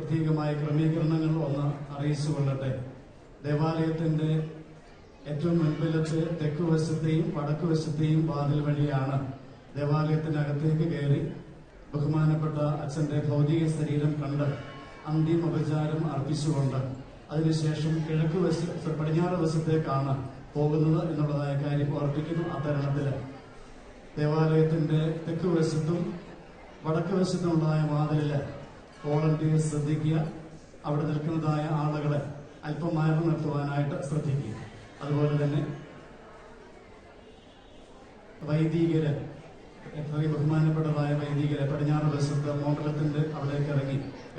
പ്രത്യേകമായ ക്രമീകരണങ്ങൾ ഒന്ന് അറിയിച്ചുകൊള്ളട്ടെ. ദേവാലയത്തിന്റെ ഏറ്റവും മുൻപിലത്തെ തെക്ക് വശത്തെയും വടക്ക് വശത്തെയും വാതിൽ വഴിയാണ് ദേവാലയത്തിനകത്തേക്ക് കയറി ബഹുമാനപ്പെട്ട അച്ഛന്റെ ഭൗതിക ശരീരം കണ്ട് അന്തിമോപചാരം അർപ്പിച്ചുകൊണ്ട് അതിനുശേഷം പടിഞ്ഞാറ് വശത്തേക്കാണ് പോകുന്നത് എന്നുള്ളതായ കാര്യം ഓർപ്പിക്കുന്നു. അത്തരണത്തില് ദേവാലയത്തിന്റെ തെക്ക് വശത്തും വടക്ക് വശത്തുമുള്ളതായ വാതിലില് വോളണ്ടിയേഴ്സ് ശ്രദ്ധിക്കുക. അവിടെ നിൽക്കുന്നതായ ആളുകളെ അല്പം മാറി നിർത്തുവാനായിട്ട് ശ്രദ്ധിക്കുക. അതുപോലെ തന്നെ വൈദികര്, എത്രയും ബഹുമാനപ്പെട്ടതായ വൈദികരെ പടിഞ്ഞാറ് വശത്ത് മോണ്ടലത്തിന്റെ അവിടേക്ക് ഇറങ്ങി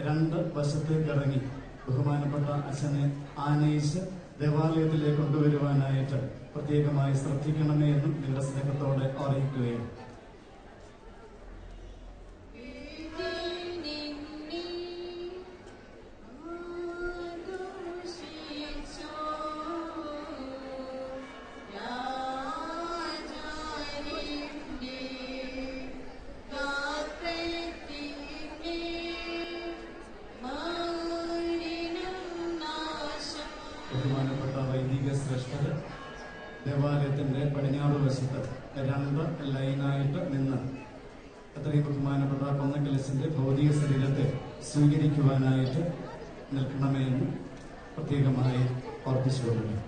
2 വശത്തേക്ക് ഇറങ്ങി ബഹുമാനപ്പെട്ട അച്ഛനെ ആനയിച്ച് ദേവാലയത്തിലേക്ക് കൊണ്ടുവരുവാനായിട്ട് പ്രത്യേകമായി ശ്രദ്ധിക്കണമേ എന്നും നിങ്ങളുടെ സ്നേഹത്തോടെ അറിയിക്കുകയും ബഹുമാനപ്പെട്ട വൈദിക ശ്രേഷ്ഠര് ദേവാലയത്തിന്റെ പടിഞ്ഞാറ് വശത്ത് 2 ലൈനായിട്ട് നിന്ന് അത്രയും ബഹുമാനപ്പെട്ട കൊന്നക്കലശന്റെ ഭൗതിക ശരീരത്തെ സ്വീകരിക്കുവാനായിട്ട് നിൽക്കണമെന്ന് പ്രത്യേകമായി ഓർപ്പിച്ചുകൊള്ളുന്നു.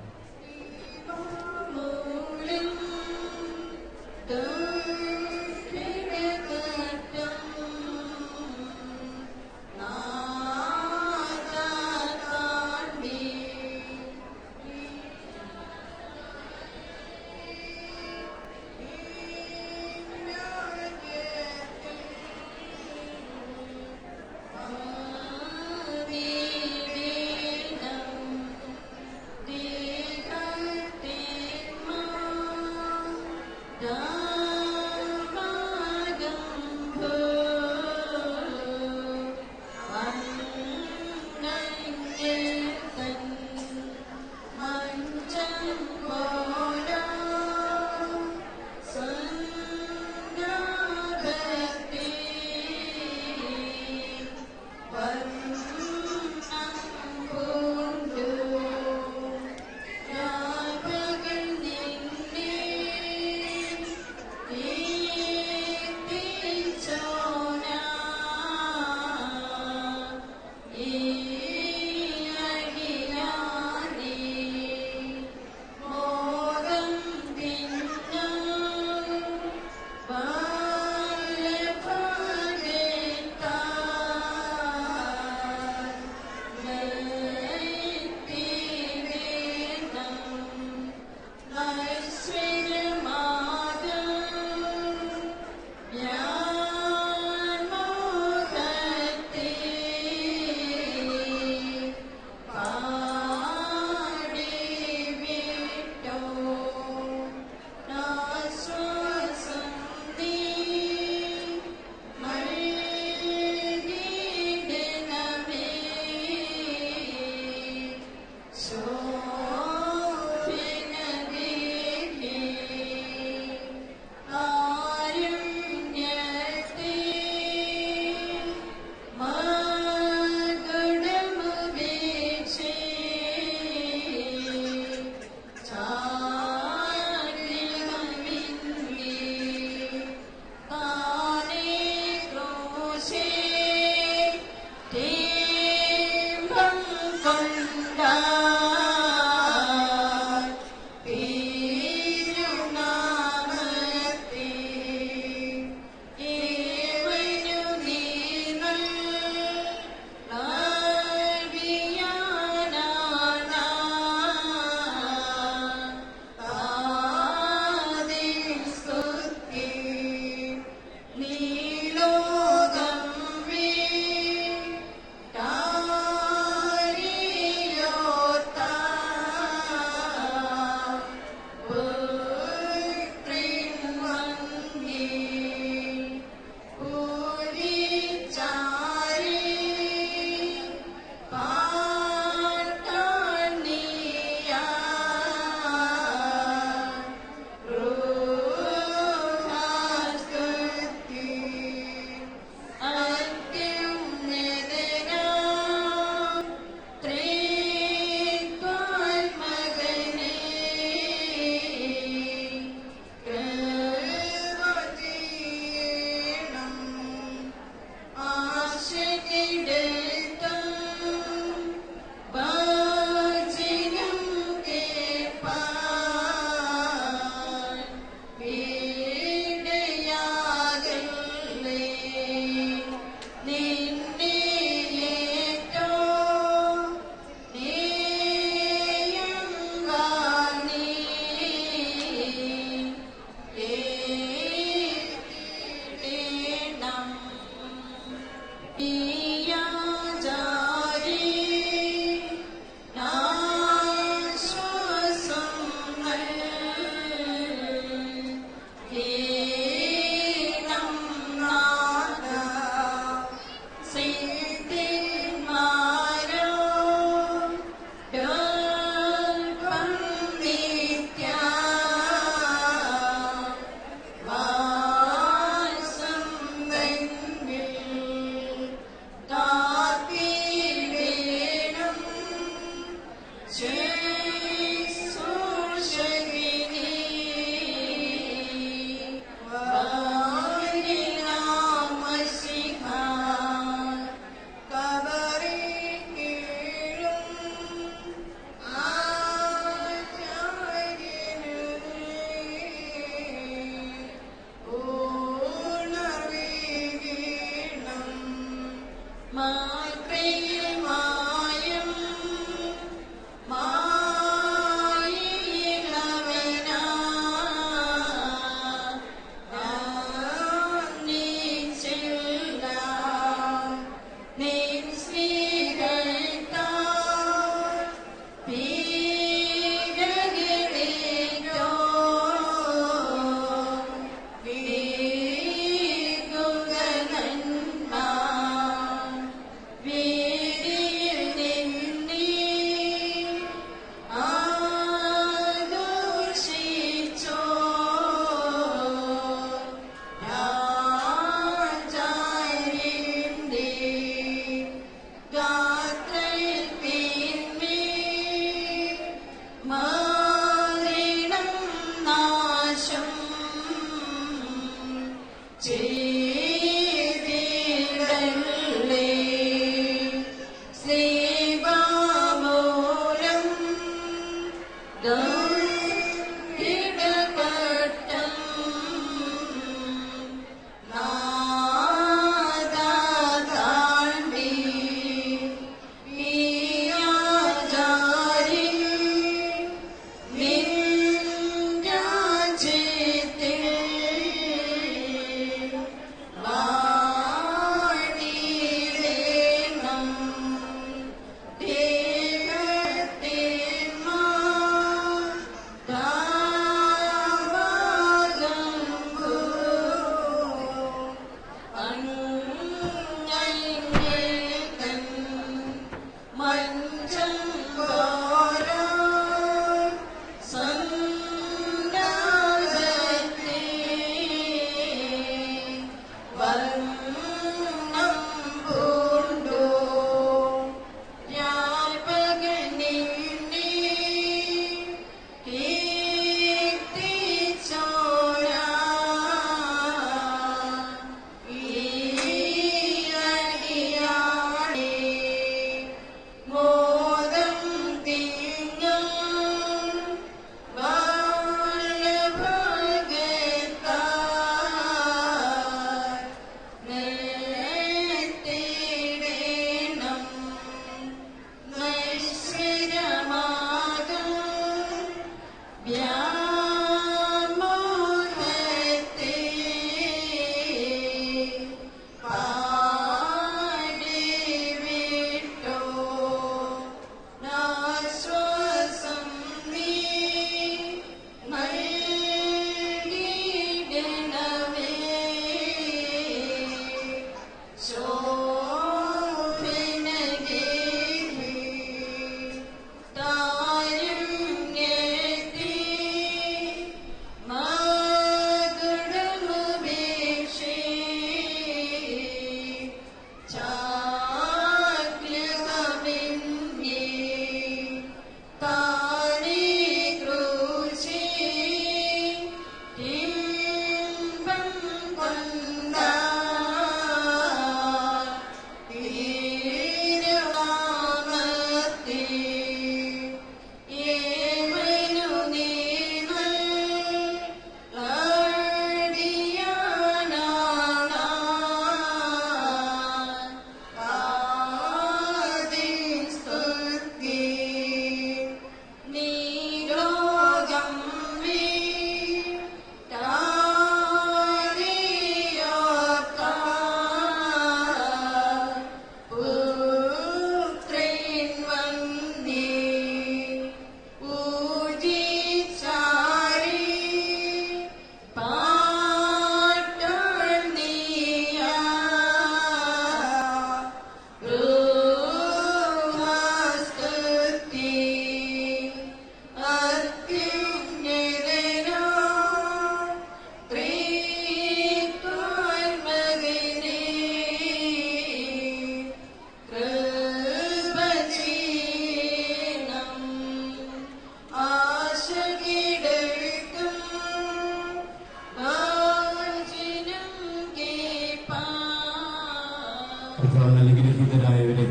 അനുഗ്രഹീതരായവരെ,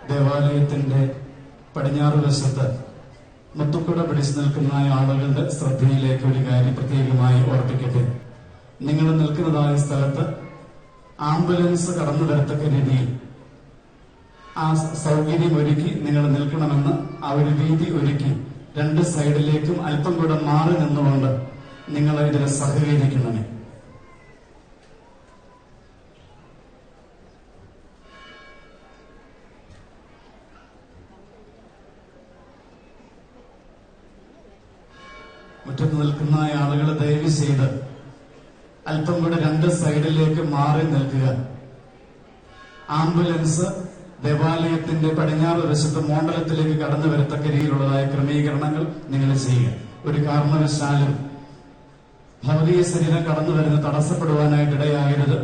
ദേവാലയത്തിന്റെ പടിഞ്ഞാറ് വശത്ത് മുത്തുക്കുട പിടിച്ചു നിൽക്കുന്ന ആളുകളുടെ ശ്രദ്ധയിലേക്ക് ഒരു കാര്യം പ്രത്യേകമായി ഓർപ്പിക്കട്ടെ. നിങ്ങൾ നിൽക്കുന്നതായ സ്ഥലത്ത് ആംബുലൻസ് കടന്നു വരത്തക്ക രീതിയിൽ ആ സൗകര്യം ഒരുക്കി നിങ്ങൾ നിൽക്കണമെന്ന് ആ ഒരു വീതി ഒരുക്കി രണ്ട് സൈഡിലേക്കും അല്പം കൂടെ മാറി നിന്നുകൊണ്ട് നിങ്ങൾ ഇതിൽ സഹകരിക്കണമേ. മുറ്റത്ത് നിൽക്കുന്ന ആളുകൾ ദയവ് ചെയ്ത് അല്പം കൂടെ രണ്ട് സൈഡിലേക്ക് മാറി നിൽക്കുക. ആംബുലൻസ് ദേവാലയത്തിന്റെ പടിഞ്ഞാറ് വശത്ത് മോണ്ടലത്തിലേക്ക് കടന്നു വരത്തക്ക രീതിയിലുള്ളതായ ക്രമീകരണങ്ങൾ നിങ്ങൾ ചെയ്യുക. ഒരു കാരണവശാലും ഭൗതിക ശരീരം കടന്നു വരുന്ന തടസ്സപ്പെടുവാനായിട്ട് ഇടയാകരുത്.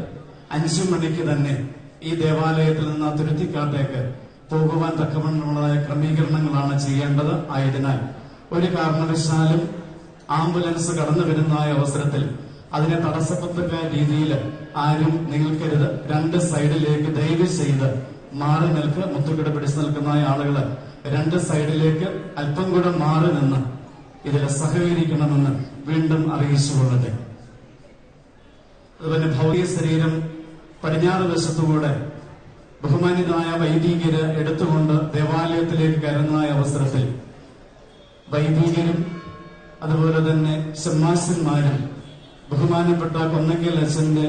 5 മണിക്ക് തന്നെ ഈ ദേവാലയത്തിൽ നിന്ന് ആ തുരുത്തിക്കാട്ടേക്ക് പോകുവാൻ തക്കവണ്ണമുള്ളതായ ക്രമീകരണങ്ങളാണ് ചെയ്യേണ്ടത്. ആയതിനാൽ ഒരു കാരണവശാലും ആംബുലൻസ് കടന്നു വരുന്നതായ അവസരത്തിൽ അതിനെ തടസ്സപ്പെട്ട രീതിയിൽ ആരും നിൽക്കരുത്. രണ്ട് സൈഡിലേക്ക് ദയവ് ചെയ്ത് മാറി നിൽക്ക്. മുത്തുകിട പിടിച്ചു നിൽക്കുന്ന ആളുകള് രണ്ട് സൈഡിലേക്ക് അല്പം കൂടെ മാറി നിന്ന് ഇതിൽ സഹകരിക്കണമെന്ന് വീണ്ടും അറിയിച്ചുകൊള്ളട്ടെ. അതുപോലെ ഭൗതിക ശരീരം പടിഞ്ഞാറ് വശത്തുകൂടെ ബഹുമാനിതായ വൈദികര് എടുത്തുകൊണ്ട് ദേവാലയത്തിലേക്ക് കയറുന്നതായ അവസരത്തിൽ വൈദികരും അതുപോലെ തന്നെ ഷമ്മാശന്മാരും ബഹുമാനപ്പെട്ട കൊന്നക്കൽ അച്ഛന്റെ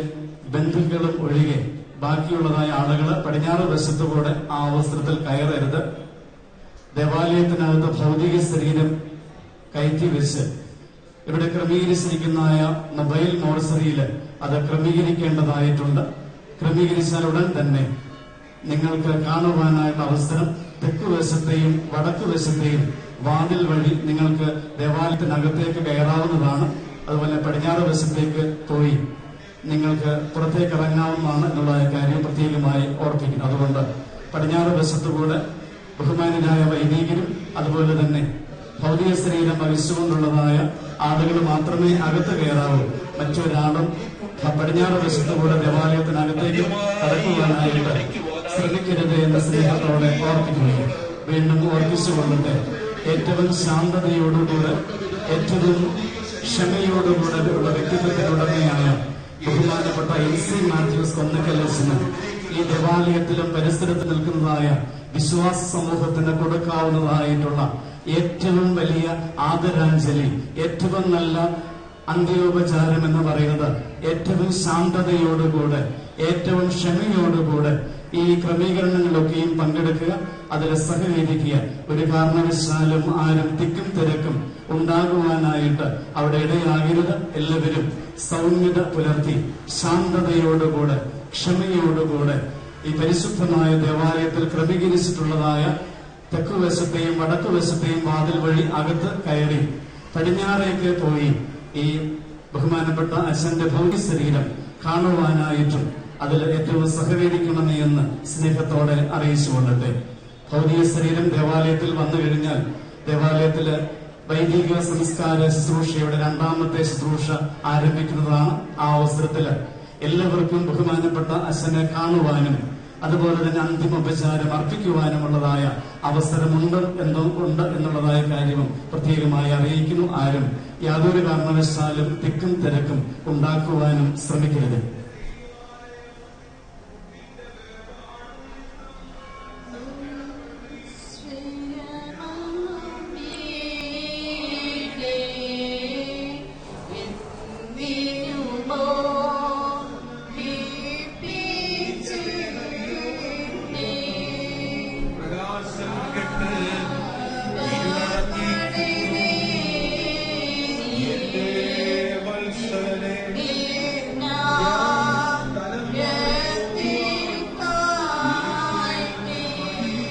ബന്ധുക്കളും ഒഴികെ ബാക്കിയുള്ളതായ ആളുകള് പടിഞ്ഞാറ് വശത്തുകൂടെ ആ അവസരത്തിൽ കയറരുത്. ദേവാലയത്തിനകത്ത് ഭൗതിക ശരീരം കയറ്റി വെച്ച് ഇവിടെ ക്രമീകരിച്ചിരിക്കുന്നതായ മൊബൈൽ മോർച്ചറിയിൽ അത് ക്രമീകരിക്കേണ്ടതായിട്ടുണ്ട്. ക്രമീകരിച്ചാൽ ഉടൻ തന്നെ നിങ്ങൾക്ക് കാണുവാനായിട്ട് അവസരം തെക്കുവശത്തെയും വടക്കുവശത്തെയും വാതിൽ വഴി നിങ്ങൾക്ക് ദേവാലയത്തിനകത്തേക്ക് കയറാവുന്നതാണ്. അതുപോലെ പടിഞ്ഞാറ് വശത്തേക്ക് പോയി നിങ്ങൾക്ക് പുറത്തേക്ക് ഇറങ്ങാവുന്നതാണ് എന്നുള്ള കാര്യം പ്രത്യേകമായി ഓർപ്പിക്കുന്നു. അതുകൊണ്ട് പടിഞ്ഞാറ് വശത്തുകൂടെ ബഹുമാനായ വൈദികരും അതുപോലെ തന്നെ ഭൗതിക ശരീരം വഹിച്ചുകൊണ്ടുള്ളതായ ആളുകൾ മാത്രമേ അകത്ത് കയറാവൂ. മറ്റൊരാളും പടിഞ്ഞാറ് വശത്തുകൂടെ ദേവാലയത്തിനകത്തേക്ക് കടക്കുവാനായിട്ട് ശ്രമിക്കരുത് എന്ന സ്നേഹത്തോടെ ഓർപ്പിക്കുന്നു. വീണ്ടും ഓർപ്പിച്ചുകൊണ്ടിട്ട് ഏറ്റവും ശാന്തതയോടുകൂടെ ഏറ്റവും ക്ഷമയോടുകൂടെ ഉള്ള വ്യക്തിത്വത്തിനുടമയായ ബഹുമാനപ്പെട്ട LC മാത്യൂസ് കൊന്നക്കലച്ചന് ഈ ദേവാലയത്തിലും പരിസരത്ത് നിൽക്കുന്നതായ വിശ്വാസ സമൂഹത്തിന് കൊടുക്കാവുന്നതായിട്ടുള്ള ഏറ്റവും വലിയ ആദരാഞ്ജലി, ഏറ്റവും നല്ല അന്ത്യോപചാരം എന്ന് പറയുന്നത് ഏറ്റവും ശാന്തതയോടുകൂടെ ഏറ്റവും ക്ഷമയോടുകൂടെ ഈ ക്രമീകരണങ്ങളിലൊക്കെയും പങ്കെടുക്കുക, അതിൽ സഹകരിക്കുക. ഒരു കാരണവശാലും ആരും തിക്കും തിരക്കും ഉണ്ടാകുവാനായിട്ട് അവിടെ ഇടയാകരുത്. എല്ലാവരും സൗമ്യത പുലർത്തി ശാന്തതയോടുകൂടെ ക്ഷമയോടുകൂടെ ഈ പരിശുദ്ധമായ ദേവാലയത്തിൽ ക്രമീകരിച്ചിട്ടുള്ളതായ തെക്കുവശത്തെയും വടക്കുവശത്തെയും വാതിൽ വഴി അകത്ത് കയറി പടിഞ്ഞാറേക്ക് പോയി ഈ ബഹുമാനപ്പെട്ട അച്ഛന്റെ ഭൗതിക ശരീരം കാണുവാനായിട്ടും അതിൽ ഏറ്റവും സഹകരിക്കണമേ എന്ന് സ്നേഹത്തോടെ അറിയിച്ചുകൊള്ളട്ടെ. ഭൗതിക ശരീരം ദേവാലയത്തിൽ വന്നു കഴിഞ്ഞാൽ ദേവാലയത്തില് വൈദിക സംസ്കാര ശുശ്രൂഷയുടെ 2ാമത്തെ ശുശ്രൂഷ ആരംഭിക്കുന്നതാണ്. ആ അവസരത്തില് എല്ലാവർക്കും ബഹുമാനപ്പെട്ട അച്ഛനെ കാണുവാനും അതുപോലെ തന്നെ അന്തിമോപചാരം അർപ്പിക്കുവാനുമുള്ളതായ അവസരമുണ്ട് എന്നുള്ളതായ കാര്യവും പ്രത്യേകമായി അറിയിക്കുന്നു. ആരും യാതൊരു കാരണവശാലും തിക്കും തിരക്കും ഉണ്ടാക്കുവാനും ശ്രമിക്കരുത്.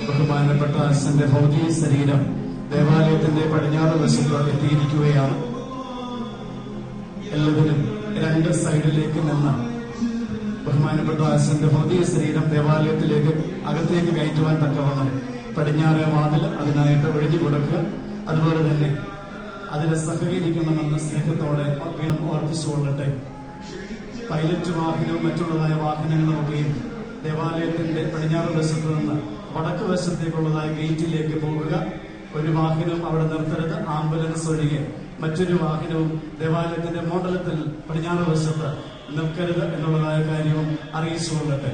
ബഹുമാനപ്പെട്ട അച്ഛന്റെ ഭൗതിക ശരീരം ദേവാലയത്തിന്റെ പടിഞ്ഞാറ് വശത്ത് എത്തിയിരിക്കുകയാണ്. എല്ലാവരും രണ്ട് സൈഡിലേക്ക് നിന്ന് ബഹുമാനപ്പെട്ട അച്ഛന്റെ ഭൗതിക ശരീരം ദേവാലയത്തിലേക്ക് അകത്തേക്ക് കയറ്റുവാൻ തക്കവണ്ണം പടിഞ്ഞാറേ വാതിൽ അതിനായിട്ട് ഒഴിഞ്ഞു കൊടുക്കുക. അതുപോലെ തന്നെ അതിനെ സഹകരിക്കണമെന്ന് സ്നേഹത്തോടെ വീണ്ടും ഓർപ്പിച്ചുകൊള്ളട്ടെ. പൈലറ്റ് വാഹനവും മറ്റുള്ളതായ വാഹനങ്ങളുമൊക്കെയും ദേവാലയത്തിന്റെ പടിഞ്ഞാറ് വശത്ത് നിന്ന് വടക്ക് വശത്തേക്കുള്ളതായ ഗേറ്റിലേക്ക് പോകുക. ഒരു വാഹനവും അവിടെ നിർത്തരുത്. ആംബുലൻസ് ഒഴികെ മറ്റൊരു വാഹനവും ദേവാലയത്തിന്റെ മോഡലത്തിൽ പടിഞ്ഞാറ് വശത്ത് നിൽക്കരുത് എന്നുള്ളതായ കാര്യവും അറിയിച്ചുകൊള്ളട്ടെ.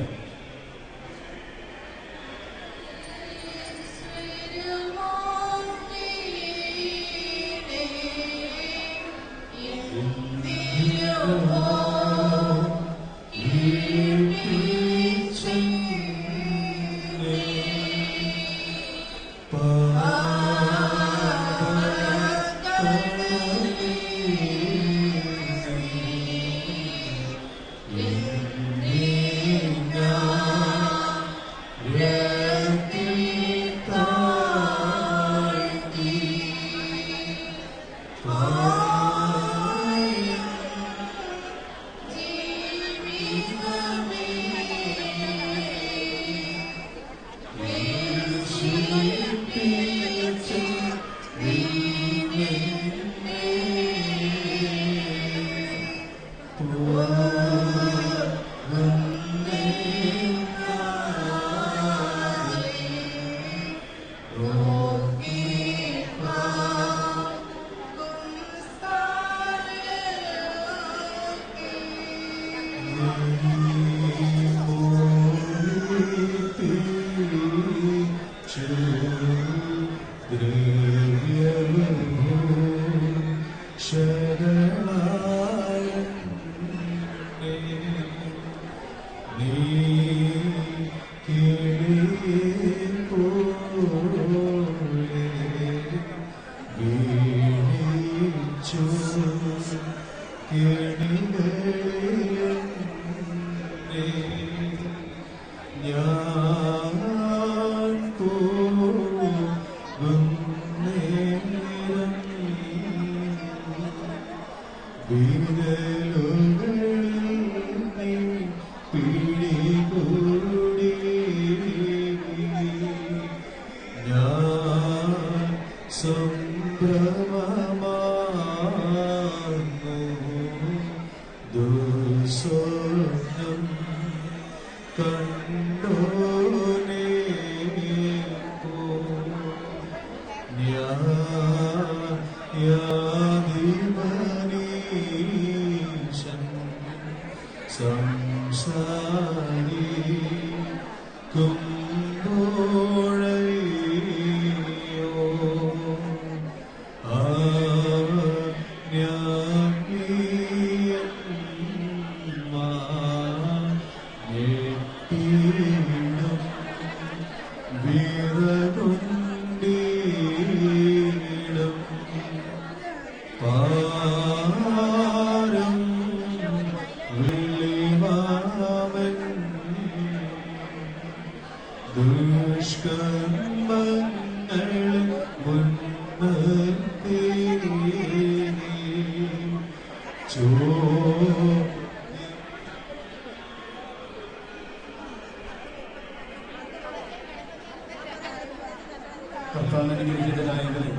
കർത്താവിനുഗ്രഹീതരായവരെ,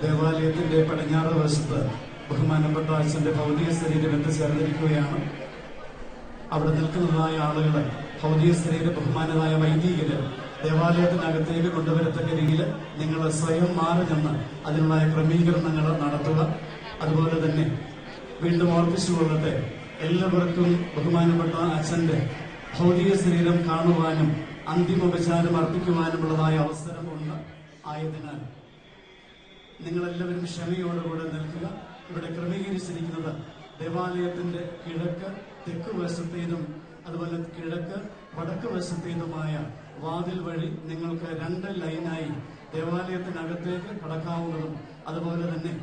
ദേവാലയത്തിന്റെ പടിഞ്ഞാറ് വശത്ത് ബഹുമാനപ്പെട്ട അച്ഛന്റെ ഭൗതിക ശരീരം എത്തിച്ചേർന്നിരിക്കുകയാണ്. അവിടെ നിൽക്കുന്നതായ ആളുകൾ, ഭൗതിക ശരീര ബഹുമാനരായ വൈദികര് ദേവാലയത്തിനകത്തേക്ക് കൊണ്ടുവരത്തക്ക രീതിയിൽ നിങ്ങൾ സ്വയം മാറി നിന്ന് അതിനുള്ള ക്രമീകരണങ്ങൾ നടത്തുക. അതുപോലെ തന്നെ വീണ്ടും ഓർപ്പിച്ചുകൊള്ളട്ടെ, എല്ലാവർക്കും ബഹുമാനപ്പെട്ട അച്ഛന്റെ ഭൗതിക ശരീരം കാണുവാനും അന്തിമോപചാരം അർപ്പിക്കുവാനുമുള്ളതായ അവസരമുണ്ട്. ആയതിനാൽ നിങ്ങളെല്ലാവരും ക്ഷമയോടുകൂടെ നിൽക്കുക. ഇവിടെ ക്രമീകരിച്ചിരിക്കുന്നത് ദേവാലയത്തിന്റെ കിഴക്ക് തെക്ക് വശത്തേതും അതുപോലെ കിഴക്ക് വടക്ക് വശത്തേതുമായ വാതിൽ വഴി നിങ്ങൾക്ക് 2 ലൈനായി ദേവാലയത്തിനകത്തേക്ക് കടക്കാവുന്നതും അതുപോലെ തന്നെ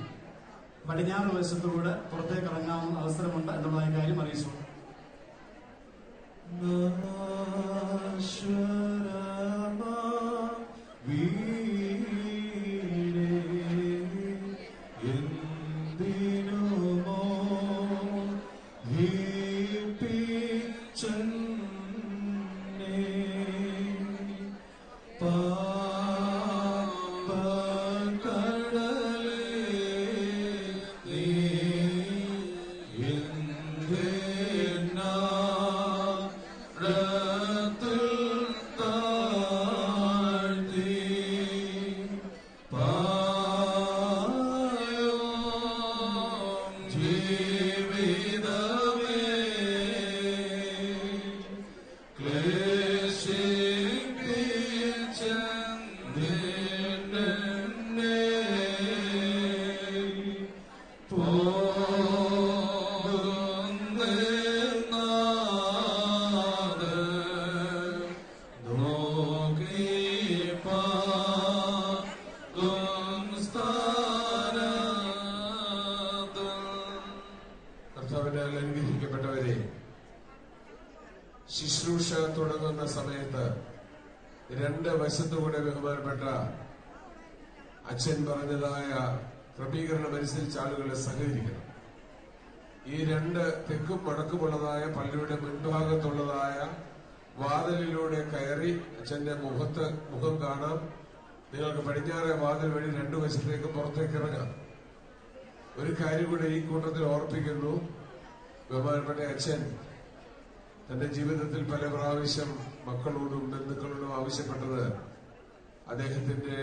പടിഞ്ഞാറ് വശത്തുകൂടെ പുറത്തേക്ക് ഇറങ്ങാവുന്ന അവസരമുണ്ട് എന്നുള്ള കാര്യം അറിയിച്ചു. the രണ്ട് വശത്തുകൂടെ ബഹുമാനപ്പെട്ട അച്ഛൻ പറഞ്ഞതായ ക്രമീകരണമനുസരിച്ച് ആളുകളെ സഹകരിക്കണം. ഈ രണ്ട് തെക്കും വടക്കുമുള്ളതായ പള്ളിയുടെ മുൻഭാഗത്തുള്ളതായ വാതിലിലൂടെ കയറി അച്ഛന്റെ മുഖം കാണാം. നിങ്ങൾക്ക് പടിഞ്ഞാറെ വാതിൽ വഴി രണ്ടു വശത്തേക്ക് പുറത്തേക്ക് ഇറങ്ങാം. ഒരു കാര്യം കൂടെ ഈ കൂട്ടത്തിൽ ഓർപ്പിക്കുന്നു. ബഹുമാനപ്പെട്ട അച്ഛൻ തന്റെ ജീവിതത്തിൽ പല പ്രാവശ്യം മക്കളോടും ബന്ധുക്കളോടും ആവശ്യപ്പെട്ടത് അദ്ദേഹത്തിന്റെ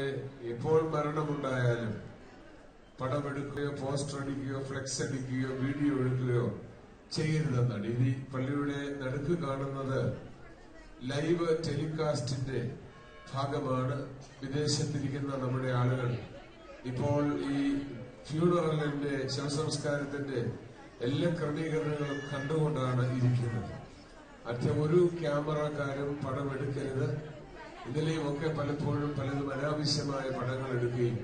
എപ്പോൾ മരണമുണ്ടായാലും പടമെടുക്കുകയോ പോസ്റ്റർ അടിക്കുകയോ ഫ്ലെക്സ് അടിക്കുകയോ വീഡിയോ എടുക്കുകയോ ചെയ്യരുതെന്നാണ്. ഇത് ഈ പള്ളിയുടെ നടുക്ക് കാണുന്നത് ലൈവ് ടെലികാസ്റ്റിന്റെ ഭാഗമാണ്. വിദേശത്തിരിക്കുന്ന നമ്മുടെ ആളുകൾ ഇപ്പോൾ ഈ ഫ്യൂണറലിന്റെ ശവസംസ്കാരത്തിന്റെ എല്ലാ ക്രമീകരണങ്ങളും കണ്ടുകൊണ്ടാണ് ഇരിക്കുന്നത്. ഒരു ക്യാമറക്കാരും പടം എടുക്കരുത്. ഇന്നലെയും ഒക്കെ പലപ്പോഴും പലതും അനാവശ്യമായ പടങ്ങൾ എടുക്കുകയും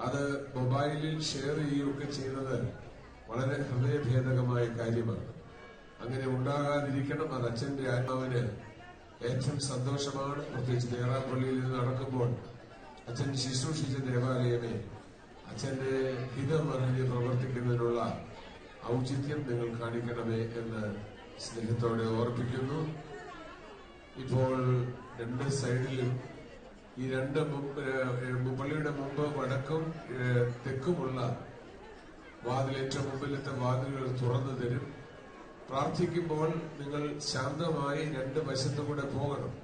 അത് മൊബൈലിൽ ഷെയർ ചെയ്യുകയൊക്കെ ചെയ്യുന്നത് വളരെ ഹൃദയഭേദകമായ കാര്യമാണ്. അങ്ങനെ ഉണ്ടാകാതിരിക്കണം. അത് അച്ഛന്റെ ആത്മാവിന് ഏറ്റവും സന്തോഷമാണ്. പ്രത്യേകിച്ച് ദേറാപ്പള്ളിയിൽ നിന്ന് നടക്കുമ്പോൾ അച്ഛൻ ശുശ്രൂഷിച്ച ദേവാലയമേ അച്ഛന്റെ ഹിതം അറിഞ്ഞ് പ്രവർത്തിക്കുന്നതിനുള്ള ഔചിത്യം നിങ്ങൾ കാണിക്കണമേ എന്ന് സ്നേഹത്തോടെ ഓർപ്പിക്കുന്നു. ഇപ്പോൾ രണ്ട് സൈഡിലും ഈ രണ്ട് പള്ളിയുടെ മുമ്പ് വടക്കും തെക്കുമുള്ള വാതിൽ, ഏറ്റവും മുമ്പിലത്തെ വാതിലുകൾ തുറന്നു തരും. പ്രാർത്ഥിക്കുമ്പോൾ നിങ്ങൾ ശാന്തമായി രണ്ട് വശത്തുകൂടെ പോകണം.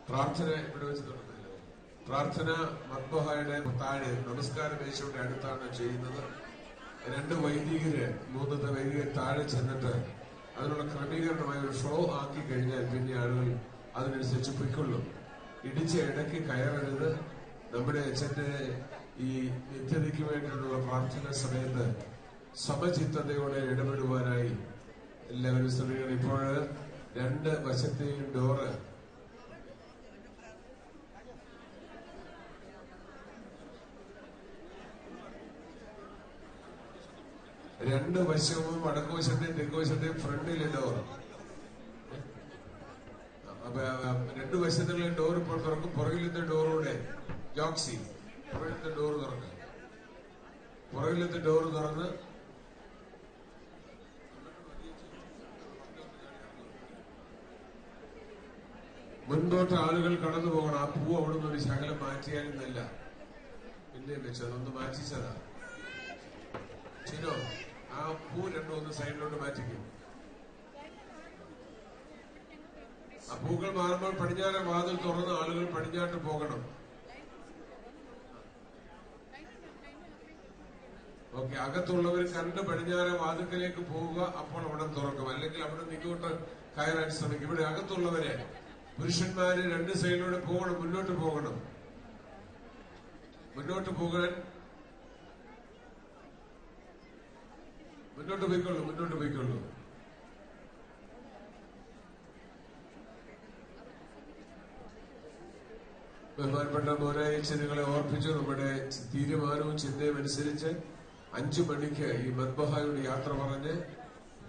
പ്രാർത്ഥന ഇവിടെ വെച്ച് തുടങ്ങുന്നില്ല. പ്രാർത്ഥന മദ്ബഹായുടെ താഴെ നമസ്കാര മേശയുടെ അടുത്താണ് ചെയ്യുന്നത്. രണ്ട് വൈദികര്, മൂന്നത്തെ വൈദികർ താഴെ ചെന്നിട്ട് അതിനുള്ള ക്രമീകരണമായ ഒരു ഫ്ലോ ആക്കി കഴിഞ്ഞാൽ പിന്നെ ആളുകൾ അതിനനുസരിച്ച് പൊയ്ക്കൊള്ളും. ഇടിച്ച ഇടയ്ക്ക് കയറരുത്. നമ്മുടെ അച്ഛന്റെ ഈ നിത്യതയ്ക്ക് വേണ്ടിയിട്ടുള്ള പ്രാർത്ഥന സമയത്ത് സമചിത്തതയോടെ ഇടപെടുവാനായി എല്ലാവരും ശ്രമിക്കണം. ഇപ്പോൾ രണ്ട് വശത്തെയും ഡോറ് രണ്ട് വശവും വടക്കുവശത്തെയും തെക്കുവശത്തെയും ഫ്രണ്ടിലെ ഡോർ, രണ്ടു വശത്തുള്ള ഡോർ ഇപ്പോൾ തുറക്കും. പുറകിലത്തെ ഡോറൂടെ ജോക്സി പുറകിലത്തെ ഡോർ തുറക്കുക. പുറകിലത്തെ ഡോർ തുറന്ന് മുൻപോട്ട് ആളുകൾ കടന്നു പോകണം. ആ പൂ അവിടുന്ന് ഒരു ശകലം മാറ്റിയാലെന്നല്ല, പിന്നെ വെച്ചത് ഒന്ന് മാറ്റിച്ചതാ. ചിനോ ആ പൂ രണ്ടും ഒന്ന് സൈഡിലോട്ട് മാറ്റിക്കും. ആ പൂക്കൾ മാറുമ്പോൾ പടിഞ്ഞാറെ വാതിൽ തുറന്ന് ആളുകൾ പടിഞ്ഞാട്ട് പോകണം. ഓക്കെ, അകത്തുള്ളവർ കണ്ട് പടിഞ്ഞാറെ വാതിൽക്കലേക്ക് പോവുക. അപ്പോൾ അവിടെ തുറക്കും. അല്ലെങ്കിൽ അവിടെ നിങ്ങോട്ട് കയറാൻ ശ്രമിക്കും. ഇവിടെ അകത്തുള്ളവരെ പുരുഷന്മാര് രണ്ട് സൈഡിലൂടെ പോകണം, മുന്നോട്ട് പോകണം. മുന്നോട്ട് പോകാൻ മുന്നോട്ട് പോയിക്കൊള്ളൂ, മുന്നോട്ട് പോയിക്കൊള്ളൂ. ബഹുമാനപ്പെട്ട മോനായച്ച നിങ്ങളെ ഓർപ്പിച്ചു. നമ്മുടെ തീരുമാനവും ചിന്തയും അനുസരിച്ച് 5 മണിക്ക് ഈ മദ്ബഹായോട് യാത്ര പറഞ്ഞ്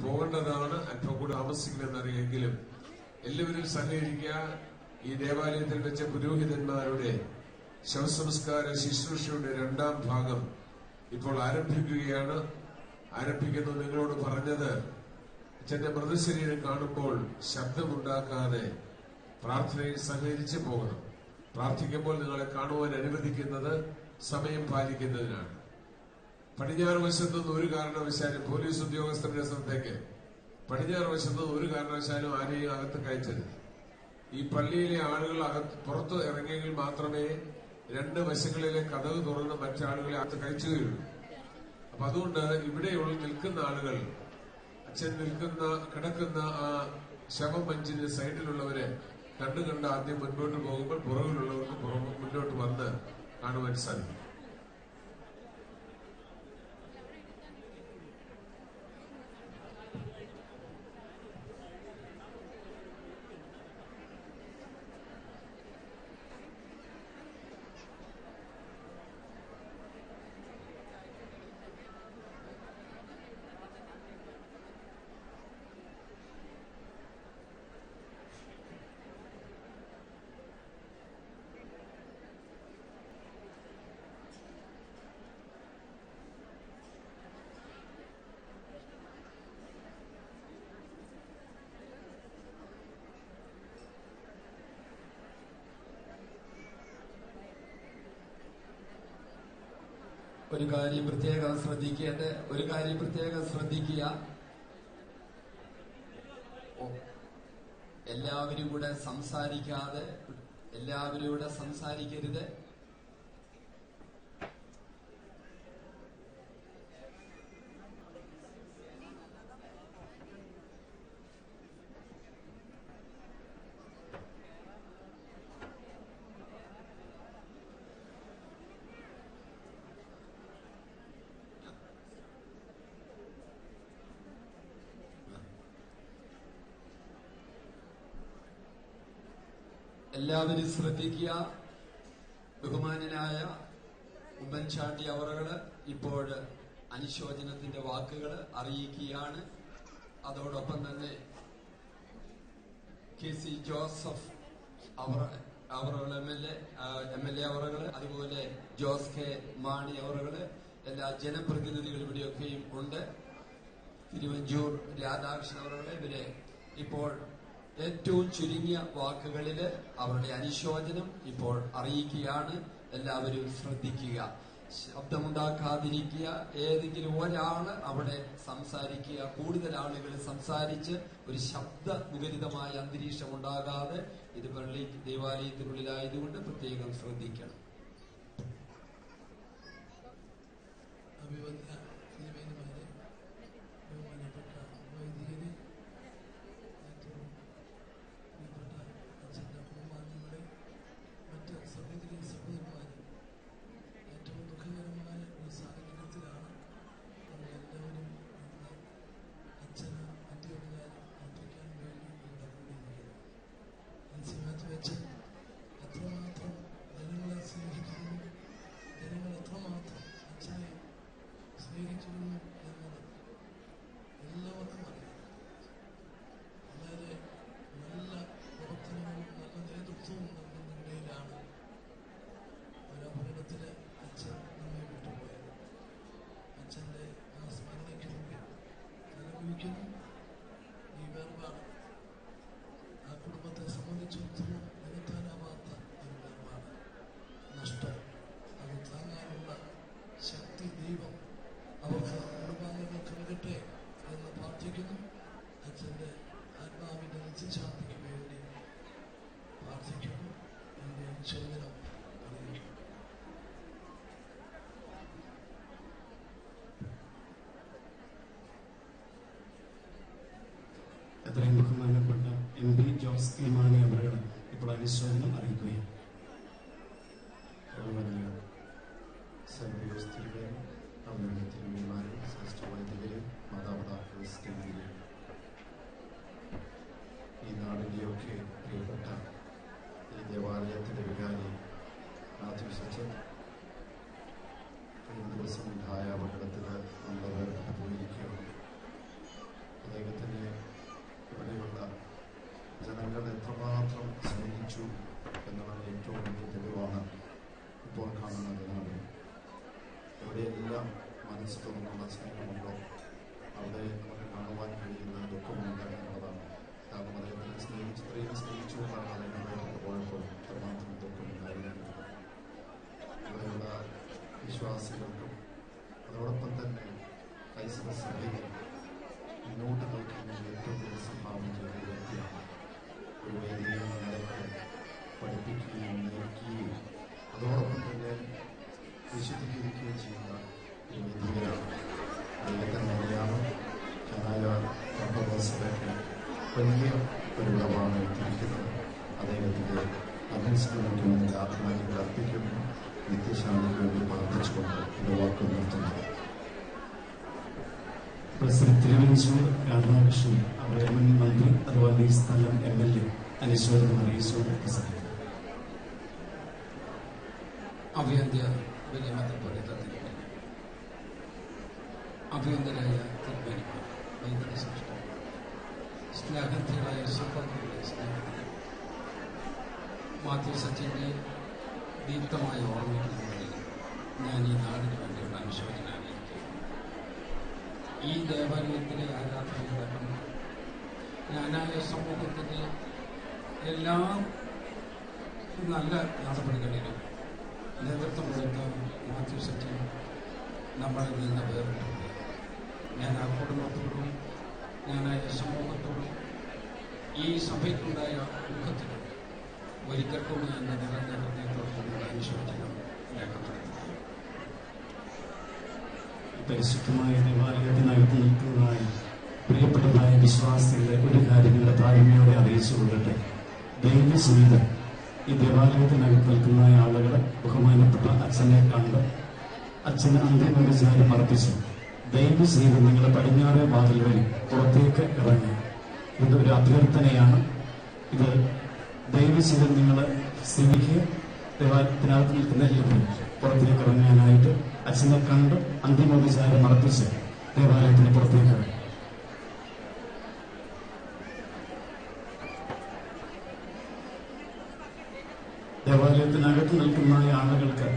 പോകേണ്ടതാണ്. അല്പം കൂടെ താമസിക്കുമെന്നറിയെങ്കിലും എല്ലാവരും സഹകരിക്കുക. ഈ ദേവാലയത്തിൽ വെച്ച പുരോഹിതന്മാരുടെ ശവസംസ്കാര ശുശ്രൂഷയുടെ 2ാം ഭാഗം ഇപ്പോൾ ആരംഭിക്കുകയാണ്. ആരംഭിക്കുന്നു. നിങ്ങളോട് പറഞ്ഞത് അച്ഛന്റെ മൃതശരീരം കാണുമ്പോൾ ശബ്ദമുണ്ടാക്കാതെ പ്രാർത്ഥനയിൽ സഹകരിച്ച് പോകണം. പ്രാർത്ഥിക്കുമ്പോൾ നിങ്ങളെ കാണുവാൻ അനുവദിക്കുന്നത് സമയം പാലിക്കുന്നതിനാണ്. പടിഞ്ഞാറ് വശത്തുനിന്ന് ഒരു കാരണവശാലും പോലീസ് ഉദ്യോഗസ്ഥരുടെ ശ്രദ്ധയ്ക്ക് പടിഞ്ഞാറ് വശത്തുനിന്ന് ഒരു കാരണവശാലും ആരെയും അകത്ത് കയറ്റരുത്. ഈ പള്ളിയിലെ ആളുകൾ പുറത്ത് ഇറങ്ങിയെങ്കിൽ മാത്രമേ 2 വശങ്ങളിലെ കതക് തുറന്ന് മറ്റാളുകളെ അകത്ത് കയറ്റുകയുള്ളൂ. അപ്പൊ അതുകൊണ്ട് ഇവിടെയുള്ള നിൽക്കുന്ന ആളുകൾ, അച്ഛൻ കിടക്കുന്ന ആ ശവമഞ്ചിന് സൈഡിലുള്ളവരെ കണ്ട് ആദ്യം മുൻപോട്ട് പോകുമ്പോൾ പുറകിലുള്ളവർക്ക് മുന്നോട്ട് വന്ന് കാണുവാൻ സാധിക്കും. ഒരു കാര്യം പ്രത്യേകം ശ്രദ്ധിക്കുക. എല്ലാവരും കൂടെ സംസാരിക്കരുത്. എല്ലാവരും ശ്രദ്ധിക്കുക. ബഹുമാനനായ ഉമ്മൻചാണ്ടി അവറുകള് ഇപ്പോൾ അനുശോചനത്തിന്റെ വാക്കുകൾ അറിയിക്കുകയാണ്. അതോടൊപ്പം തന്നെ KC ജോസഫ് അവറുകൾ MLA അവറുകൾ, അതുപോലെ ജോസ് കെ മാണി അവറുകള്, എല്ലാ ജനപ്രതിനിധികളും ഇവിടെയൊക്കെയും ഉണ്ട്. തിരുവഞ്ചൂർ രാധാകൃഷ്ണൻ അവറുകളെ, ഇവരെ ഇപ്പോൾ ഏറ്റവും ചുരുങ്ങിയ വാക്കുകളിൽ അവരുടെ അനുശോചനം ഇപ്പോൾ അറിയിക്കുകയാണ്. എല്ലാവരും ശ്രദ്ധിക്കുക, ശബ്ദമുണ്ടാക്കാതിരിക്കുക. ഏതെങ്കിലും ഒരാള് അവിടെ സംസാരിക്കുക. കൂടുതൽ ആളുകൾ സംസാരിച്ച് ഒരു ശബ്ദമുഖരിതമായ അന്തരീക്ഷം ഉണ്ടാകാതെ, ഇത് പള്ളി ദേവാലയത്തിനുള്ളിലായതുകൊണ്ട് പ്രത്യേകം ശ്രദ്ധിക്കണം. ഏറ്റവും ദുഃഖകരമായ ഒരു സാഹചര്യത്തിലാണ് നമ്മളെല്ലാവരും അച്ഛന് അന്ത്യവിചാരം അർപ്പിക്കാൻ വേണ്ടി ഇവിടെ കൂടിയിരിക്കുന്നത്. വെച്ച് എത്രമാത്രം ജനങ്ങളെ സ്നേഹിക്കുന്നു, ജനങ്ങൾ എത്രമാത്രം അച്ഛനെ സ്നേഹിച്ചിരുന്നു എന്നത് എല്ലാവർക്കും അറിയാം. വളരെ നല്ല പ്രവർത്തനങ്ങളും നല്ല നേതൃത്വവും നൽകുന്നതിനിടയിലാണ് ഒരപകടത്തിൽ അച്ഛൻ നമ്മെ വിട്ടുപോയത്. അച്ഛൻ്റെ ആ സ്മരണയ്ക്ക് മുമ്പിൽ അനുഭവിക്കുന്നു. ഈ വേർപാട് ആ കുടുംബത്തെ സംബന്ധിച്ചിടത്തോളം നികത്താനാവാത്ത ഒരു വേർപാട്, നഷ്ടം. അത് താങ്ങാനുള്ള ശക്തി ദൈവം അവർക്ക് കുടുംബാംഗങ്ങൾക്ക് നൽകട്ടെ എന്ന് പ്രാർത്ഥിക്കുന്നു. അച്ഛൻ്റെ ആത്മാവിൻ്റെ നിത്യശാന്തിക്ക് വേണ്ടി പ്രാർത്ഥിക്കുന്നു. എൻ്റെ അനുശോചനം അറിയിക്കുന്നു. എത്രയും ബഹുമാനപ്പെട്ട MP ജോസ് കെ മാണി അവരുടെ ഇപ്പോൾ അനുശോചനം അറിയിക്കുകയാണ്. അവരുടെ തിരുമേനിമാരും ശ്രേഷ്ഠ വൈദികരും മാതാപിതാക്കൾ, സ്നേഹിതരും, ഈ നാടിൻ്റെയൊക്കെ പ്രിയപ്പെട്ട ഈ ദേവാലയത്തിൻ്റെ വികാരി മാത്യുസച്ചൻ കഴിഞ്ഞ ദിവസം ഉണ്ടായ അപകടത്തിൽ നമ്മൾ വേർപെട്ട് പോയിരിക്കുകയാണ്. അദ്ദേഹത്തിൻ്റെ ഇവിടെയുള്ള ജനങ്ങൾ എത്രമാത്രം സ്നേഹിച്ചു എന്നുള്ള ഏറ്റവും വലിയ തെളിവാണ് ഇപ്പോൾ കാണുന്ന ജനങ്ങൾ. എവിടെയെല്ലാം മനസ്സ് തുറന്നുള്ള സ്നേഹമുണ്ടോ അവിടെ നമുക്ക് കാണുവാൻ കഴിയുന്ന ദുഃഖമുണ്ട് എന്നുള്ളതാണ്. കാരണം അദ്ദേഹത്തിനെ ഇത്രയും സ്നേഹിച്ചുകൊണ്ടാണ് അദ്ദേഹം പോയപ്പോൾ എത്രമാത്രം ദുഃഖമുണ്ടായിരുന്നത്. ഇവിടെയുള്ള വിശ്വാസികൾക്കും അതോടൊപ്പം തന്നെ ക്രൈസ്തവ സഭയിൽ മുന്നോട്ട് നയിക്കുന്ന ഏറ്റവും വലിയ സംഭാവന ചെയ്ത വ്യക്തിയാണ്. ഒരു വേദിയിൽ നിലയ്ക്ക് പഠിപ്പിക്കുകയും നയിക്കുകയും അതോടൊപ്പം തന്നെ വിശദീകരിക്കുകയും ചെയ്യുന്ന ഒരു വേദിയിലാണ്. അദ്ദേഹത്തിന് അറിയാമോ സഭയ്ക്ക് വലിയ ഒരു വിളവാണ് എത്തിയിരിക്കുന്നത്. അദ്ദേഹത്തിൻ്റെ അഭിസ്മരണത്തിന് വേണ്ടി ആത്മാവിൽ അർപ്പിക്കുന്നു. നിത്യശാന്തിക്ക് വേണ്ടി പ്രാർത്ഥിച്ചുകൊണ്ട് ഇത് വാക്ക് നിർത്തുന്നു. പ്രസിഡന്റ് തിരുവഞ്ചൂർ രാധാകൃഷ്ണൻ അവരുടെ മുൻ മന്ത്രി, അതുപോലെ ഈ സ്ഥലം MLA അനുശോചനം അറിയിച്ചുകൊണ്ട് പ്രസംഗിക്കും. അഭിയന്ത്യ വലിയ മെത്രാപ്പൊലീത്തത്തിന് അഭിയന്തരായ തിരുമേനിമാർ, വൈദിക ശ്രേഷ്ഠ സ്നേഹത്തിലായ സുഹൃത്തുക്കളെ, സ്നേഹിതരെ, മാത്യുസച്ചൻ്റെ ദീപ്തമായ ഓർമ്മയ്ക്കുന്നതിൽ ഞാൻ ഈ നാടിന് വേണ്ടിയുള്ള അനുശോചന അറിയിക്കുന്നു. ഈ ദേവാലയത്തിലെ ആരാധനകളെല്ലാം ഞാനായ സമൂഹത്തിൻ്റെ എല്ലാ നല്ല നടപടികളിലും നേതൃത്വം കൊടുത്ത മാത്യുസച്ചൻ നമ്മളിൽ നിന്ന് വേറിട്ടു. ഞാൻ ആ കുടുംബത്തോടും ഞാൻ ആ സമൂഹത്തോടും ഈ സഭയ്ക്കുണ്ടായ ദുഃഖത്തിനും ഒരിക്കൽ കൂടി എന്നെ നിറഞ്ഞ ഹൃദയത്തോടുള്ള അനുശോചനം രേഖപ്പെടുത്തുന്നു. പരിശുദ്ധമായ ദേവാലയത്തിനകത്ത് നിൽക്കുന്നതായി പ്രിയപ്പെട്ടതായ വിശ്വാസികളെ ഒരു കാര്യം നിങ്ങളുടെ താഴ്മയോടെ അറിയിച്ചു കൊള്ളട്ടെ. ദൈവ സുവിധം ഈ ദേവാലയത്തിനകത്ത് നിൽക്കുന്ന ആളുകൾ ബഹുമാനപ്പെട്ട അച്ഛനെ കണ്ട് അച്ഛന് അന്തിമോപചാരം അർപ്പിച്ചു. ദൈവ സുവിധം നിങ്ങൾ പടിഞ്ഞാറേ വാതിൽ വഴി പുറത്തേക്ക് ഇറങ്ങി. ഇതൊരു അഭ്യർത്ഥനയാണ്. ഇത് ദൈവ സുവിധം നിങ്ങൾ സ്ഥിതിക്ക് ദേവാലയത്തിനകത്ത് നിൽക്കുന്ന എല്ലാവരും പുറത്തേക്ക് ഇറങ്ങാനായിട്ട് അച്ഛനെ കണ്ട് അന്തിമോപചാരം അർപ്പിച്ച് ദേവാലയത്തിന് പുറത്തേക്ക് ഇറങ്ങി. ദേവാലയത്തിനകത്ത് നിൽക്കുന്ന ആളുകൾക്ക്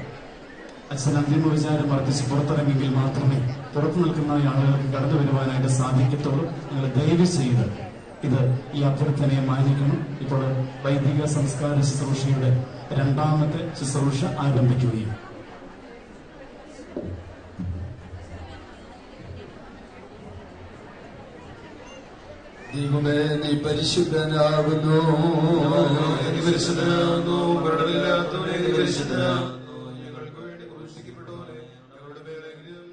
അച്ഛൻ അന്തിമോപചാരം അർപ്പിച്ച് പുറത്തിറങ്ങിയെങ്കിൽ മാത്രമേ പുറത്തു നിൽക്കുന്ന ആളുകൾക്ക് കടന്നു വരുവാനായിട്ട് സാധിക്കത്തുള്ളൂ. നിങ്ങൾ ദയവ് ചെയ്ത് ഇത് ഈ അഭ്യർത്ഥനയെ മാനിക്കണം. ഇപ്പോൾ വൈദിക സംസ്കാര ശുശ്രൂഷയുടെ രണ്ടാമത്തെ ശുശ്രൂഷ ആരംഭിക്കുകയും ദൈവമേ, നീ പരിശുദ്ധനാകുന്നു. നീ പരിശുദ്ധനാകുന്നു. മരണമില്ലാത്തവനെ നീ പരിശുദ്ധനാകുന്നു. ഞങ്ങൾക്ക് വേണ്ടി ക്രൂശിക്കപ്പെട്ടവനെ ഞങ്ങളുടെ മേലെങ്കിലും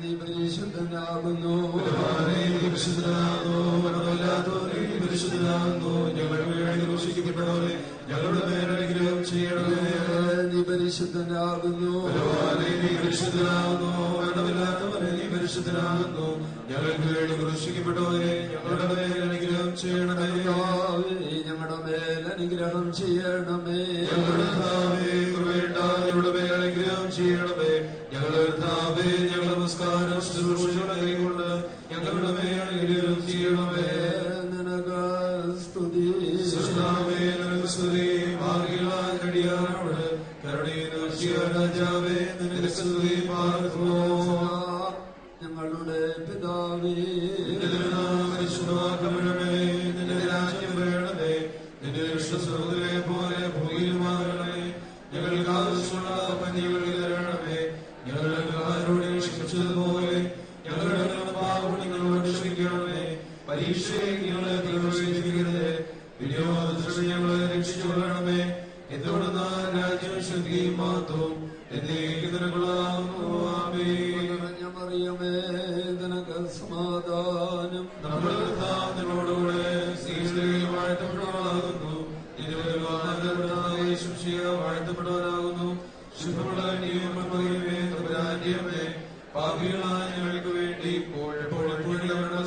നീ പരിശുദ്ധനാകുന്നു. നീ പരിശുദ്ധനാകുന്നു. മരണമില്ലാത്തവനെ നീ പരിശുദ്ധനാകുന്നു. ഞങ്ങൾക്ക് വേണ്ടി ക്രൂശിക്കപ്പെട്ടവനെ ഞങ്ങളുടെ മേലെങ്കിലും ചെയ്യണമേ. നീ പരിശുദ്ധനാകുന്നു. നീ പരിശുദ്ധനാകുന്നു. മരണമില്ലാത്തവനെ നീ പരിശുദ്ധനാകുന്നു. ഞങ്ങൾക്ക് വേണ്ടി ക്രൂശിക്കപ്പെട്ടവനെ ഞങ്ങളുടെ മേൽ അനുഗ്രഹം ചെയ്യണമേ. ഞങ്ങളുടെ മേൽ അനുഗ്രഹം ചെയ്യണമേ. ഞങ്ങളുടെ മേൽ അനുഗ്രഹം ചെയ്യണമേ. ഞങ്ങളുടെ കർത്താവേ, ഞങ്ങളുടെ നമസ്കാരം ശുശ്രൂഷയുടെ കൈകൊണ്ട് ഞങ്ങളുടെ മേൽ അനുഗ്രഹം ചെയ്യണമേ. നിനക്ക് സ്തുതി. സൃഷ്ടാവേ, നിനക്ക് സ്തുതി. ഭാഗ്യവാൻ അടിയാനോട് കരുണയും രാജാവേ, നിനക്ക് സ്തുതി. പാർക്കുമോ ഞങ്ങളുടെ പിതാവേ, പരിശുദ്ധമാക്കപ്പെടണമേ. നിന്റെ രാജ്യം വേണമേ. നിന്റെ വിശ്വസ്വരൂപത്തിലെ പോലെ ഭൂമിയിലുമാകണമേ. ഞങ്ങൾക്ക് ആവശ്യമുള്ള പനികൾ തരണമേ. ഞങ്ങളുടെ ആരോടെ ക്ഷമിച്ചതുപോലെ ഞങ്ങളുടെ പാപങ്ങളോട് ക്ഷമിക്കണമേ. പരീക്ഷയെ ഞങ്ങളെ പ്രവേശിപ്പിക്കരുതേ. വിനോദ ഞങ്ങളെ രക്ഷിച്ചുകൊള്ളണമേ. എന്തുകൊണ്ട് രാജ്യം ശക്തിയും മാത്രം എന്നേക്കും നിനക്കുള്ളതാകുന്നു. ആമേൻ. മറിയമേ, നിനക്ക് സമാധാനം. നമ്മുടെ കർത്താവ് നിന്നോടുകൂടെ സ്ത്രീകളിൽ വാഴ്ത്തപ്പെട്ടവനാകുന്നു. വാഴ്ത്തപ്പെട്ടവനാകുന്നു. ശുഭമുള്ള പാപികളായ ഞങ്ങൾക്ക് വേണ്ടി ഇപ്പോഴെപ്പോഴും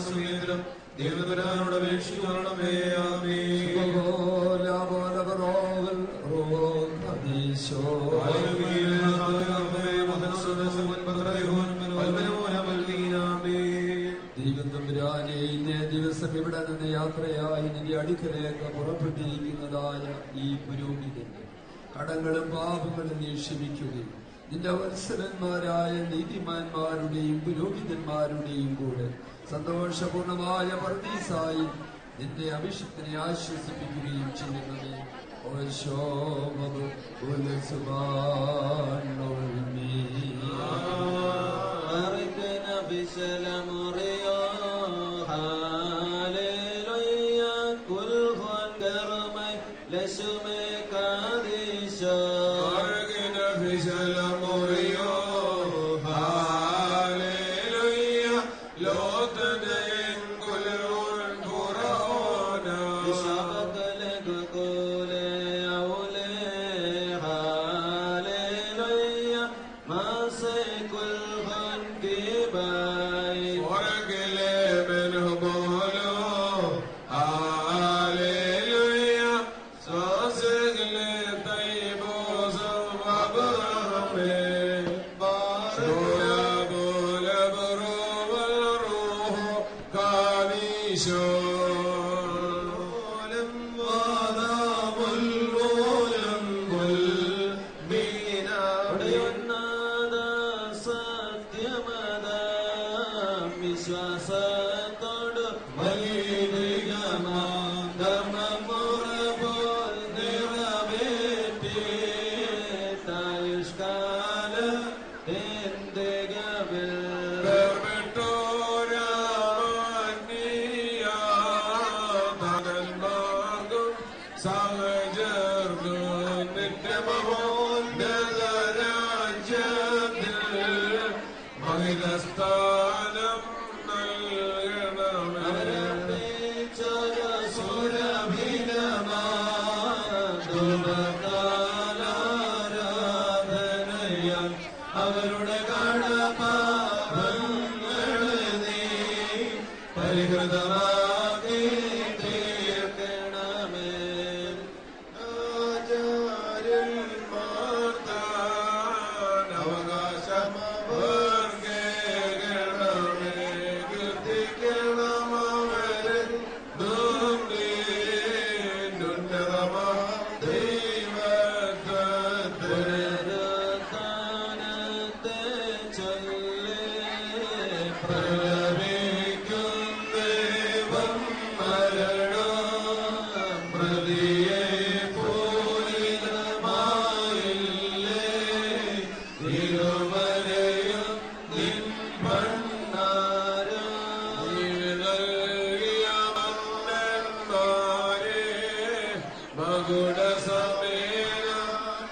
സമയത്തിലും ദൈവതരാനോട് അപേക്ഷിക്കണമേ. ആമേൻ. ദൈവത്തമ്പുരാനെ, ഇന്നേ ദിവസം ഇവിടെ നിന്ന് യാത്രയായി നിന്റെ അടുക്കലേക്ക് പുറപ്പെട്ടിരിക്കുന്നതായ ഈ പുരോഹിതന്റെ കടങ്ങളും പാപങ്ങളും നീ ക്ഷമിക്കുകയും നിന്റെ വത്സലന്മാരായ നീതിമാന്മാരുടെയും പുരോഹിതന്മാരുടെയും കൂടെ സന്തോഷപൂർണമായ പർദീസായി നിന്റെ അഭിഷിക്തനെ ആശ്വസിപ്പിക്കുകയും ചെയ്യുന്നത്. ഉചിതസ്ഥാനം നൽകണമേ. അവരുടെ കടപാപങ്ങളെ നീ പരിഹൃതമാക്കി തീർക്കണമേ. ആചാര്യന്മാർ താൻ അവകാശമവർഗണമേ. കീർത്തിക്കണം അവരെന്നും ഉന്നതമാ ദൈവത്വത്തെ.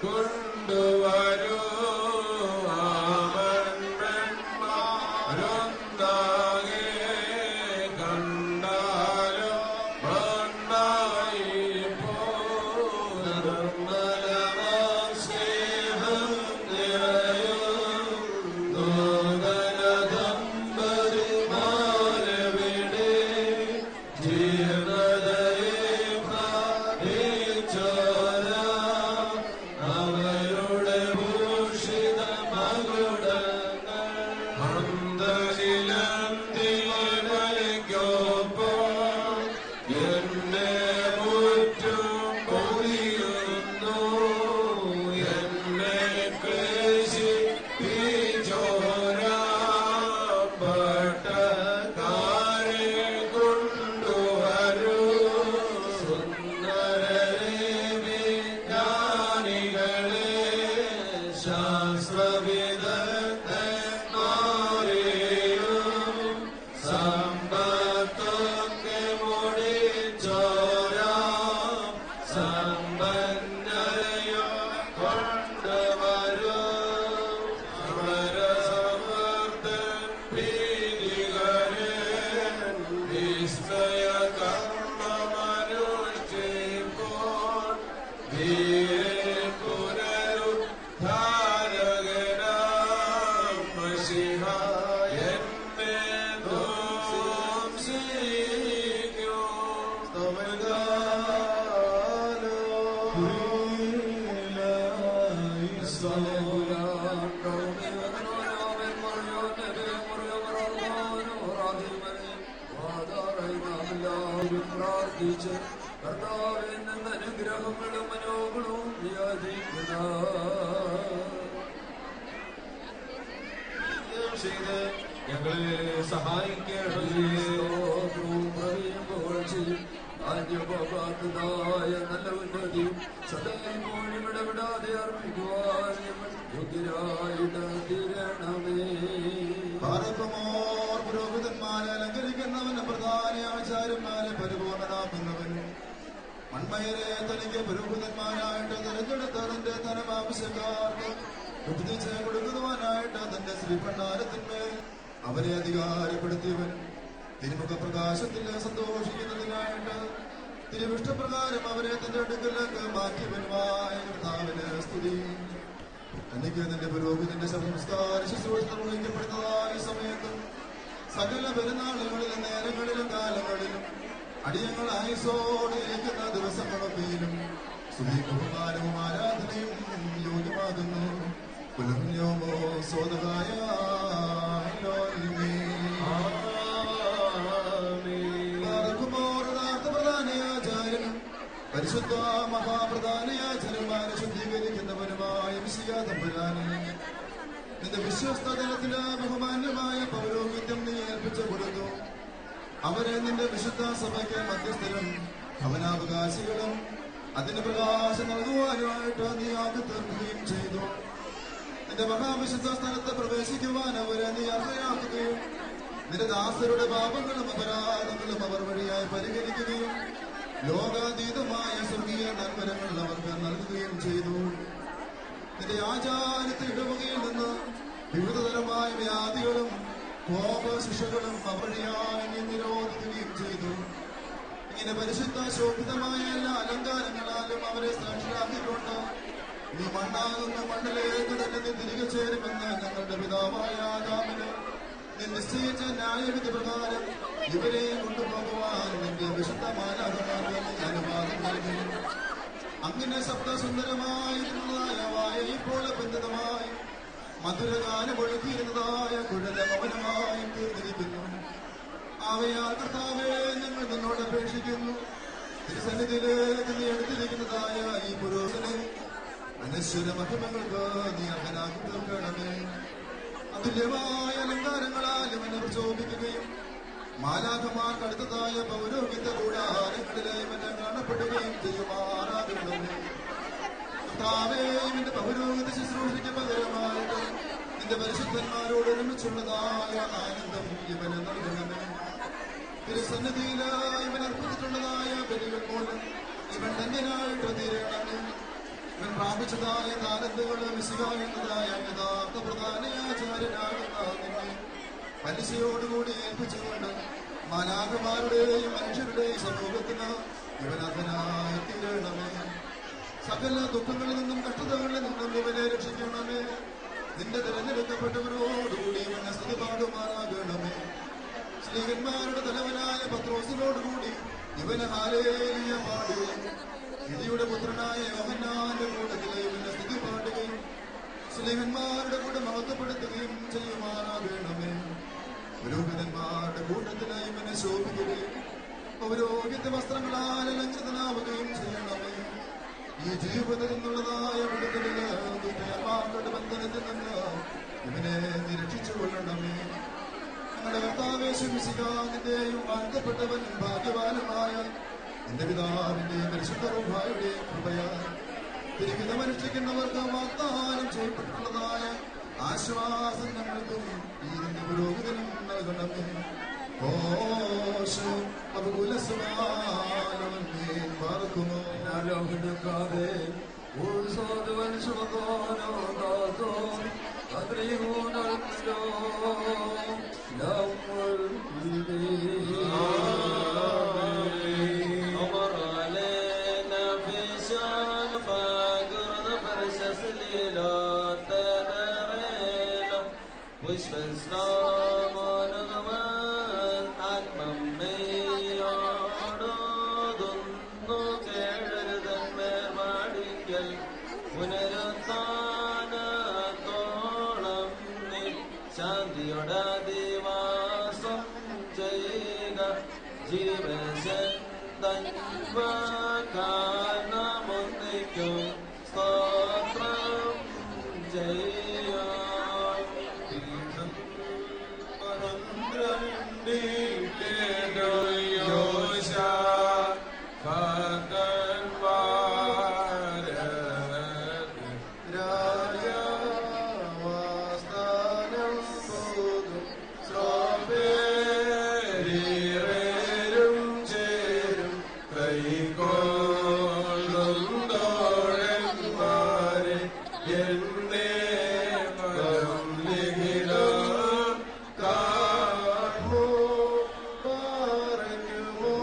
കൊണ്ടുവരൂ ആമന്മാരൊന്നാകെ കണ്ടാലോ മണ്ണായി നിർമ്മലമാം സ്നേഹം നിറയും നൂതന ദമ്പതിമാരവിടെ ജീർണതയെ പ്രാപിച്ചോര അവരുടെ ഭൂഷിത മകുടങ്ങൾ അന്തരിലൊപ്പം എന്നെ മുറ്റും പൊറിയുന്നു. എന്നെ ക്ലേശിപ്പിച്ചോരാപ്പട്ടക്കാരെ കൊണ്ടുവരൂ. സുന്ദരരെ വിജ്ഞാനികളെ ശാസ്ത്രവിദഗ്ധന്മാരെയും സമ്പത്തൊക്കെ മുടിച്ചോരാ സമ്പന്നരെയും കൊണ്ടുവരൂ. സമരസമർത്ഥൻ പ്രീതികരൻ വിസ്മയ കർമ്മമനുഷ്ഠിപ്പോൾ ധീരൻ പുനരുദ്ധാരകനാം മശിഹ എന്നെ ദോഷിക്കും. പ്രാർത്ഥിച്ച് കർത്താവിൽ നിന്ന് അനുഗ്രഹങ്ങളും മനോഗുണവും യാചിക്കുന്ന ഞങ്ങളെ സഹായിക്കണമേ. ആദ്യപോകാത്തതായ നല്ല ഉന്നതിയും സദായിപ്പോഴും ഇടപെടാതെ അർപ്പിക്കുവാൻ ഞങ്ങൾ യോഗ്യരായിട്ട് തീരണമേ. ഭാരതമോർ പുരോഹിതന്മാരെ അലങ്കരിക്കുന്നവന് പ്രധാന ആചാര്യന്മാരെ പരിപൂർണനാക്കുന്നവൻ മൺമയരെ തനിക്ക് പുരോഹിതന്മാരായിട്ട് തിരഞ്ഞെടുത്തതിന്റെ ധനമാവശ്യക്കാർക്ക് കുത്തിച്ച് കൊടുക്കുവാനായിട്ട് തന്റെ ശ്രീഭണ്ഡാരത്തിന്മേൽ അവരെ അധികാരപ്പെടുത്തിയവൻ തിരുമുഖ പ്രകാശത്തിൽ സന്തോഷിക്കുന്നതിനായിട്ട് തിരുവിഷ്ടപ്രകാരം അവരെ തന്റെ അടുക്കലേക്ക് മാറ്റിയവനുമായ കർത്താവിന് സ്തുതി. തനിക്ക് തന്റെ പുരോഹിതന്റെ സംസ്കാര ശുശ്രൂഷ നിർവഹിക്കപ്പെടുന്നതായ സമയത്തും സകല പെരുന്നാളുകളിലും നേരങ്ങളിലും കാലങ്ങളിലും അടിയങ്ങൾ ആയുസോടെ ഇരിക്കുന്ന ദിവസങ്ങളൊക്കെയിലും സ്തുതിയും ബഹുമാനവും ആരാധനയും യോഗ്യമാകുന്നു. പുലർന്യോമോ സോദകായ പ്രധാനയാചാര്യനും പരിശുദ്ധ മഹാപ്രധാനയാചാര്യന്മാരെ ശുദ്ധീകരിക്കുന്നവനുമായ വിശികാതമ്പുരാനെ നിന്റെ വിശ്വസ്തലത്തില് ബഹുമാന്യമായ പൗരോഹിത്യം നീ ഏൽപ്പിച്ചു കൊടുത്തു. അവരെ നിന്റെ വിശുദ്ധ സഭയ്ക്ക് മധ്യസ്ഥരും ഭവനാവകാശികളും അതിന് പ്രകാശം നൽകുവാനുമായിട്ട് നീ ആക്കി തീർക്കുകയും ചെയ്തു. നിന്റെ മഹാവിശുദ്ധ സ്ഥലത്ത് പ്രവേശിക്കുവാൻ അവരെ നീ അർഹയാക്കുകയും നിന്റെ ദാസരുടെ പാപങ്ങളും അപരാധങ്ങളും അവർ വഴിയായി പരിഹരിക്കുകയും ലോകാതീതമായ സ്വർഗീയ നന്മരങ്ങൾ അവർക്ക് നൽകുകയും ചെയ്തു. നിന്റെ ആചാരത്തെ ഇടവകയിൽ നിന്ന് വിവിധതരമായ വ്യാധികളും കോപശിക്ഷകളും അവഴിയായി നിരോധിക്കുകയും ചെയ്തു. ഇങ്ങനെ പരിശുദ്ധ ശോഭിതമായ എല്ലാ അലങ്കാരങ്ങളാലും അവരെ സാക്ഷിയാക്കിക്കൊണ്ട് നീ മണ്ണാകുന്ന മണ്ണിലേക്ക് തന്നെ നീ തിരികെ ചേരുമെന്ന് ഞങ്ങളുടെ പിതാവായ ആദാമിന് നീ നിശ്ചയിച്ച ന്യായവിധി പ്രകാരം ഇവരെ കൊണ്ടുപോകുവാൻ നിന്റെ വിശുദ്ധ മാലാഖമാർക്ക് നീ അനുവാദം നൽകി. അങ്ങനെ ശബ്ദസുന്ദരമായിരുന്നതായ വായപോലെ ബന്ധിതമായി മധുരഗാനം ഒഴുകിയിരുന്നതായ കുഴല മൗനമായി തീർന്നിരിക്കുന്നു. അവയാൽ കർത്താവേ ഞങ്ങൾ നിന്നോട് അപേക്ഷിക്കുന്നു. തിരുസന്നിധിയിലേക്ക് നീ എടുത്തിരിക്കുന്നതായ ഈ പുരോഹിതനെ അനശ്വര മഹിമകൾക്ക് നീ അർഹനാക്കി തീർക്കണമേ. അതുല്യമായ അലങ്കാരങ്ങളാൽ ഇവനെ പ്രചോദിപ്പിക്കുകയും മാലാഖമാർക്ക് അടുത്തതായ പൗരോഹിത കൂടാരങ്ങളിലെ ഇവനെ കാണപ്പെടുകയും ചെയ്യുമാറാകണമേ. കർത്താവേ, ഇവന്റെ പൗരോഹിത ശുശ്രൂഷയ്ക്ക് പകരമായിട്ട് നിന്റെ പരിശുദ്ധന്മാരോട് ഒരുമിച്ചുള്ളതായ ആനന്ദം ഇവന് നൽകണമേ. തിരുസന്നിധിയിലായി ഇവൻ അർപ്പിച്ചിട്ടുള്ളതായ ബലികൾ മൂലം ഇവൻ ധന്യനായിട്ട് തീരണമേ. ഇവൻ പ്രാപിച്ചതായ താലന്തുകൾ വിശുകായുന്നതായ യഥാർത്ഥ പ്രധാനയാചാര്യനാകുന്ന നിന്നെ പലിശയോടുകൂടി ഏൽപ്പിച്ചുകൊണ്ട് മാലാഖമാരുടെയും മനുഷ്യരുടെയും സമൂഹത്തിന് ഇവൻ അർഹനായി തീരണമേ. സകല ദുഃഖങ്ങളിൽ നിന്നും കഷ്ടതകളിൽ നിന്നും ഇവനെ രക്ഷിക്കണമേ. നിന്റെ തിരഞ്ഞെടുക്കപ്പെട്ടവരോടുകൂടി ഇവനെ സ്തുതി പാടുമാറാകണമേ. സ്ത്രീകന്മാരുടെ തലവനായ പത്രോസിനോടുകൂടി ഇവന് ഹല്ലേലൂയ പാടുകയും ഇടിയുടെ പുത്രനായ യോഹന്നാന്റെ കൂട്ടത്തിലെ ഇവന്റെ സ്തുതി പാടുകയും സ്ത്രീകന്മാരുടെ കൂടെ മഹത്വപ്പെടുത്തുകയും ചെയ്യുമാറാകണമേ. പുരോഹിതന്മാരുടെ കൂട്ടത്തിലെ ഇവനെ ശോഭിക്കുകയും പൗരോഹിത്യ വസ്ത്രങ്ങളാൽ അലങ്കൃതനാവുകയും ചെയ്യണമേ. ഈ ജീവിതത്തിൽ നിന്നുള്ളതായ വിടുതലില് ദുഷ്ടന്മാരുടെ ബന്ധനത്തിൽ നിന്ന് ഇവനെ നിരക്ഷിച്ചു കൊള്ളണമേ. ഞങ്ങളുടെ കർത്താവേശുമിശിഹാനിന്റെയും വാഴ്ത്തപ്പെട്ടവൻ ഭാഗ്യവാനുമായ എന്റെ പിതാവിന്റെയും പരിശുദ്ധ റൂഹായുടെയും കൃപയാൽ തിരുവിധമനുഷ്ഠിക്കുന്നവർക്ക് വാഗ്ദാനം ചെയ്യപ്പെട്ടിട്ടുള്ളതായ ആശ്വാസം ഞങ്ങൾക്കും ഈ നിന്റെ പുരോഹിതനും നൽകണമേ. ഓശോ അപകുലസുമാനവൻ പാർക്കുമോ ലോകെടുക്കാതെ ഉത്സവൻ ശുഭകോനോ ദാസോ അദ്രിഹൂനോ ലൗൽ പുനരുത്ഥാനത്തോളം നീ ശാന്തിയുടെ ദിവാസം ചെയ്യുക. ജീവശക്തൻവകാരണമൊന്നിക്കും സ്തോത്രം ചെയ്യാം. രാജാവാസ്ഥാനം പോതും ശ്രോപേ ചേരും കൈകൊള്ളും തോഴന്മാരെ എന്നെ വരം ലിഖിത കാണുമോ പറയുമോ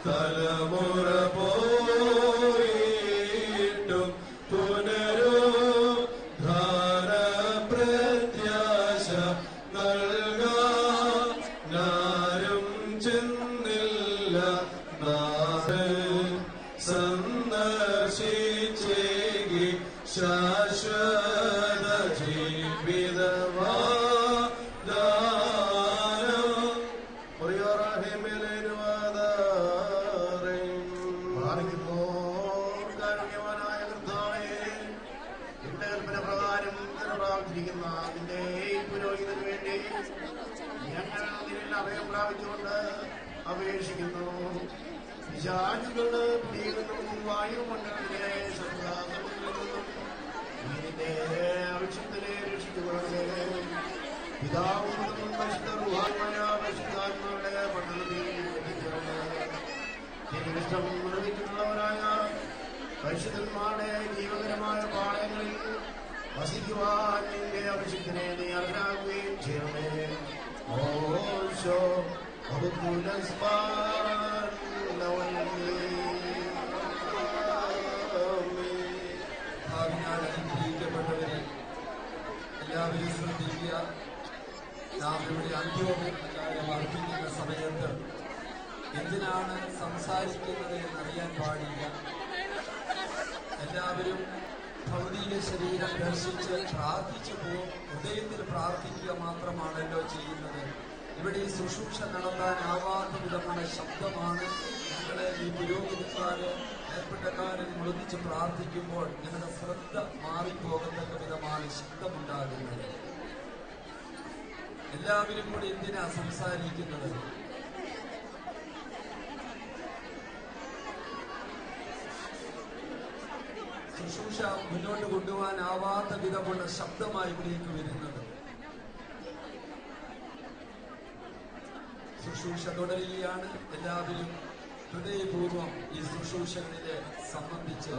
തലമുറ പോയിട്ടും പുനരുദ്ധാന പ്രത്യാശ നൽകാനാരും ചിന്ത അഭയം പ്രാപിച്ചുകൊണ്ട് അപേക്ഷിക്കുന്നു. പിശാചുകളുടെ പിടിയിൽ നിന്നും വായുമണ്ഡലത്തിലെ ഇതിന്റെ ആവശ്യത്തിനെ രക്ഷിച്ചുകൊള്ളേ. പിതാവും പരിശുദ്ധമായ പരിശുദ്ധാത്മാരുടെ പട്ടണത്തിൽ ഇഷ്ടം നിർമ്മിച്ചിട്ടുള്ളവരായ പരിശുദ്ധന്മാരുടെ ജീവകരമായ പാളയങ്ങളിൽ വസിക്കുവാൻ നിന്റെ ആവശ്യത്തിനെ നീ അർഹരാകുകയും ചെയ്യണമേ. ഓശോ ഭാവിനാൽ അനുഗ്രഹിക്കപ്പെട്ടവരെ എല്ലാവരും ശ്രദ്ധിക്കുക. നാം ഇവിടെ അന്ത്യോപചാരം അർപ്പിക്കുന്ന സമയത്ത് എന്തിനാണ് സംസാരിക്കുന്നത് എന്നറിയാൻ പാടില്ല. എല്ലാവരും ഭൗതിക ശരീരം ദർശിച്ച് പ്രാർത്ഥിച്ചു പോകും. ഹൃദയത്തിൽ പ്രാർത്ഥിക്കുക മാത്രമാണല്ലോ ചെയ്യുന്നത്. ഇവിടെ ഈ ശുശ്രൂഷ നടത്താനാവാത്ത വിധമുള്ള ശബ്ദമാണ്. ഞങ്ങളെ ഈ പുരോഹിതക്കാര് ഏർപ്പെട്ടക്കാര് ഒന്നിച്ച് പ്രാർത്ഥിക്കുമ്പോൾ ഞങ്ങളുടെ ശ്രദ്ധ മാറിപ്പോകത്തക്ക വിധമാണ് ശബ്ദമുണ്ടാകുന്നത്. എല്ലാവരും കൂടി എന്തിനാ സംസാരിക്കുന്നത്? ശുശ്രൂഷ മുന്നോട്ട് കൊണ്ടുപോകാനാവാത്ത വിധമുള്ള ശബ്ദമായി ഇവിടേക്ക് വരുന്നത്. ശുശ്രൂഷ തുടരുകയാണ്. എല്ലാവരും ഹൃദയപൂർവ്വം ഈ ശുശ്രൂഷകളിലെ സംബന്ധിച്ച്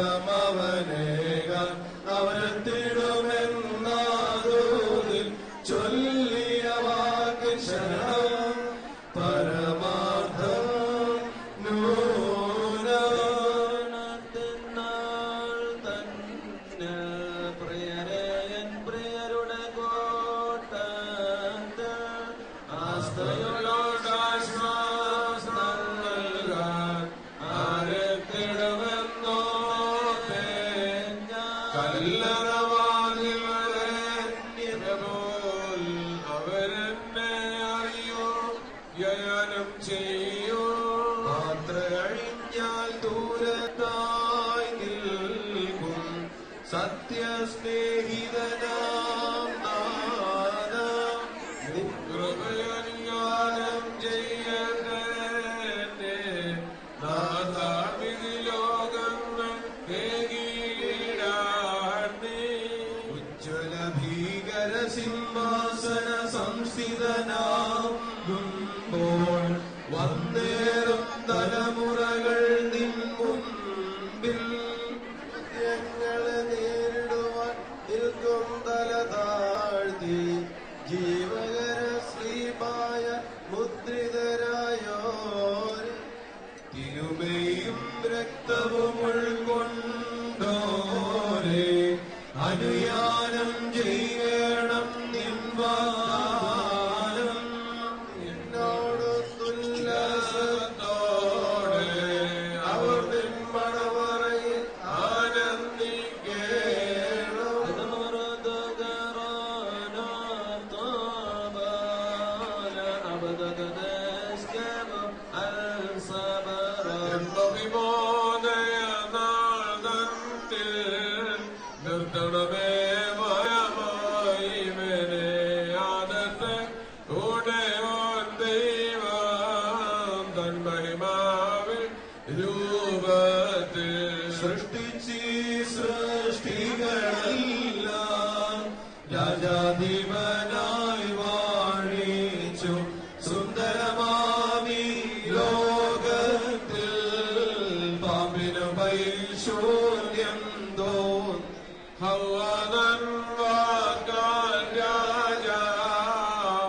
സ്വാഗതമവനേ സത്യസ്നേഹിതനാം നാഥ കൃപയനുകാരം ചെയ്യട്ടെ നാഥാവിധി ലോകങ്ങൾ കേകിടാണേ. ഉജ്ജ്വല ഭീകര സിംഹാസന സംസ്ഥിതനാകുമ്പോൾ വന്നേറും തലമുറകൾ നിൻ മുൻപിൽ ഞങ്ങളെ നേരിടുവാൻ നിൽക്കും തല താഴ്ത്തി ജീവകര ശ്രീമായ മുദ്രിതരായോർ തിരുമയും രക്തവും ഉൾക്കൊണ്ടോരെ അനുയാനം ചെയ്യണം നിൻവാനം എന്നോട് ഉല്ലാസത്തോടെ അവർ നിൻമണവറയിൽ ആനന്ദിക്കേണം. വിമോദയ നാൾ തന്നിൽ നിർത്തണമേ മയമായിവനെ ആദത്തെ കൂടെയോൻ ദൈവം തൻ മഹിമാവിൽ രൂപത്തിൽ സൃഷ്ടിച്ചീ സൃഷ്ടികളെല്ലാം രാജാധിപനായി വാണിച്ചു സുന്ദരമാമി ലോകത്തിൽ പാമ്പിനു വൈശൂന്യം തോൻ ഹവ്വതൻ വാക്കാൽ രാജാ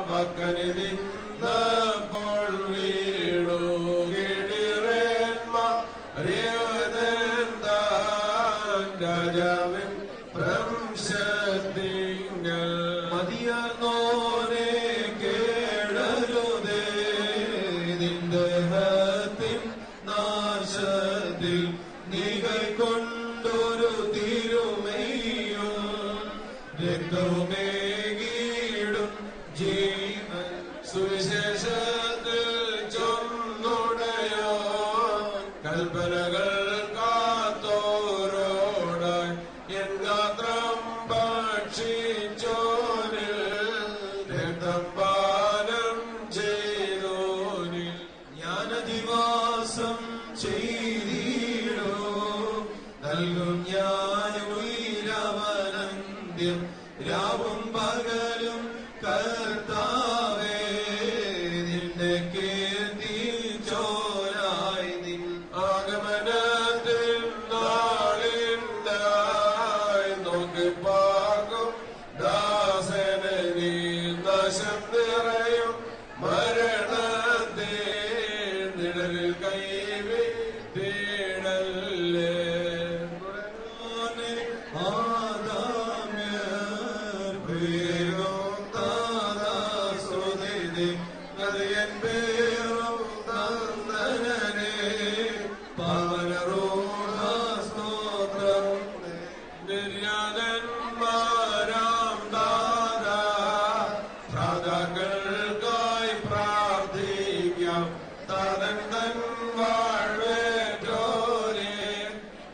മക്കനി നിന്നപ്പോൾ വീണു കിടിറേന്മാർ അറിയതെന്താൻ രാജാവിൻ പ്രംശത്തിങ്ങൾ മതിയാർന്നോനെ കേടരുതേ നിന്റെ ഹത്തിൻ നാശത്തിൽ നീ കൈക്കൊണ്ടൊരു തിരുമയും രക്തവുമേകീടും ജീവൻ സുവിശേഷത്തിൽ ചൊന്നുടയോ കൽപ്പനകൾ കാത്തോരോടായി എൻ ഗാത്രം ഭക്ഷിച്ചോനിൽ രക്തം പാനം ചെയ്തോനിൽ ജ്ഞാനദിവാസം ചെയ്തിടോ നൽകും ഞാൻ ഉയരവനന്ത്യം രാവും പകലും കർത്താവേ നിന്റെ കീർത്തി ചോരായി നിൻ ആഗമനത്തിൽ നാളിണ്ടായി നോക്കിപ്പാർക്കും ദാസനെ നീ നശം നിറയും മരണത്തെ നിഴലിൽ കൈവിടല്ലേ. ആദാമ്യർ പേരും താദാസുതേ നദിയൻ പേരും നന്ദനനെ പവനരോഹസ്തോത്രം നിര്യാതന്മാരാം ദാദാ ഭ്രാതാക്കൾക്കായി പ്രാർത്ഥിക്കാം. താതൻ തൻ വാഴ്വേറ്റോരെ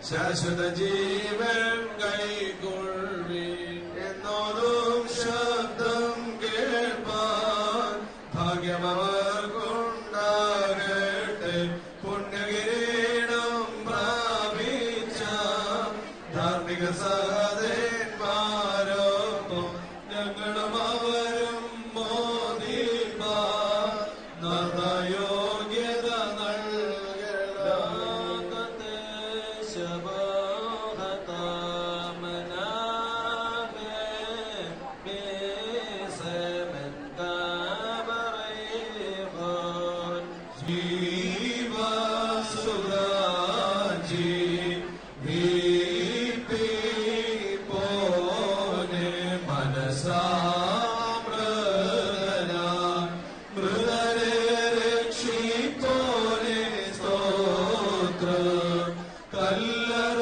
ശാശ്വത ജീവൻ കൈക്കൊള്ളുവീൻ എന്നോടും ശബ്ദം കേൾപ്പാൻ ഭാഗ്യമവർക്കുണ്ടാകട്ടെ. പുണ്യകിരീടം പ്രാപിച്ച ധാർമ്മിക സഹദേന്മാരൊപ്പം ഞങ്ങളും അവരും മോദിപ്പാൻ നർമ്മയോഗ്യത നൽകട്ടെ. കല്ലറ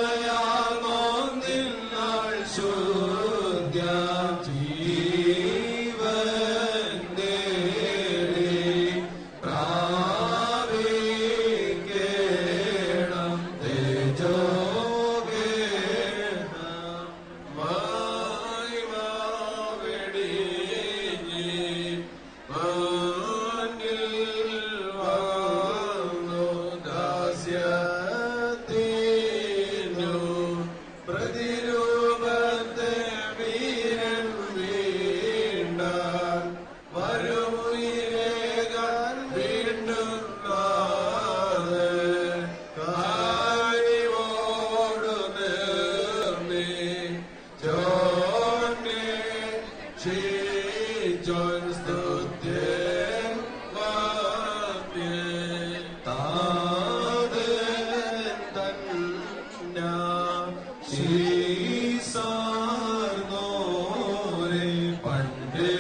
ശ്രീസാർന്നോരെ പണ്ടേ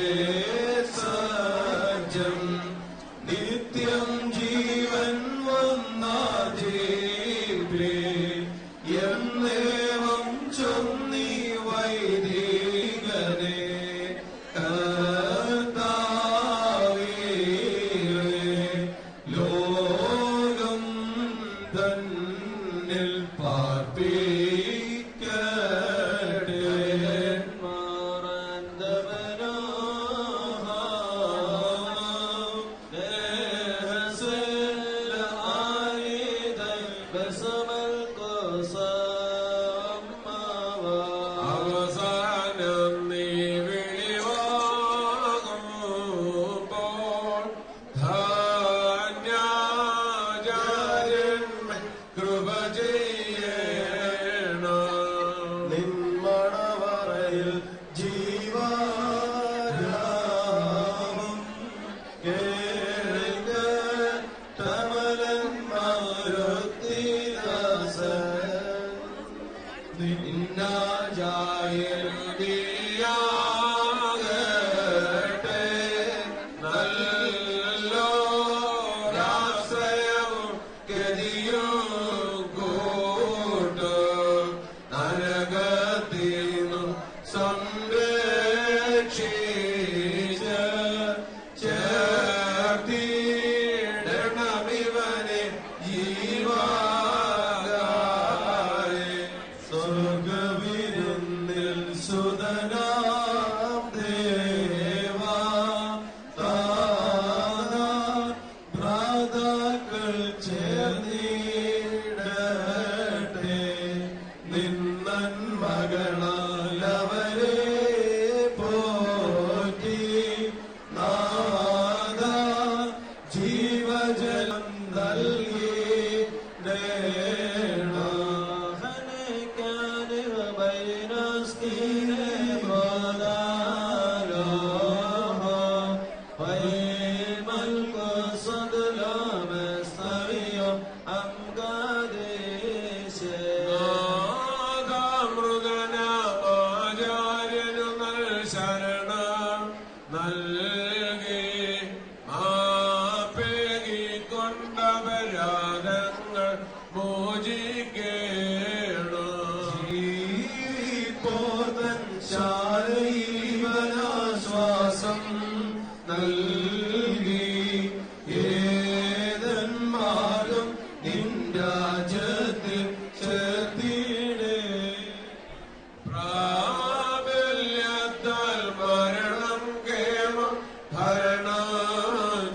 സജ്ജം നിത്യം ജീവൻ വന്നാജീപ്രേ എന്നേവം ചൊന്നി വൈദികനെ കർത്താവേ ലോകം തന്നിൽ പാർപ്പിക്കട്ടെ അവസാനം നീ വിളിവാകുമ്പോൾ ധാന്യാചാര്യന്മേൽ കൃപ ചെയ്യണം. നിന്മണവറയിൽ ജീവാരാമം നിന്നാചാര്യന്തിയാകട്ടെ നല്ലോരാശ്രയവും ഗതിയും കൂട്ടും നരകത്തിനു സംരക്ഷിച്ച് ചേർത്തിടണമിവനെ ജീവാകാരെ സ്വർഗവിരുന്നിൽ സുതനാം ദേവാ താനാ ഭ്രാതാക്കൾ ചേർന്നിടട്ടെ നിന്നൻ മകളാൽ അവരെ പോറ്റി നാദാ ജീവജലം നൽകി മൃഗനാചാര്യനു നൽ ശരണം നൽകി മാപ്പേകിക്കൊണ്ടപരാധങ്ങൾ മോചിക്കേണം. പോതൻ ശാരീവനാശ്വാസം നൽകി ഏതന്മാരും നിൻ രാജ്യത്തിൽ ചേർത്തിടേ പ്രാബല്യത്താൽ മരണം കേമം ഭരണം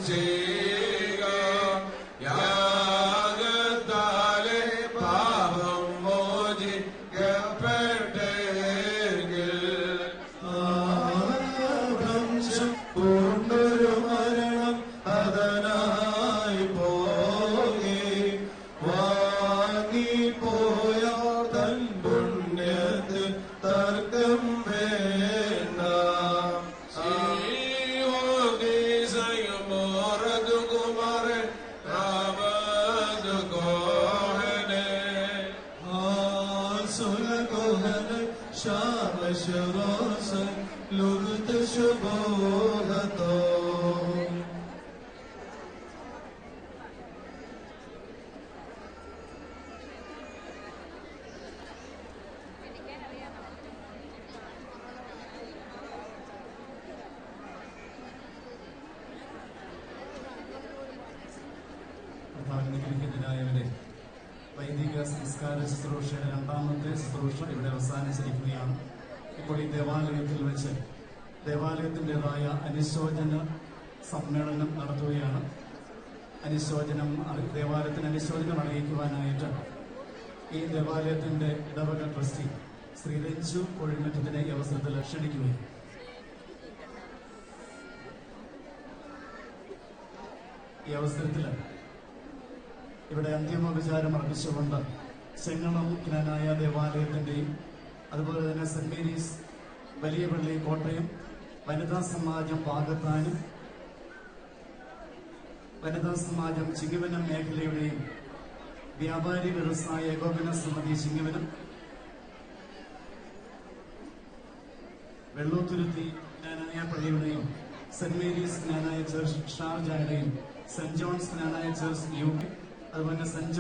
ചെയ്യുക യാഗത്താലെ പാപം മോചിക്കപ്പെട്ടെങ്കിൽ വംശം പൂണ്ടൊരു മരണം അതനായി പോകെ വാങ്ങിപ്പോയാർ തൻ പുണ്യത്തിൽ തർക്കം വേണ്ട കുമാരൻ രാമദ് കോഹനെ സുലകോഹന ശ്യാമശരോസൻ ലുബ്ധ ശുഭോഹതോ അനുഗ്രഹിക്കുന്നതിനായവരെ വൈദിക സംസ്കാര ശുശ്രൂഷയുടെ രണ്ടാമത്തെ ശുശ്രൂഷ ഇവിടെ അവസാനിച്ചിരിക്കുകയാണ്. ഇപ്പോൾ ഈ ദേവാലയത്തിൽ വെച്ച് ദേവാലയത്തിൻ്റെതായ അനുശോചന സമ്മേളനം നടത്തുകയാണ്. ദേവാലയത്തിന് അനുശോചനം അറിയിക്കുവാനായിട്ട് ഈ ദേവാലയത്തിന്റെ ഇടവക ട്രസ്റ്റി ശ്രീ രഞ്ജു കൊഴിമറ്റത്തിനെ ഈ അവസരത്തിൽ ക്ഷണിക്കുകയും ഈ അവസരത്തിൽ ഇവിടെ അന്തിമോപചാരം അർപ്പിച്ചുകൊണ്ട് ചെങ്ങളം ജ്ഞാനായ ദേവാലയത്തിന്റെയും അതുപോലെ തന്നെ സെന്റ് മേരീസ് വലിയ പള്ളി കോട്ടയം വനിതാ സമാജം പാകത്താനും വനിതാ സമാജം ചിങ്ങവനം മേഖലയുടെയും വ്യാപാരി വ്യവസായ ഏകോപന സമിതി ചിങ്ങവനം വെള്ളൂത്തുരുത്തി ജ്ഞാനായ പള്ളിയുടെയും സെന്റ് മേരീസ് ജ്ഞാനായ ചർച്ച് ഷാർജയുടെയും saint John's Knanaya church UK, അതുപോലെ saint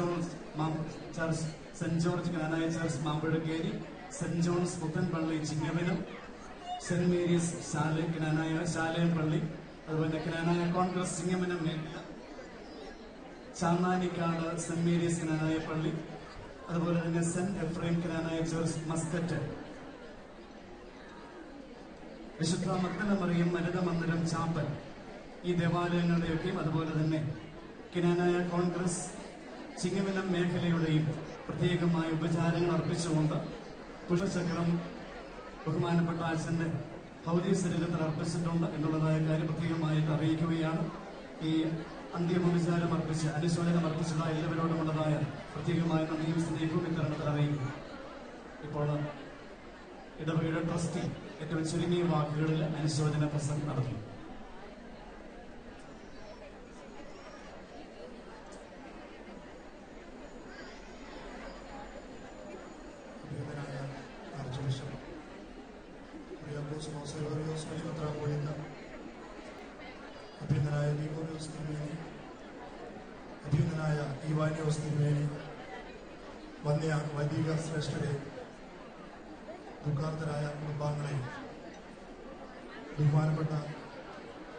George Knanaya church Mampazhakkeri, saint John's Puthenpally Chingavanam, saint Mary's ശാലയം പള്ളി, അതുപോലെ ജ്ഞാനായ കോൺഗ്രസ് ചിങ്ങമനം മേഖല, ചാന്നാനിക്കാട് സെന്റ് മേരീസ് ജ്ഞാനായ പള്ളി, അതുപോലെ തന്നെ സെന്റ് എഫ്രൈം ജ്ഞാനായ ചർച്ച് മസ്കറ്റ്, വിശുദ്ധ മഗ്ദല മറിയം മനിത മന്ദിരം ചാപ്പൽ, ഈ ദേവാലയങ്ങളുടെയൊക്കെയും അതുപോലെ തന്നെ ജ്ഞാനായ കോൺഗ്രസ് ചിങ്ങവനം മേഖലയുടെയും പ്രത്യേകമായ ഉപചാരങ്ങൾ അർപ്പിച്ചുകൊണ്ട് പുഷ്പചക്രം ബഹുമാനപ്പെട്ട അച്ഛന്റെ ഭൗതിക ശരീരത്തിൽ അർപ്പിച്ചിട്ടുണ്ട് എന്നുള്ളതായ കാര്യം പ്രത്യേകമായിട്ട് അറിയിക്കുകയാണ്. ഈ അന്തിമോപചാരം അർപ്പിച്ച് അനുശോചനം അർപ്പിച്ചതായ എല്ലാവരോടുമുള്ളതായ പ്രത്യേകമായ നന്ദിയും സ്നേഹവും ഇത്തരണത്തിൽ അറിയിക്കും. ഇപ്പോൾ ഇടവകയുടെ ട്രസ്റ്റി ഏറ്റവും ചുരുങ്ങിയ വാക്കുകളിൽ അനുശോചന പ്രസംഗം നടത്തും. അഭ്യന്തനായ ദീപോസ് തിരുമേനി, അഭ്യന്തനായ ഈവാനിയോസ് തിരുമേനി, വന്യ വൈദിക ശ്രേഷ്ഠരെ, ദുഃഖാർത്തരായ കുടുംബാംഗങ്ങളെ, ബഹുമാനപ്പെട്ട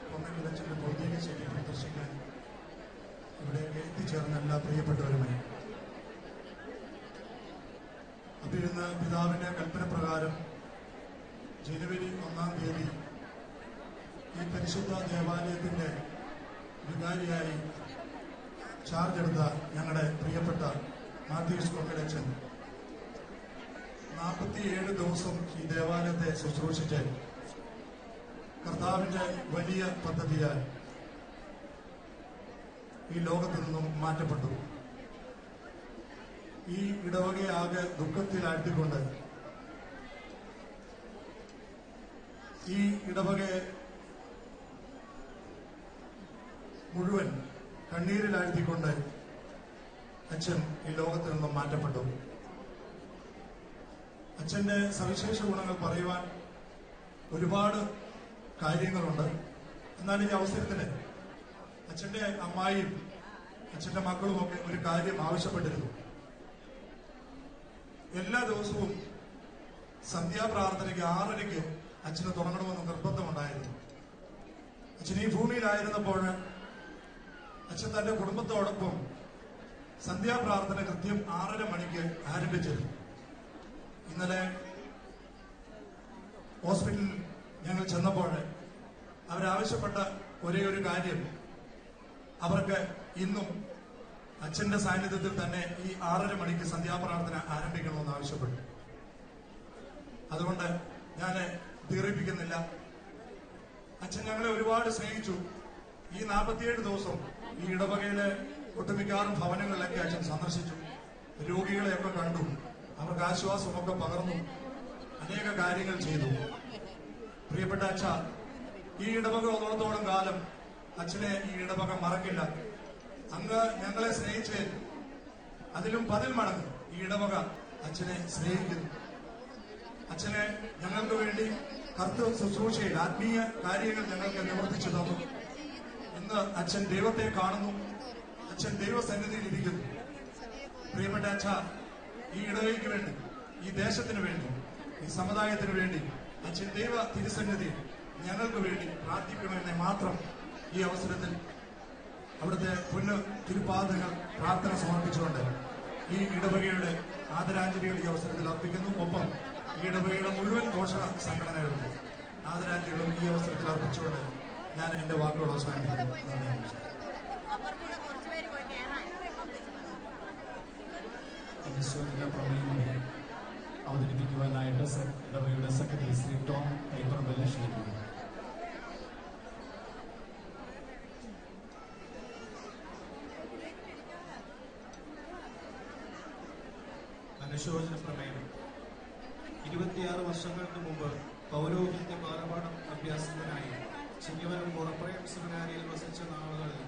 പൊന്നക്കിലച്ചന്റെ ഭൗതിക ശൈലി പ്രദർശിക്കാൻ ഇവിടേക്ക് എത്തിച്ചേർന്ന എല്ലാ പ്രിയപ്പെട്ടവരുമായി അഭ്യുന്ന പിതാവിന്റെ കൽപ്പന പ്രകാരം ജനുവരി 1-ാം തീയതി ഈ പരിശുദ്ധ ദേവാലയത്തിന്റെ വികാരിയായി ചാർജ് എടുത്ത ഞങ്ങളുടെ പ്രിയപ്പെട്ട മാത്യൂസ് കൊക്കലച്ചൻ 47 ദിവസം ഈ ദേവാലയത്തെ ശുശ്രൂഷിച്ച് കർത്താവിന്റെ വലിയ പദ്ധതിയാൽ ഈ ലോകത്തു നിന്നും മാറ്റപ്പെട്ടു. ഈ ഇടവകയെ ആകെ ദുഃഖത്തിലാഴ്ത്തിക്കൊണ്ട് ഈ ഇടവകയെ മുഴുവൻ കണ്ണീരിലാഴ്ത്തിക്കൊണ്ട് അച്ഛൻ ഈ ലോകത്ത് നിന്നും മാറ്റപ്പെട്ടു. അച്ഛന്റെ സവിശേഷ ഗുണങ്ങൾ പറയുവാൻ ഒരുപാട് കാര്യങ്ങളുണ്ട്. എന്നാൽ ഈ അവസരത്തിന് അച്ഛന്റെ അമ്മായിയും അച്ഛന്റെ മക്കളുമൊക്കെ ഒരു കാര്യം ആവശ്യപ്പെട്ടിരുന്നു. എല്ലാ ദിവസവും സന്ധ്യാപ്രാർത്ഥനയ്ക്ക് 6:30 അച്ഛന് തുടങ്ങണമെന്ന് നിർബന്ധമുണ്ടായിരുന്നു. അച്ഛൻ ഈ ഭൂമിയിലായിരുന്നപ്പോൾ അച്ഛൻ തന്റെ കുടുംബത്തോടൊപ്പം സന്ധ്യാപ്രാർത്ഥന കൃത്യം 6:30 മണിക്ക് ആരംഭിച്ചിരുന്നു. ഇന്നലെ ഹോസ്പിറ്റലിൽ ഞങ്ങൾ ചെന്നപ്പോൾ അവരാവശ്യപ്പെട്ട ഒരേ ഒരു കാര്യം, അവർക്ക് ഇന്നും അച്ഛന്റെ സാന്നിധ്യത്തിൽ തന്നെ ഈ 6:30 മണിക്ക് സന്ധ്യാപ്രാർത്ഥന ആരംഭിക്കണമെന്ന് ആവശ്യപ്പെട്ടു. അതുകൊണ്ട് ഞാൻ ദീർഘിപ്പിക്കുന്നില്ല. അച്ഛൻ ഞങ്ങളെ ഒരുപാട് സ്നേഹിച്ചു. ഈ 47 ദിവസം ഈ ഇടവകയിലെ ഒട്ടുമിക്കാറും ഭവനങ്ങളിലൊക്കെ അച്ഛൻ സന്ദർശിച്ചു. രോഗികളെയൊക്കെ കണ്ടു, അവർക്ക് ആശ്വാസമൊക്കെ പകർന്നു, അനേക കാര്യങ്ങൾ ചെയ്തു. പ്രിയപ്പെട്ട അച്ഛ, ഈ ഇടവക ഉള്ളിടത്തോളം കാലം അച്ഛനെ ഈ ഇടവക മറക്കില്ല. അങ്ങ് ഞങ്ങളെ സ്നേഹിച്ച് അതിലും 10 മടങ്ങ് ഈ ഇടവക അച്ഛനെ സ്നേഹിക്കുന്നു. അച്ഛനെ ഞങ്ങൾക്ക് വേണ്ടി കർത്തൃ ശുശ്രൂഷയിൽ ആത്മീയ കാര്യങ്ങൾ ഞങ്ങൾക്ക് നിവർത്തിച്ചു തന്നു. ഇന്ന് അച്ഛൻ ദൈവത്തെ കാണുന്നു, അച്ഛൻ ദൈവസന്നിധിയിൽ ഇരിക്കുന്നു. പ്രിയപ്പെട്ട അച്ഛ, ഈ ഇടവകയ്ക്ക് വേണ്ടി, ഈ ദേശത്തിന് വേണ്ടി, ഈ സമുദായത്തിന് വേണ്ടി അച്ഛൻ ദൈവ തിരുസന്നിധി ഞങ്ങൾക്ക് വേണ്ടി പ്രാർത്ഥിക്കണമെന്ന് മാത്രം ഈ അവസരത്തിൽ അവിടുത്തെ പൊന്നു തിരുപ്പാദങ്ങൾ പ്രാർത്ഥന സമർപ്പിച്ചുകൊണ്ട് ഈ ഇടവകയുടെ ആദരാഞ്ജലികൾ ഈ അവസരത്തിൽ അർപ്പിക്കുന്നു. ഒപ്പം ഈ ഇടവകയുടെ മുഴുവൻ പോഷക സംഘടനകൾക്ക് ആദരാഞ്ജലികളും ഈ അവസരത്തിൽ അർപ്പിച്ചുകൊണ്ട് ഞാൻ എന്റെ വാക്കുകൾ അവസാനിപ്പിക്കുന്നു. പ്രമേയം അവതരിപ്പിക്കുവാനായിട്ട് ഇടവകയുടെ സെക്രട്ടറി ശ്രീ ടോം കൈപ്പറമ്പലിനെ ക്ഷണിക്കുന്നു. അനുശോചന പ്രമേയം. 26 വർഷങ്ങൾക്ക് മുമ്പ് പൗരോഹിത്യ ബാലപാഠം അഭ്യാസത്തിനായി ചിങ്ങവനം പുറപ്രയം സെമിനാരിയിൽ വസിച്ച നാളുകളിൽ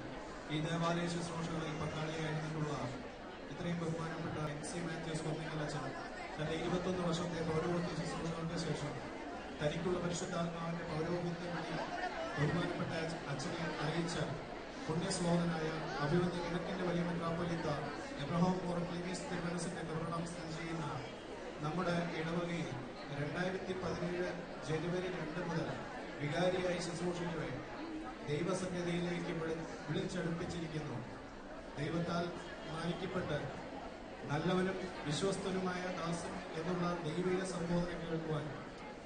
ഈ ദേവാലയ ശുശ്രൂഷകളിൽ പങ്കാളിയായിരുന്നിട്ടുള്ള ഇത്രയും ബഹുമാനപ്പെട്ട MC മാത്യൂസ് കൊന്നിക്കലച്ചൻ തന്റെ 21 വർഷത്തെ പൗരോഹിത്യ ശുശ്രൂഷകൾക്ക് ശേഷം തനിക്കുള്ള പരിശുദ്ധാത്മാവിന്റെ പൗരോഹിത്യം വഴി ബഹുമാനപ്പെട്ട അച്ഛനെ അറിയിച്ച പുണ്യസ്ലോകനായ അഭിവന്യ കിഴക്കിന്റെ വലിയ മെത്രാപ്പൊലീത്ത എബ്രഹാം മോർ ക്ലീമീസ് തിരുമനസിന്റെ ഗവർണം സ്ഥിതി ചെയ്യുന്ന നമ്മുടെ ഇടവകയിൽ 2017 ജനുവരി 2 മുതൽ വികാരിയായി ശുശ്രൂഷിക്കവേ ദൈവസന്നിധിയിലേക്ക് വിളിച്ചടുപ്പിച്ചിരിക്കുന്നു. ദൈവത്താൽ മാനിക്കപ്പെട്ട് നല്ലവനും വിശ്വസ്തനുമായ ദാസൻ എന്നുള്ള ദൈവിക സംബോധന കേൾക്കുവാൻ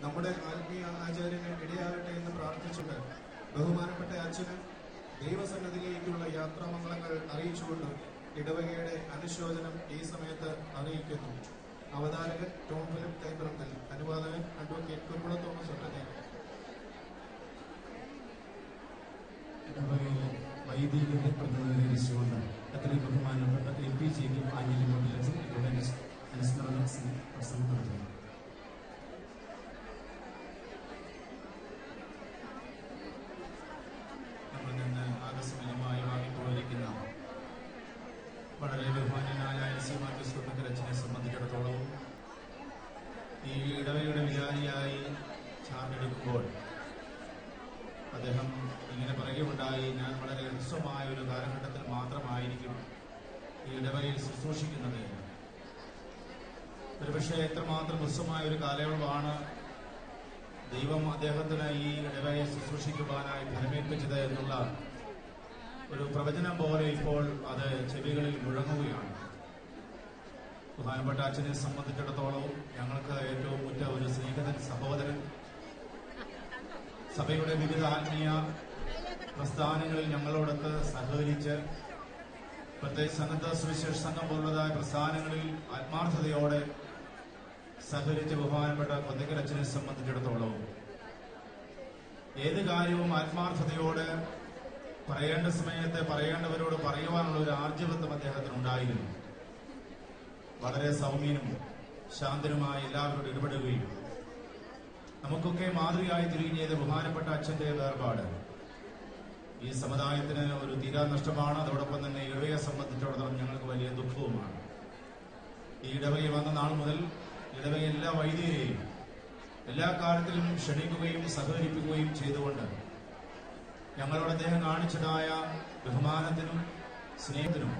നമ്മുടെ ആത്മീയ ആചാര്യന് ഇടയാകട്ടെ എന്ന് പ്രാർത്ഥിച്ചുകൊണ്ട് ബഹുമാനപ്പെട്ട അച്ഛന് ദൈവസന്നിധിയിലേക്കുള്ള യാത്രാമംഗളങ്ങൾ അറിയിച്ചുകൊണ്ട് ഇടവകയുടെ അനുശോചനം ഈ സമയത്ത് അറിയിക്കുന്നു. അവതാരകൻ ടോം ഫിലിപ്പ് കൈപ്പറമ്പിൽ, അനുവാദകൻ അഡ്വക്കേറ്റ് കുരുമുള തോമസ് ഒട്ടനെ. ഇടവകയിലെ വൈദികരെ പ്രതിനിധീകരിച്ചുകൊണ്ട് അത്രയും ബഹുമാനപ്പെട്ട LPGക്ക് ആഞ്ജലി മണ്ഡലത്തിൽ ഇവിടെ അനുസ്മരണ പ്രസംഗം നടത്തുന്നു. നമ്മൾ നിന്ന് ആകസ്മികമായി വാങ്ങിപ്പോയിരിക്കുന്ന വളരെ ബഹുമാന്യനായ അച്ഛനെ സംബന്ധിച്ചിടത്തോളം ഈ ഇടവകയുടെ വികാരിയായി ചാർജെടുക്കുമ്പോൾ അദ്ദേഹം ഇങ്ങനെ പറയുകയുണ്ടായി, ഞാൻ വളരെ ഹ്രസ്വമായ ഒരു കാലഘട്ടത്തിൽ മാത്രമായിരിക്കും ഈ ഇടവകയിൽ ശുശ്രൂഷിക്കുന്നത്. ഒരുപക്ഷെ എത്രമാത്രം ഹ്രസ്വമായ ഒരു കാലയളവാണ് ദൈവം അദ്ദേഹത്തിന് ഈ ഇടവകയെ ശുശ്രൂഷിക്കുവാനായി ഫലമേൽപ്പിച്ചത് എന്നുള്ള ഒരു പ്രവചനം പോലെ ഇപ്പോൾ അത് ചെവികളിൽ മുഴങ്ങുകയാണ്. ബഹുമാനപ്പെട്ട അച്ഛനെ സംബന്ധിച്ചിടത്തോളം ഞങ്ങൾക്ക് ഏറ്റവും ഉറ്റ ഒരു സ്നേഹിതൻ, സഹോദരൻ, സഭയുടെ വിവിധ ആത്മീയ പ്രസ്ഥാനങ്ങളിൽ ഞങ്ങളോടൊത്ത് സഹകരിച്ച് പ്രത്യേകിച്ച് സന്നദ്ധ സുവിശേഷ സംഘം പോലുള്ളതായ പ്രസ്ഥാനങ്ങളിൽ ആത്മാർത്ഥതയോടെ സഹകരിച്ച ബഹുമാനപ്പെട്ട കൊന്തക്കൽ അച്ഛനെ സംബന്ധിച്ചിടത്തോളം ഏത് കാര്യവും ആത്മാർത്ഥതയോടെ പറയേണ്ട സമയത്ത് പറയേണ്ടവരോട് പറയുവാനുള്ള ഒരു ആർജവത്വം അദ്ദേഹത്തിനുണ്ടായിരുന്നു. വളരെ സൗമ്യനും ശാന്തനുമായി എല്ലാവരോടും ഇടപെടുകയും നമുക്കൊക്കെ മാതൃകയായി തീരുകയും ചെയ്ത ബഹുമാനപ്പെട്ട അച്ഛന്റെ വേർപാട് ഈ സമുദായത്തിന് ഒരു തീരാ നഷ്ടമാണ്. അതോടൊപ്പം തന്നെ ഇടവകയെ സംബന്ധിച്ചിടത്തോളം ഞങ്ങൾക്ക് വലിയ ദുഃഖവുമാണ്. ഈ ഇടവകയിൽ വന്ന നാൾ മുതൽ ഇടവക എല്ലാ വൈദികരെയും എല്ലാ കാര്യത്തിലും ക്ഷണിക്കുകയും സഹകരിപ്പിക്കുകയും ചെയ്തുകൊണ്ട് ഞങ്ങളോട് അദ്ദേഹം കാണിച്ചതായ ബഹുമാനത്തിനും സ്നേഹത്തിനും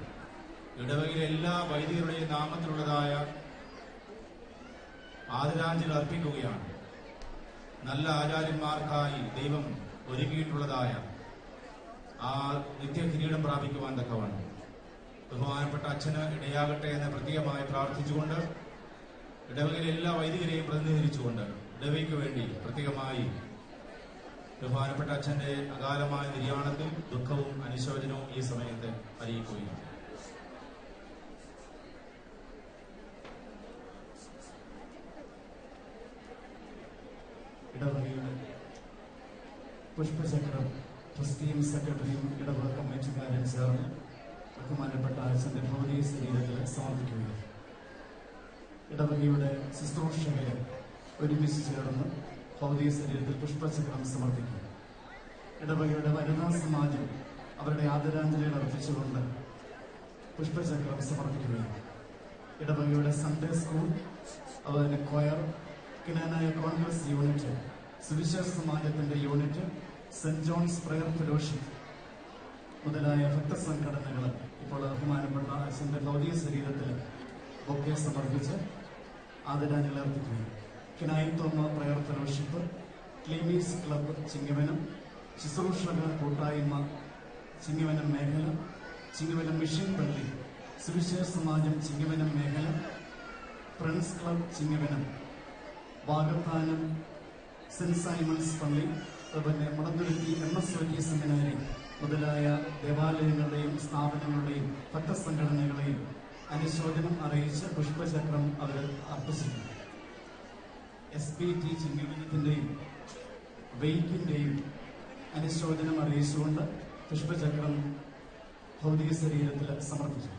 ഇടവകയിലെ എല്ലാ വൈദികരുടെയും നാമത്തിലുള്ളതായ ആദരാഞ്ജലി അർപ്പിക്കുകയാണ്. നല്ല ആചാര്യന്മാർക്കായി ദൈവം ഒരുക്കിയിട്ടുള്ളതായ ആ നിത്യകിരീടം പ്രാപിക്കുവാൻ തക്കവണ്ണം ബഹുമാനപ്പെട്ട അച്ഛന് ഇടയാകട്ടെ എന്ന് പ്രത്യേകമായി പ്രാർത്ഥിച്ചുകൊണ്ട് ഇടവകയിലെ എല്ലാ വൈദികരെയും പ്രതിനിധീകരിച്ചുകൊണ്ട് ഇടവകയ്ക്ക് വേണ്ടി പ്രത്യേകമായി ബഹുമാനപ്പെട്ട അച്ഛന്റെ അകാലമായ നിര്യാണത്തിൽ ദുഃഖവും അനുശോചനവും ഈ സമയത്ത് അറിയിക്കുകയാണ്. ഇടവകയുടെ പുഷ്പചക്രം ട്രസ്റ്റിയും സെക്രട്ടറിയും ഇടവക കമ്മിറ്റിക്കാരും ചേർന്ന് ബഹുമാനപ്പെട്ട അച്ഛന്റെ ഭൗതിക ശരീരത്തിൽ സമർപ്പിക്കുകയാണ്. ഇടവകയുടെ ശുശ്രൂഷകരെ ഒരുമിച്ച് ചേർന്ന് ഭൗതിക ശരീരത്തിൽ പുഷ്പചക്രം സമർപ്പിക്കും. ഇടവകയുടെ വനിതാ സമാജം അവരുടെ ആദരാഞ്ജലികൾ അർപ്പിച്ചുകൊണ്ട് പുഷ്പചക്രം സമർപ്പിക്കുകയാണ്. ഇടവകയുടെ സൺഡേ സ്കൂൾ, അതുപോലെ കൊയർ, കിനാനായ കോൺഗ്രസ് യൂണിറ്റ്, സുവിശേഷ സമാജത്തിന്റെ unit, saint John's prayer fellowship മുതലായ ഭക്തസംഘടനകൾ ഇപ്പോൾ ബഹുമാനപ്പെട്ട അച്ഛന്റെ ഭൗതിക ശരീരത്തിൽ ബൊക്കെ സമർപ്പിച്ച് ആദരാഞ്ജലി അർപ്പിക്കുകയും Knaithoma prayer fellowship, Cleemis club Chingavanam, ശുശ്രൂഷക കൂട്ടായ്മ ചിങ്ങവനം മേഖല, ചിങ്ങവനം മിഷൻ പള്ളി, സുവിശേഷ സമാജം ചിങ്ങവനം മേഖല, friends club Chingavanam, Vakathanam saint Simon's പള്ളി, അതുപോലെ മുടന്തുരുത്തി MSOT സെമിനാരി മുതലായ ദേവാലയങ്ങളുടെയും സ്ഥാപനങ്ങളുടെയും ഭക്തസംഘടനകളെയും അനുശോചനം അറിയിച്ച് പുഷ്പചക്രം അവർ അർപ്പിച്ചിട്ടുണ്ട്. SPT ചിങ്ങവനത്തിന്റെയും വെയ്ക്കിന്റെയും അനുശോചനം അറിയിച്ചുകൊണ്ട് പുഷ്പചക്രം ഭൗതിക ശരീരത്തിൽ സമർപ്പിച്ചു.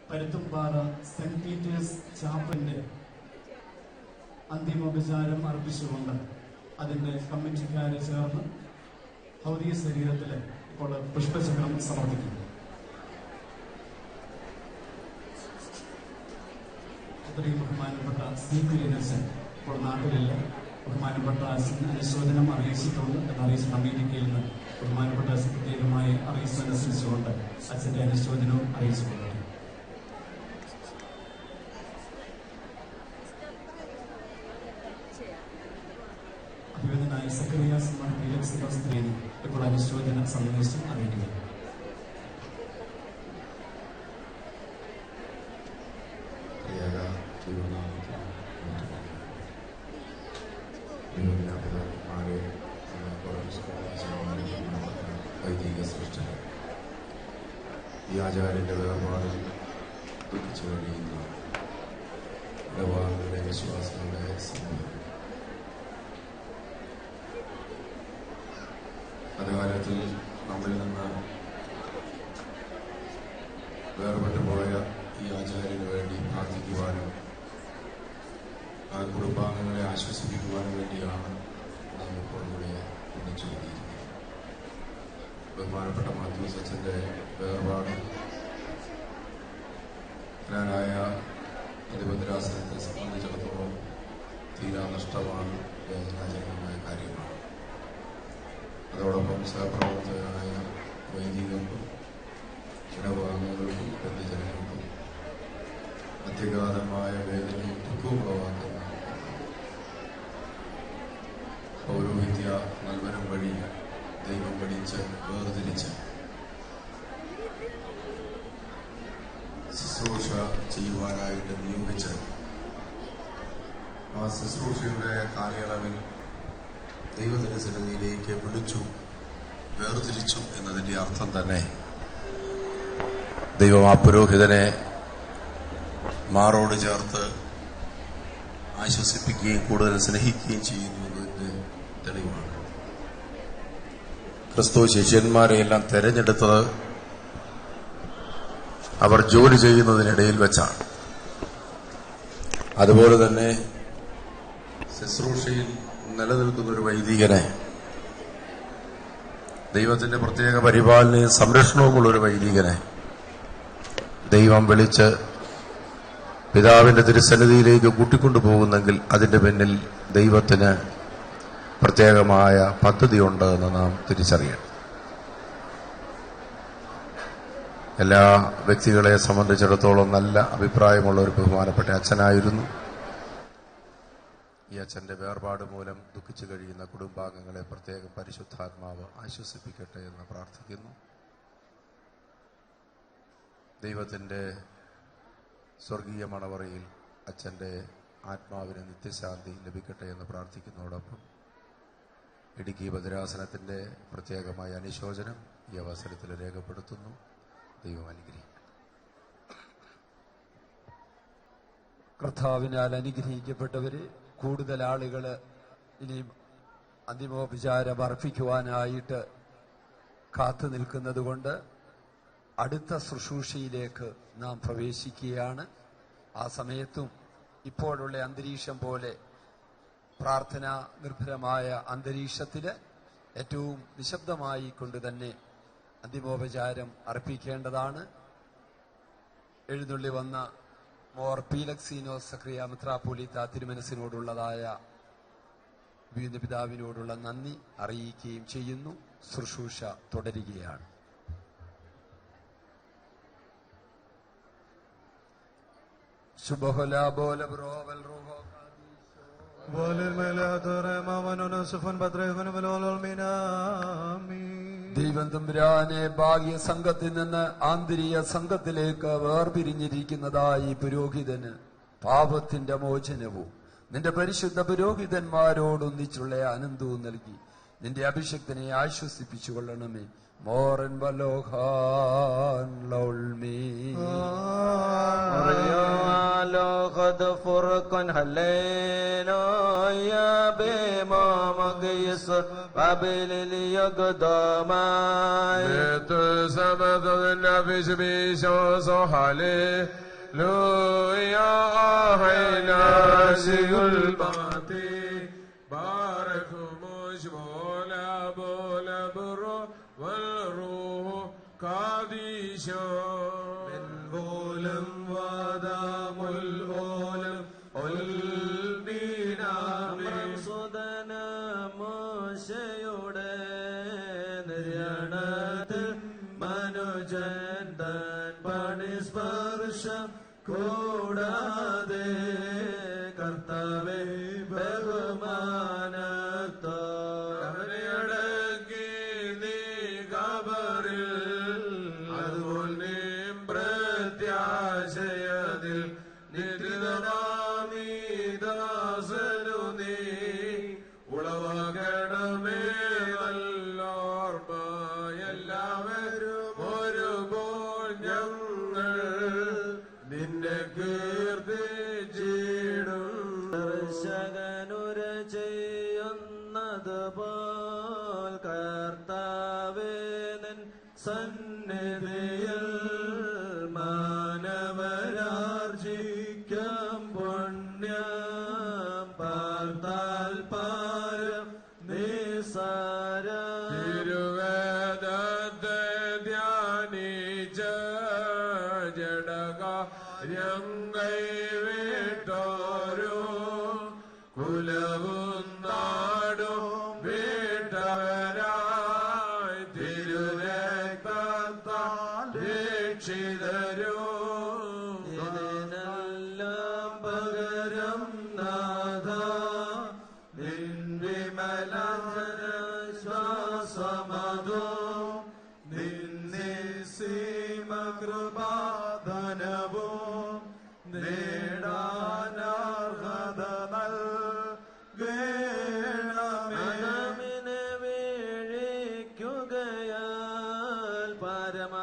പരുത്തുംപാറ സെന്റ് പീറ്റേഴ്സ് ചാപ്പലിന്റെ അന്തിമോപചാരം അർപ്പിച്ചുകൊണ്ട് അതിന്റെ കമ്മിറ്റിക്കാരെ ചേർന്ന് ഭൗതിക ശരീരത്തിൽ ഇപ്പോൾ പുഷ്പചക്രം സമർപ്പിക്കുന്നു. ഇത്രയും ബഹുമാനപ്പെട്ട സി കുര്യനച്ഛൻ ഇപ്പോൾ നാട്ടിലില്ല. ബഹുമാനപ്പെട്ട അനുശോചനം അറിയിച്ചിട്ടുണ്ട് എന്നറിയിച്ച അമേരിക്കയിൽ നിന്ന് ബഹുമാനപ്പെട്ട പ്രത്യേകമായി അറിയിച്ചതനുസരിച്ചുകൊണ്ട് അച്ഛന്റെ അനുശോചനവും അറിയിച്ചിട്ടുണ്ട്. അഭിവന്ദനായ സക്കറിയാസ് മാർ ഫീലിക്സ് സെബാസ്റ്റ്യൻ ഇപ്പോൾ അനുശോചന സന്ദേശം അറിയിക്കുന്നു. വൈദിക സൃഷ്ടി ഈ ആചാര്യന്റെ വേർപാടിൽ ദുഃഖിച്ചു കഴിയുന്ന ഇടവാങ്ങളുടെ വിശ്വാസങ്ങളുടെ സമയം അതുകാലത്തിൽ നമ്മിൽ നിന്ന് വേർപെട്ടു പോയ ഈ ആചാര്യന് വേണ്ടി പ്രാർത്ഥിക്കുവാനും ആ കുടുംബാംഗങ്ങളെ ആശ്വസിപ്പിക്കുവാനും വേണ്ടിയാണ് നാം ഇപ്പോൾ ഇവിടെ ഒന്നിച്ചു കൂടിയിരിക്കുന്നത്. ബഹുമാനപ്പെട്ട മാത്യൂസ് അച്ഛൻ്റെ വേർപാട് ായ അധിപതിരാസനത്തെ സംബന്ധിച്ചിടത്തോളം തീരാ നഷ്ടമാണ്, വേദനാജനകമായ കാര്യമാണ്. അതോടൊപ്പം സഹപ്രവർത്തകരായ വൈദികർക്കും ഇടവാംഗങ്ങൾക്കും ബന്ധുജനങ്ങൾക്കും അത്യഗാധമായ വേദനയും ദുഃഖവും ഉളവാക്കുന്ന പൗരോഹിത്യ നൽവനം വഴി ദൈവം പഠിച്ച് വേർതിരിച്ച് ശുശ്രൂഷ ചെയ്യുവാനായിട്ട് നിയോഗിച്ച് ആ ശുശ്രൂഷയുടെ കാലയളവിൽ ദൈവത്തിന്റെ സന്നിധിയിലേക്ക് വിളിച്ചു വേർതിരിച്ചു എന്നതിന്റെ അർത്ഥം തന്നെ ദൈവം ആ പുരോഹിതനെ മാറോട് ചേർത്ത് ആശ്വസിപ്പിക്കുകയും കൂടുതൽ സ്നേഹിക്കുകയും ചെയ്യുന്നു എന്നതിന്റെ തെളിവാണ്. ക്രിസ്തു ശിഷ്യന്മാരെയെല്ലാം തെരഞ്ഞെടുത്തത് അവർ ജോലി ചെയ്യുന്നതിനിടയിൽ വെച്ചാണ്. അതുപോലെ തന്നെ ശുശ്രൂഷയിൽ നിലനിൽക്കുന്ന ഒരു വൈദികനെ, ദൈവത്തിന്റെ പ്രത്യേക പരിപാലനയും സംരക്ഷണവുമുള്ള ഒരു വൈദികനെ ദൈവം വിളിച്ച് പിതാവിന്റെ തിരുസന്നിധിയിലേക്ക് കൂട്ടിക്കൊണ്ടുപോകുന്നെങ്കിൽ അതിന്റെ പിന്നിൽ ദൈവത്തിന് പ്രത്യേകമായ പദ്ധതിയുണ്ട് എന്ന് നാം തിരിച്ചറിയണം. എല്ലാ വ്യക്തികളെ സംബന്ധിച്ചിടത്തോളം നല്ല അഭിപ്രായമുള്ള ഒരു ബഹുമാനപ്പെട്ട അച്ഛനായിരുന്നു. ഈ അച്ഛന്റെ വേർപാട് മൂലം ദുഃഖിച്ചു കഴിയുന്ന കുടുംബാംഗങ്ങളെ പ്രത്യേകം പരിശുദ്ധാത്മാവ് ആശ്വസിപ്പിക്കട്ടെ എന്ന് പ്രാർത്ഥിക്കുന്നു. ദൈവത്തിന്റെ സ്വർഗീയ മണവറയിൽ അച്ഛന്റെ ആത്മാവിന് നിത്യശാന്തി ലഭിക്കട്ടെ എന്ന് പ്രാർത്ഥിക്കുന്നതോടൊപ്പം ഇടുക്കി ഭദ്രാസനത്തിന്റെ പ്രത്യേകമായ അനുശോചനം ഈ അവസരത്തിൽ രേഖപ്പെടുത്തുന്നു. ദൈവം അനുഗ്രഹിക്കും. കർത്താവിനാൽ അനുഗ്രഹിക്കപ്പെട്ടവര് കൂടുതൽ ആളുകൾ ഇനിയും അന്തിമോപചാരം അർപ്പിക്കുവാനായിട്ട് കാത്തു നിൽക്കുന്നത് കൊണ്ട് അടുത്ത ശുശ്രൂഷയിലേക്ക് നാം പ്രവേശിക്കുകയാണ്. ആ സമയത്തും ഇപ്പോഴുള്ള അന്തരീക്ഷം പോലെ പ്രാർത്ഥനാ നിർഭരമായ അന്തരീക്ഷത്തില് ഏറ്റവും നിശബ്ദമായി കൊണ്ട് തന്നെ അന്തിമോപചാരം അർപ്പിക്കേണ്ടതാണ്. എഴുന്നള്ളി വന്ന മോർ പീലക്സീനോസ് സക്രിയ മെത്രാപ്പോലീത്ത തിരുമനസിനോടുള്ളതായ പിതാവിനോടുള്ള നന്ദി അറിയിക്കുകയും ചെയ്യുന്നു. ശുശ്രൂഷ തുടരുകയാണ്. ദൈവം തമ്പുരാനെ ഭാഗ്യ സംഘത്തിൽ നിന്ന് ആന്തരിക സംഘത്തിലേക്ക് വേർപിരിഞ്ഞിരിക്കുന്നതായി പുരോഹിതന് പാപത്തിന്റെ മോചനവും നിന്റെ പരിശുദ്ധ പുരോഹിതന്മാരോടൊന്നിച്ചുള്ള ആനന്ദവും നൽകി നിന്റെ അഭിഷക്തനെ ആശ്വസിപ്പിച്ചു കൊള്ളണമേ. മോറൻ ബലോഹാൻ ലൗൽമീ قد فرقا هلينا يا بما مقيسر قبل اليقدامي تسمد النبي بيشو صحالي لو يا حينا سيقول باتي بارك مجمولا بولا برو والروح قاديشو من بولم ودام الأولم والبينا من صدى കർത്താവേ ബഹുമാനത്തോ അവനെയടക്കി നീ കബറിൽ അതുപോലെ പ്രത്യാശയതിൽ നിദ്രിതമാമീദാസനു നീ ഉളവാകണമേ നല്ലോർമ്മ എല്ലാവരും ഒരുപോൽ ഞങ്ങൾ നിന്നെ കീർത്തിച്ചിടും ദർശകനുര ചെയ്യുന്നത് പോൽ കർത്താവേ നിൻ സന്നിധിയിൽ മാനവരാർജിക്കാം പുണ്യം പാർത്താൽ പാരം നിസാര തിരുവേദത്തെ ധ്യാനിച്ച ജഡകാര്യങ്ങൾ വിട്ടോരോ കുലവും നാടും വിട്ടവരായി തിരുരക്തത്താൽ രക്ഷിതരോ ഇതിനെല്ലാം പകരം നാഥ നിൻ വിമലശ്വാസമതോ നിന്നീമ കൃപാധനവും നേടാനർഹത നൽകേണമേ വീഴിക്കുകയാൽ പരമഹങ്കാരം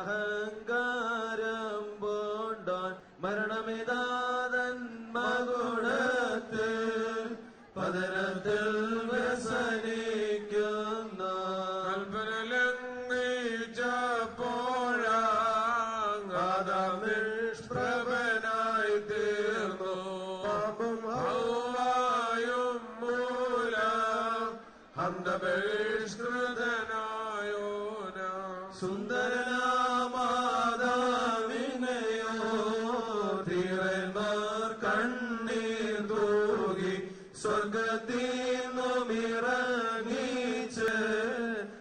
പൂണ്ടോൻ മരണമിതാതൻ മകുടത്തിൽ പതനത്തിൽ വ്യസനിക്കുന്നു കൽപ്പന ലംഘിച്ചപ്പോഴാം നിഷ്പ്രഭനായി തീർന്നു ഹൗവായും മൂലം ഹന്തബഹിഷ്കൃതനായോന സുന്ദരനാമാതാവിനെയോ ധീരന്മാർ കണ്ണീർ തൂകി സ്വർഗത്തിന്നുമിറങ്ങിച്ച്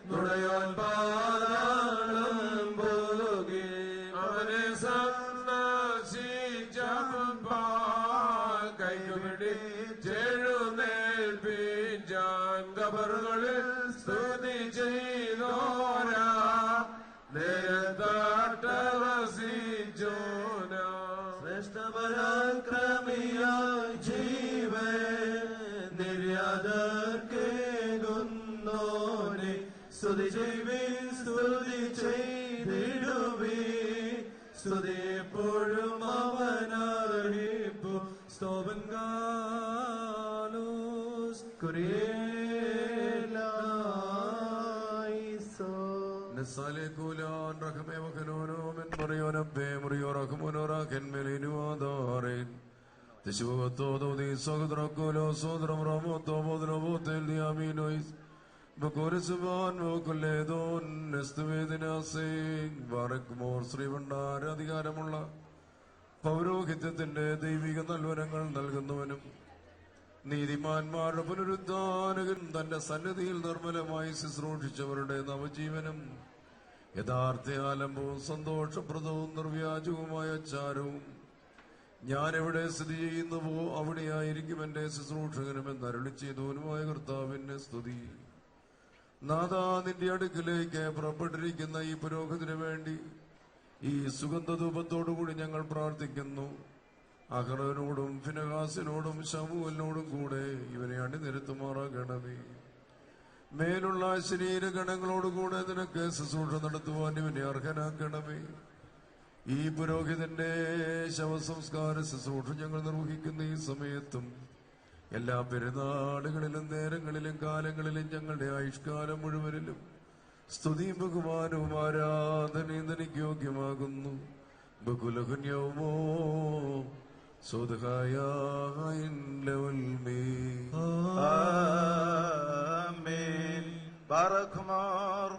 നുടയോൻ പാതാളം പോകി അവനെ സന്ദർശിച്ചപ്പോൾ കൈപിടിച്ചെഴുന്നേൽപ്പിച്ചാൻ കബറുകളിൽ സ്തുതി ചെയ്തോരാ നേരത്താട്ടവസിച്ചോന ശ്രേഷ്ഠപരാക്രമിയായി ജീവൻ നിര്യാതർക്കേകുന്നോനെ സ്തുതി ചെയ്വീൻ സ്തുതി ചെയ്തിടുവീൻ സ്തുതി എപ്പോഴും അവനർഹിപ്പു സ്തോപൻകാലോസ് കുരിയേലായിസോ نسالكولان رحمه وكنونو من مريو نبي مريو رحمونو راكن ملينو دارين تشوفو todo di sogdrakolo sodram ramo todo botel di aminois ബക്കോരസുബാൻ മോക്കുലേതോൻ നെസ്തുവേദിനാസേൻ ബാറക്മോർ ശ്രീവണ്ണാര അധികാരമുള്ള പൗരോഹിത്യത്തിന്റെ ദൈവിക നൽവരങ്ങൾ നൽകുന്നവനും നീതിമാന്മാരുടെ പുനരുദ്ധാനകൻ തന്റെ സന്നിധിയിൽ നിർമ്മലമായി ശുശ്രൂഷിച്ചവരുടെ നവജീവനം യഥാർത്ഥ ആലംബവും സന്തോഷപ്രദവും നിർവ്യാജവുമായ ചാരവും ഞാൻ എവിടെ സ്ഥിതി ചെയ്യുന്നുവോ അവിടെയായിരിക്കും എന്റെ ശുശ്രൂഷകനും എന്നരുളി ചെയ്തവനുമായ കർത്താവിന്റെ സ്തുതി. നാഥാ, നിന്റെ അടുക്കിലേക്ക് പുറപ്പെട്ടിരിക്കുന്ന ഈ പുരോഹിതന് വേണ്ടി ഈ സുഗന്ധധൂപത്തോടുകൂടി ഞങ്ങൾ പ്രാർത്ഥിക്കുന്നു. അഹ്റോനോടും ഫിനഹാസിനോടും ശമൂലിനോടും കൂടെ ഇവനെ അണിനിരത്തുമാറാകണമേ. മേലുള്ള ശരീരഗണങ്ങളോടുകൂടെ നിനക്ക് ശുശ്രൂഷ നടത്തുവാൻ ഇവനെ അർഹനാക്കണമേ. ഈ പുരോഹിതന്റെ ശവസംസ്കാര ശുശ്രൂഷ ഞങ്ങൾ നിർവഹിക്കുന്ന ഈ സമയത്തും എല്ലാ പെരുന്നാളുകളിലും നേരങ്ങളിലും കാലങ്ങളിലും ഞങ്ങളുടെ ആയുഷ്കാലം മുഴുവനിലും സ്തുതിയും ബഹുമാനവും ആരാധനയും നിനക്ക് യോഗ്യമാകുന്നു. ബഹുലഹുന്യവുമോ ബാറഖുമാർ,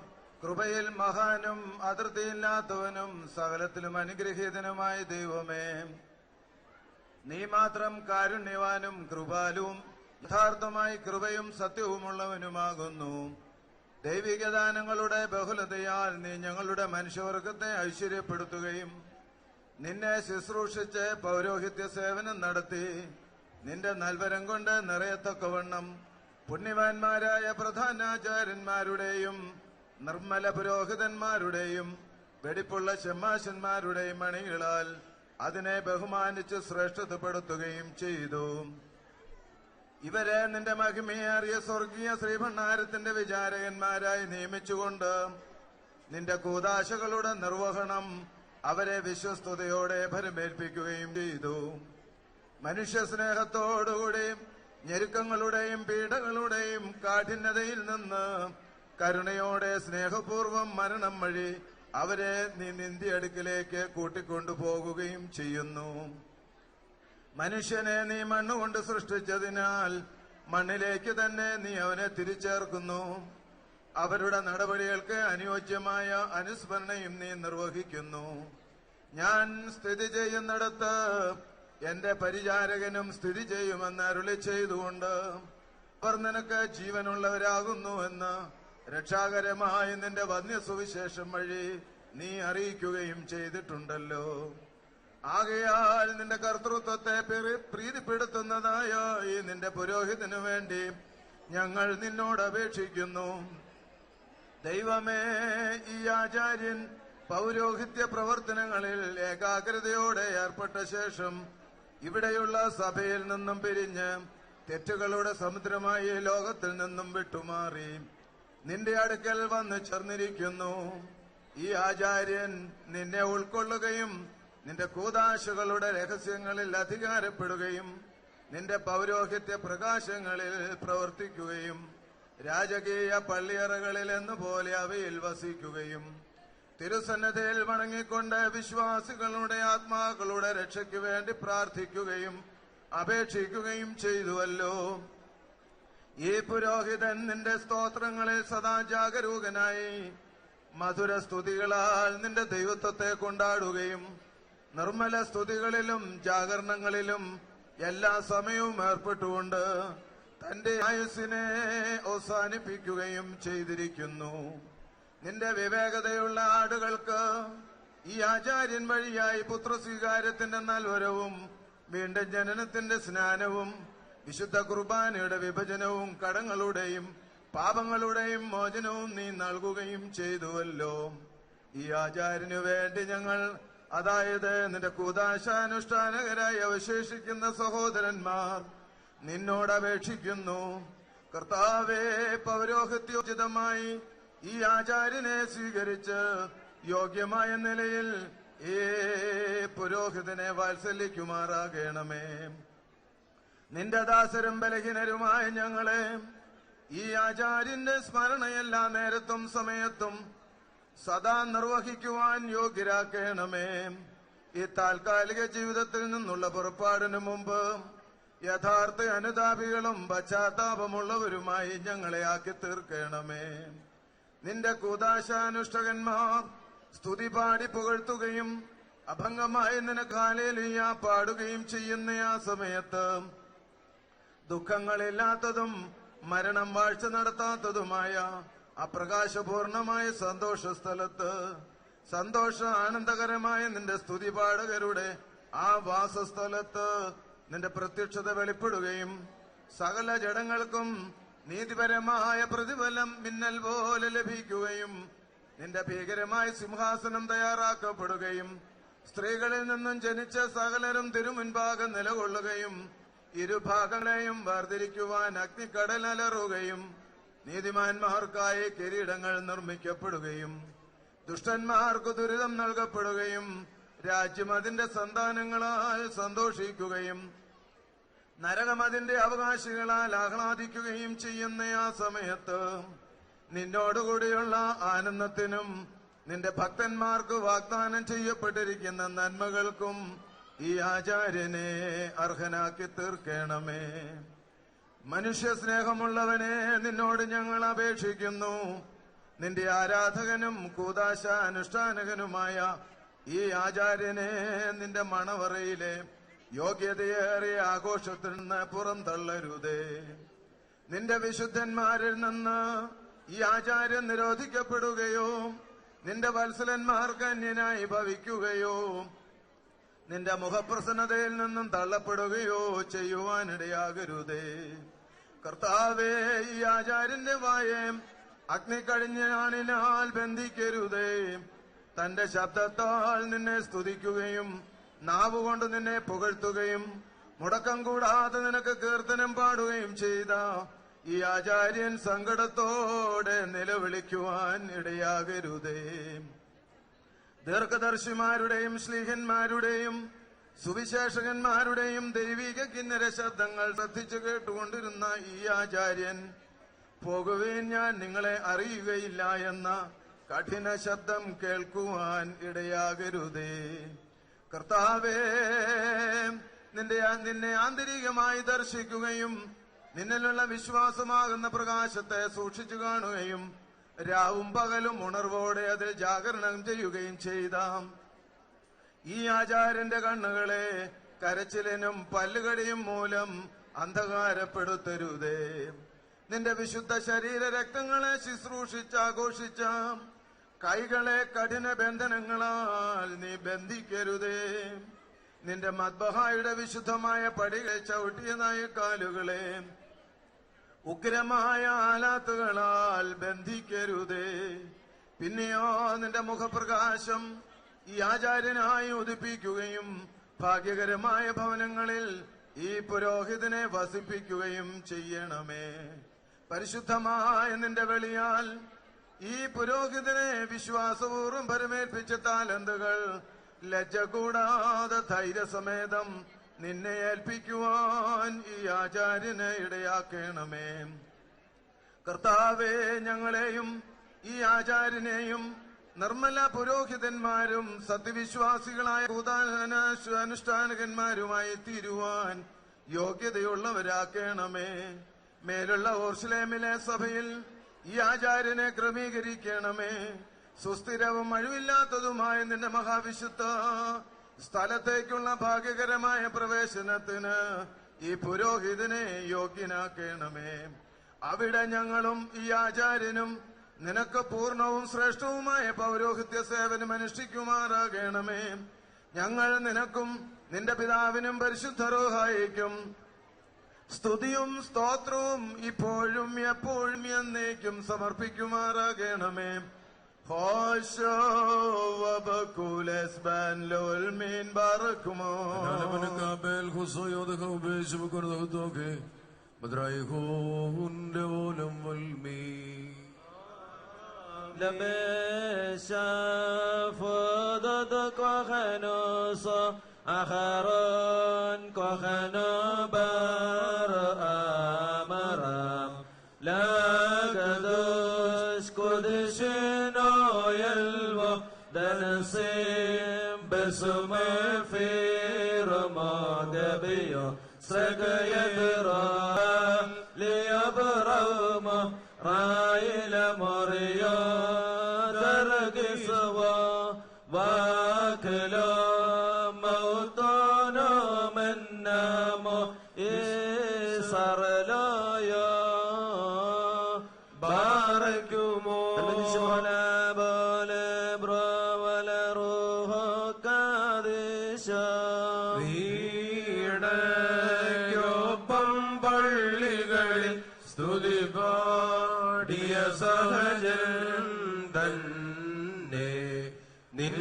കൃപയിൽ മഹാനും അതിർത്തിയില്ലാത്തവനും സകലത്തിലും അനുഗ്രഹീതനുമായ ദൈവമേ, നീ മാത്രം കാരുണ്യവാനും കൃപാലുവും യഥാർത്ഥമായി കൃപയും സത്യവുമുള്ളവനുമാകുന്നു. ദൈവികദാനങ്ങളുടെ ബഹുലതയാൽ നീ ഞങ്ങളുടെ മനുഷ്യവർഗത്തെ ഐശ്വര്യപ്പെടുത്തുകയും നിന്നെ ശുശ്രൂഷിച്ച് പൗരോഹിത്യ സേവനം നടത്തി നിന്റെ നൽവരം കൊണ്ട് നിറയത്തക്കവണ്ണം പുണ്യവാന്മാരായ പ്രധാനാചാര്യന്മാരുടെയും നിർമ്മല പുരോഹിതന്മാരുടെയും വെടിപ്പുള്ള ശമ്മാശന്മാരുടെയും മണികളാൽ അതിനെ ബഹുമാനിച്ച് ശ്രേഷ്ഠതപ്പെടുത്തുകയും ചെയ്തു. ഇവരെ നിന്റെ മഹിമയേറിയ സ്വർഗീയ ശ്രീഭണ്ഡാരത്തിന്റെ വിചാരകന്മാരായി നിയമിച്ചുകൊണ്ട് നിന്റെ കൂദാശകളുടെ നിർവഹണം അവരെ വിശ്വസ്തയോടെ ഭരമേൽപ്പിക്കുകയും ചെയ്തു. മനുഷ്യ സ്നേഹത്തോടുകൂടി ഞെരുക്കങ്ങളുടെയും പീഡകളുടെയും കാഠിന്യതയിൽ നിന്ന് കരുണയോടെ സ്നേഹപൂർവം മരണം വഴി അവരെ നീ നിന്റെ അടുക്കിലേക്ക് കൂട്ടിക്കൊണ്ടുപോകുകയും ചെയ്യുന്നു. മനുഷ്യനെ നീ മണ്ണുകൊണ്ട് സൃഷ്ടിച്ചതിനാൽ മണ്ണിലേക്ക് തന്നെ നീ അവനെ തിരിച്ചേർക്കുന്നു. അവരുടെ നടപടികൾക്ക് അനുയോജ്യമായ അനുസ്മരണയും നീ നിർവഹിക്കുന്നു. ഞാൻ സ്ഥിതി ചെയ്യുന്നിടത്ത് എന്റെ പരിചാരകനും സ്ഥിതി ചെയ്യുമെന്ന് അരുളി ചെയ്തുകൊണ്ട് അവർ നിനക്ക് ജീവനുള്ളവരാകുന്നു എന്ന് രക്ഷാകരമായ നിന്റെ വന്യസുവിശേഷം വഴി നീ അറിയിക്കുകയും ചെയ്തിട്ടുണ്ടല്ലോ. ആകയാൽ നിന്റെ കർത്തൃത്വത്തെ പ്രീതിപ്പെടുത്തുന്നതായ ഈ നിന്റെ പുരോഹിതനു വേണ്ടി ഞങ്ങൾ നിന്നോട് അപേക്ഷിക്കുന്നു. ദൈവമേ, ഈ ആചാര്യൻ പൗരോഹിത്യ പ്രവർത്തനങ്ങളിൽ ഏകാഗ്രതയോടെ ഏർപ്പെട്ട ശേഷം ഇവിടെയുള്ള സഭയിൽ നിന്നും പിരിഞ്ഞ് തെറ്റുകളുടെ സമുദ്രമായി ലോകത്തിൽ നിന്നും വിട്ടുമാറി നിന്റെ അടുക്കൽ വന്ന് ചേർന്നിരിക്കുന്നു. ഈ ആചാര്യൻ നിന്നെ ഉൾക്കൊള്ളുകയും നിന്റെ കൂദാശകളുടെ രഹസ്യങ്ങളിൽ അധികാരപ്പെടുകയും നിന്റെ പൗരോഹിത്യ പ്രകാശങ്ങളിൽ പ്രവർത്തിക്കുകയും രാജകീയ പള്ളിയറകളിൽ എന്നപോലെ അവയിൽ വസിക്കുകയും തിരുസന്നതയിൽ വണങ്ങിക്കൊണ്ട് വിശ്വാസികളുടെ ആത്മാക്കളുടെ രക്ഷയ്ക്കു വേണ്ടി പ്രാർത്ഥിക്കുകയും അപേക്ഷിക്കുകയും ചെയ്തുവല്ലോ. ഈ പുരോഹിതൻ നിന്റെ സ്തോത്രങ്ങളിൽ സദാ ജാഗരൂകനായി മധുര സ്തുതികളാൽ നിന്റെ ദൈവത്വത്തെ കൊണ്ടാടുകയും നിർമ്മല സ്തുതികളിലും ജാഗരണങ്ങളിലും എല്ലാ സമയവും ഏർപ്പെട്ടുകൊണ്ട് തന്റെ ആയുസ്സിനെ അവസാനിപ്പിക്കുകയും ചെയ്തിരിക്കുന്നു. നിന്റെ വിവേകതയുള്ള ആടുകൾക്ക് ഈ ആചാര്യൻ വഴിയായി പുത്രസ്വീകാര്യത്തിന്റെ നൽവരവും വീണ്ടും ജനനത്തിന്റെ സ്നാനവും വിശുദ്ധ കുർബാനയുടെ വിഭജനവും കടങ്ങളുടെയും പാപങ്ങളുടെയും മോചനവും നീ നൽകുകയും ചെയ്തുവല്ലോ. ഈ ആചാര്യനു വേണ്ടി ഞങ്ങൾ, അതായത് നിന്റെ കൂദാശാനുഷ്ഠാനകരായി അവശേഷിക്കുന്ന സഹോദരന്മാർ, നിന്നോട് അപേക്ഷിക്കുന്നു. കർത്താവേ, പൗരോഹിത്യോചിതമായി ഈ ആചാര്യനെ സ്വീകരിച്ച് യോഗ്യമായ നിലയിൽ ഈ പുരോഹിതനെ വാത്സല്യിക്കുമാറാകണമേ. നിന്റെ ദാസരും ബലഹീനരുമായ ഞങ്ങളെ ഈ ആചാര്യന്റെ സ്മരണയെല്ലാ നേരത്തും സമയത്തും സദാ നിർവഹിക്കുവാൻ യോഗ്യരാക്കണമേ. ഈ താൽക്കാലിക ജീവിതത്തിൽ നിന്നുള്ള പുറപ്പാടിനു മുമ്പ് യഥാർത്ഥ അനുതാപികളും പശ്ചാത്താപമുള്ളവരുമായി ഞങ്ങളെ ആക്കി തീർക്കണമേ. നിന്റെ കൂദാശാനുഷ്ഠകന്മാർ സ്തുതി പാടി പുകഴ്ത്തുകയും അഭംഗമായി നിനക്ക് ഹല്ലേലൂയ പാടുകയും ചെയ്യുന്ന ആ സമയത്ത് ദുഃഖങ്ങളില്ലാത്തതും മരണം വാഴ്ച നടത്താത്തതുമായ അപ്രകാശപൂർണമായ സന്തോഷ സ്ഥലത്ത് സന്തോഷ ആനന്ദകരമായ നിന്റെ സ്തുതി പാടകരുടെ ആ വാസസ്ഥലത്ത് നിന്റെ പ്രത്യക്ഷത വെളിപ്പെടുകയും സകല ജഡങ്ങൾക്കും നീതിപരമായ പ്രതിഫലം മിന്നൽ പോലെ ലഭിക്കുകയും നിന്റെ ഭീകരമായ സിംഹാസനം തയ്യാറാക്കപ്പെടുകയും സ്ത്രീകളിൽ നിന്നും ജനിച്ച സകലരും തിരുമുൻപാകെ നിലകൊള്ളുകയും ഇരുഭാഗങ്ങളെയും വേർതിരിക്കുവാൻ അഗ്നിക്കടൽ അലറുകയും നീതിമാന്മാർക്കായി കിരീടങ്ങൾ നിർമ്മിക്കപ്പെടുകയും ദുഷ്ടന്മാർക്ക് ദുരിതം നൽകപ്പെടുകയും രാജ്യം അതിന്റെ സന്താനങ്ങളാൽ സന്തോഷിക്കുകയും നരകം അതിന്റെ അവകാശികളാൽ ആഹ്ലാദിക്കുകയും ചെയ്യുന്ന ആ സമയത്ത് നിന്നോടുകൂടിയുള്ള ആനന്ദത്തിനും നിന്റെ ഭക്തന്മാർക്ക് വാഗ്ദാനം ചെയ്യപ്പെട്ടിരിക്കുന്ന നന്മകൾക്കും ഈ ആചാര്യനെ അർഹനാക്കി തീർക്കണമേ. മനുഷ്യ സ്നേഹമുള്ളവനെ, നിന്നോട് ഞങ്ങൾ അപേക്ഷിക്കുന്നു. നിന്റെ ആരാധകനും കൂദാശ അനുഷ്ഠാനകനുമായ ഈ ആചാര്യനെ നിന്റെ മണവറയിലെ യോഗ്യതയേറിയ ആഘോഷത്തിൽ നിന്ന് പുറന്തള്ളരുതേ. നിന്റെ വിശുദ്ധന്മാരിൽ നിന്ന് ഈ ആചാര്യൻ നിരോധിക്കപ്പെടുകയോ നിന്റെ വത്സലന്മാർക്ക് അന്യനായി ഭവിക്കുകയോ നിന്റെ മുഖപ്രസന്നതയിൽ നിന്നും തള്ളപ്പെടുകയോ ചെയ്യുവാനിടയാകരുതേ. കർത്താവേ, ഈ ആചാര്യന്റെ വായെ അഗ്നിക്കഴിഞ്ഞാണിനാൽ ബന്ധിക്കരുതേ. തന്റെ ശബ്ദത്താൽ നിന്നെ സ്തുതിക്കുകയും നാവുകൊണ്ട് നിന്നെ പുകഴ്ത്തുകയും മുടക്കം കൂടാതെ നിനക്ക് കീർത്തനം പാടുകയും ചെയ്ത ഈ ആചാര്യൻ സങ്കടത്തോടെ നിലവിളിക്കുവാൻ ഇടയാകരുതേ. ദീർഘദർശിമാരുടെയും ശ്ലീഹന്മാരുടെയും സുവിശേഷകന്മാരുടെയും ദൈവിക കിന്നര ശബ്ദങ്ങൾ ശ്രദ്ധിച്ചു കേട്ടുകൊണ്ടിരുന്ന ഈ ആചാര്യൻ, പോകുവേൻ ഞാൻ നിങ്ങളെ അറിയുകയില്ല എന്ന കഠിന ശബ്ദം കേൾക്കുവാൻ ഇടയാകരുതേ. കർത്താവേ, നിന്നെ ആന്തരികമായി ദർശിക്കുകയും നിന്നിലുള്ള വിശ്വാസമാകുന്ന പ്രകാശത്തെ സൂക്ഷിച്ചു കാണുകയും രാവും പകലും ഉണർവോടെ അതിൽ ജാഗരണം ചെയ്യുകയും ചെയ്ത ഈ ആചാര്യന്റെ കണ്ണുകളെ കരച്ചിലിനും പല്ലുകടിയും മൂലം അന്ധകാരപ്പെടുത്തരുതേ. നിന്റെ വിശുദ്ധ ശരീര രക്തങ്ങളെ ശുശ്രൂഷിച്ചാഘോഷിച്ച കൈകളെ കഠിന ബന്ധനങ്ങളാൽ നീ ബന്ധിക്കരുതേ. നിന്റെ മദ്ബഹായുടെ വിശുദ്ധമായ പടികളെ ചവിട്ടിയതായ കാലുകളെ ഉഗ്രമായ ആലാത്തുകളാൽ ബന്ധിക്കരുതേ. പിന്നെയോ നിന്റെ മുഖപ്രകാശം ഈ ആചാര്യനായി ഉദിപ്പിക്കുകയും ഭാഗ്യകരമായ ഭവനങ്ങളിൽ ഈ പുരോഹിതനെ വസിപ്പിക്കുകയും ചെയ്യണമേ. പരിശുദ്ധമായ നിന്റെ വെളിയാൽ ഈ പുരോഹിതനെ വിശ്വാസപൂർവ്വം പരമേൽപ്പിച്ച താലന്തുകൾ ലജ്ജ കൂടാതെ ധൈര്യസമേതം നിന്നെ ഏൽപ്പിക്കുവാൻ ഈ ആചാര്യനെ ഇടയാക്കണമേ. കർത്താവേ, ഞങ്ങളെയും ഈ ആചാര്യനെയും നിർമ്മല പുരോഹിതന്മാരും സത്യവിശ്വാസികളായ അനുഷ്ഠാനകന്മാരുമായി തീരുവാൻ യോഗ്യതയുള്ളവരാക്കണമേ. മേലുള്ള ഓർശലേമിലെ സഭയിൽ ഈ ആചാര്യനെ ക്രമീകരിക്കണമേ. സുസ്ഥിരവും അഴിവില്ലാത്തതുമായ നിന്റെ മഹാവിശുദ്ധ സ്ഥലത്തേക്കുള്ള ഭാഗ്യകരമായ പ്രവേശനത്തിന് ഈ പുരോഹിതനെ യോഗ്യനാക്കണമേ. അവിടെ ഞങ്ങളും ഈ ആചാര്യനും നിനക്ക് പൂർണ്ണവും ശ്രേഷ്ഠവുമായ പൗരോഹിത്യ സേവനം അനുഷ്ഠിക്കുമാറാകണമേ. ഞങ്ങൾ നിനക്കും നിന്റെ പിതാവിനും പരിശുദ്ധ റൂഹായിക്കും സ്തുതിയും സ്തോത്രവും ഇപ്പോഴും എപ്പോഴും എന്നേക്കും സമർപ്പിക്കുമാറാകണമേ. ഹോശോ വബകുലസ് ബൻ ലോൽമീൻ ബറക്കുമോ نقبل خصوصياتك وبيشبك ونضغطك مدرايكون لولم والمين لمشى فضدك وخنوصا آخرون كوخنو بار آمرام لا قدوش قدشنو يلوى دنسيم بسم في رماد بيو سرق يدرا ليبرم رايل مريا درق سوا واكلا موطنا من نامو إسر لايا باركمو من شولا بالبرا ولا روح قادشا വീണയ്ക്കൊപ്പം പള്ളികളിൽ സ്തുതി പാടിയ സഹജൻ തന്നെ നിൻ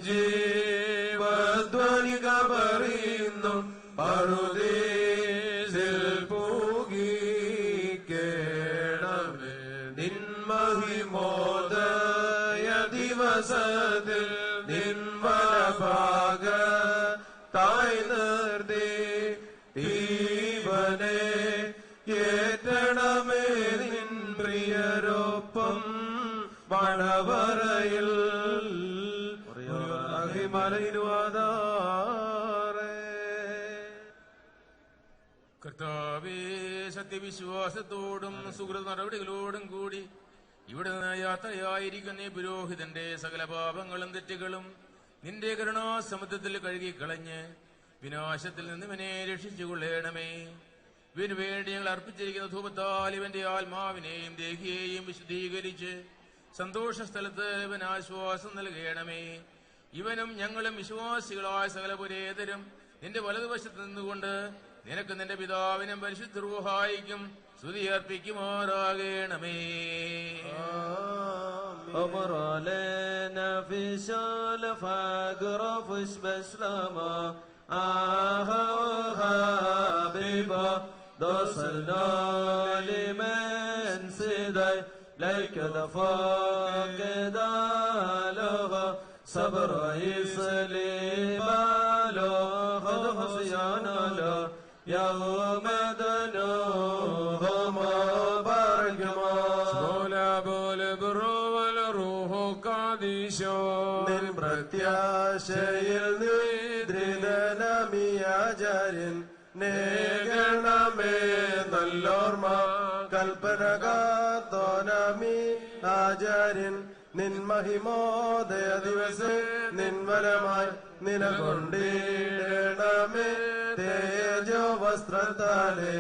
ജീവധ്വനി കബറിയുന്നു പറുദീസിൽ പൂകിക്കേണമേ. നിൻ മഹിമോദയ ദിവസത്തിൽ നിൻ വലഭാഗ തായ് നിർത്തി ഈവനെ ഏറ്റണമേ നിൻ പ്രിയരൊപ്പം മണവറയിൽ കർത്താവേ, സത്യവിശ്വാസത്തോടും സുഹൃത നടപടികളോടും കൂടി ഇവിടെ നിന്ന് യാത്രയായിരിക്കുന്ന ഈ പുരോഹിതന്റെ സകല പാപങ്ങളും തെറ്റുകളും നിന്റെ കരുണാസമുദ്രത്തിൽ കഴുകിക്കളഞ്ഞ് വിനാശത്തിൽ നിന്ന് ഇവനെ രക്ഷിച്ചുകൊള്ളണമേ. ഇവന് വേണ്ടി ഞങ്ങൾ അർപ്പിച്ചിരിക്കുന്ന ധൂപത്താൽ ഇവന്റെ ആത്മാവിനെയും ദേഹിയെയും വിശുദ്ധീകരിച്ച് സന്തോഷ സ്ഥലത്ത് ഇവൻ ആശ്വാസം നൽകണമേ. ഇവനും ഞങ്ങളും വിശ്വാസികളായ സകല പുരേതരും നിന്റെ വലതുവശത്ത് നിന്നുകൊണ്ട് നിനക്ക് നിന്റെ പിതാവിനും പരിശുദ്ധ റൂഹായിക്കും സ്തുതി അർപ്പിക്കുമാറാകണമേ. أمر علينا في شال فاقرف بسلامة حبيبة دوصلنا لمن سيدي لك دفاق دالها صبر يسلم له خصيانا له يوم دنوه مبارك ما നിൻ പ്രത്യാശയിൽ നിദ്രിതനമിയാചാര്യൻ നേകണമേ നല്ലോർമ്മ കൽപ്പന കാത്തോനമി ആചാര്യൻ നിൻ മഹിമോദയ ദിവസം നിൻവരമായി നിലകൊണ്ടിടണമേ തേജോ വസ്ത്രത്താലെ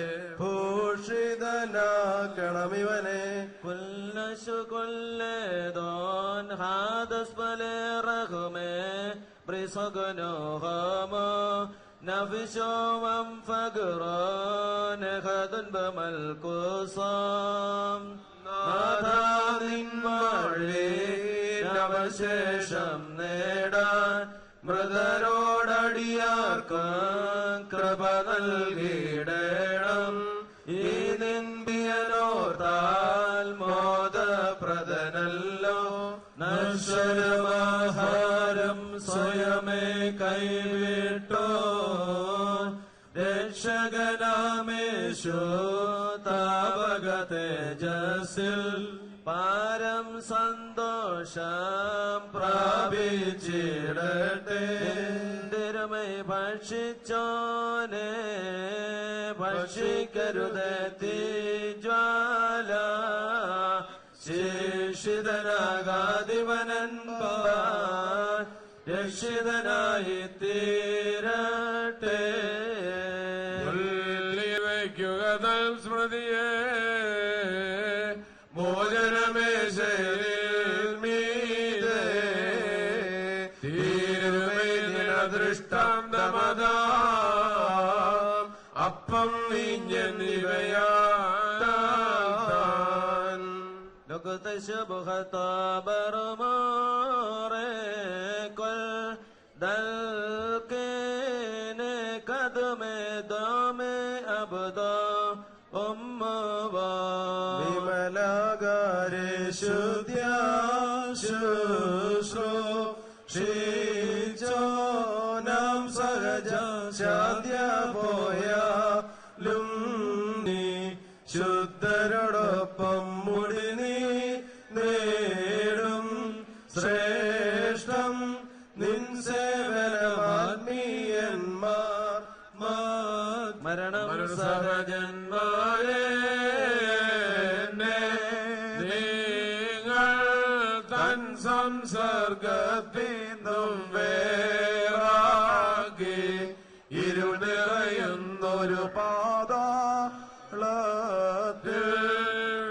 ഭൂഷിതനാക്കണമിവനെ കുല്ലശുകൊല്ലേതോൻ ഹാദസ് പലെ റഹുമേ ബ്രിസഗനോഹമോ നഫിശോവം ഫഗ്റോൻ ഹദൻ ബമൽകുസാം നാഥാനിൻ വഴി നവശേഷം നേടാൻ മൃതരോടടിയാർക്ക് കൃപ നൽകിയിടണം. ഈ നിന്ദിയനോർത്താൽ മോദപ്രദനല്ലോ നശ്വരമാഹാരം സ്വയമേ കൈവിട്ടോ രക്ഷകനാമേശു താപക തേജസ്സിൽ പാരം സന്തോഷം പ്രാപിച്ചിടട്ടെ. തിരുമൈ ഭക്ഷിച്ചോനെ ഭക്ഷിക്കരുത് തീജ്വാല ശിക്ഷിതനാകാതിവനൻപാൻ രക്ഷിതനായി തീരട്ടെ. വയ്ക്കുക തൽ സ്മൃതിയെ ഭോജനമേശയിൽ മീതെ തീരുമൈന ദൃഷ്ടാന്തമതാം അപ്പം വീഞ്ഞെന്നിവയാൻ ലൊകതശബുഹതാബറുമോറെ കൊൽ ദൽക്കേനെ കദമേ ദാമേ അബ്ദാ വിമലാകാരെ ശുശ്രൂഷോനാം സഹജ ശാദ്യ പോയാലും നീ ശുദ്ധരോടൊപ്പം മുടി നീ നേടും ശ്രേഷ്ഠം നിൻ സേവനമാത്മീയന്മാർ മരണം സഹജന്മാരെ നിങ്ങൾ തൻ സംസർഗത്തിനും വേറാകി ഇരുനിറയുന്നൊരു പാതാളത്തിൽ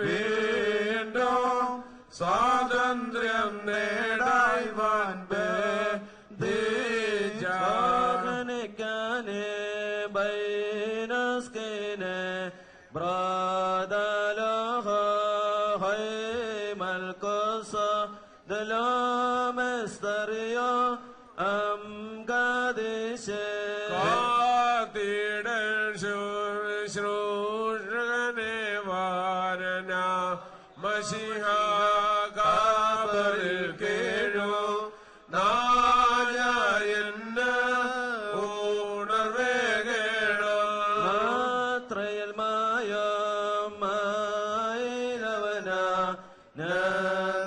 വീണ്ടും സ്വാതന്ത്ര്യം നേടാൻ ജാഗനിക്കാനെ ബൈനസ്കിനെ ബ്രാദലോഹ ഹൈമൽക്കോസ ദലോമെസ്തറിയോ അംഗാദേശേ കാത്തിടൽ ശുശ്രൂഷകനെ വാരന മഷിഹ കാബറിൽ കേഴു നായന്ന് ഉണർവേകേണോ മാത്രയിൽ മായലവന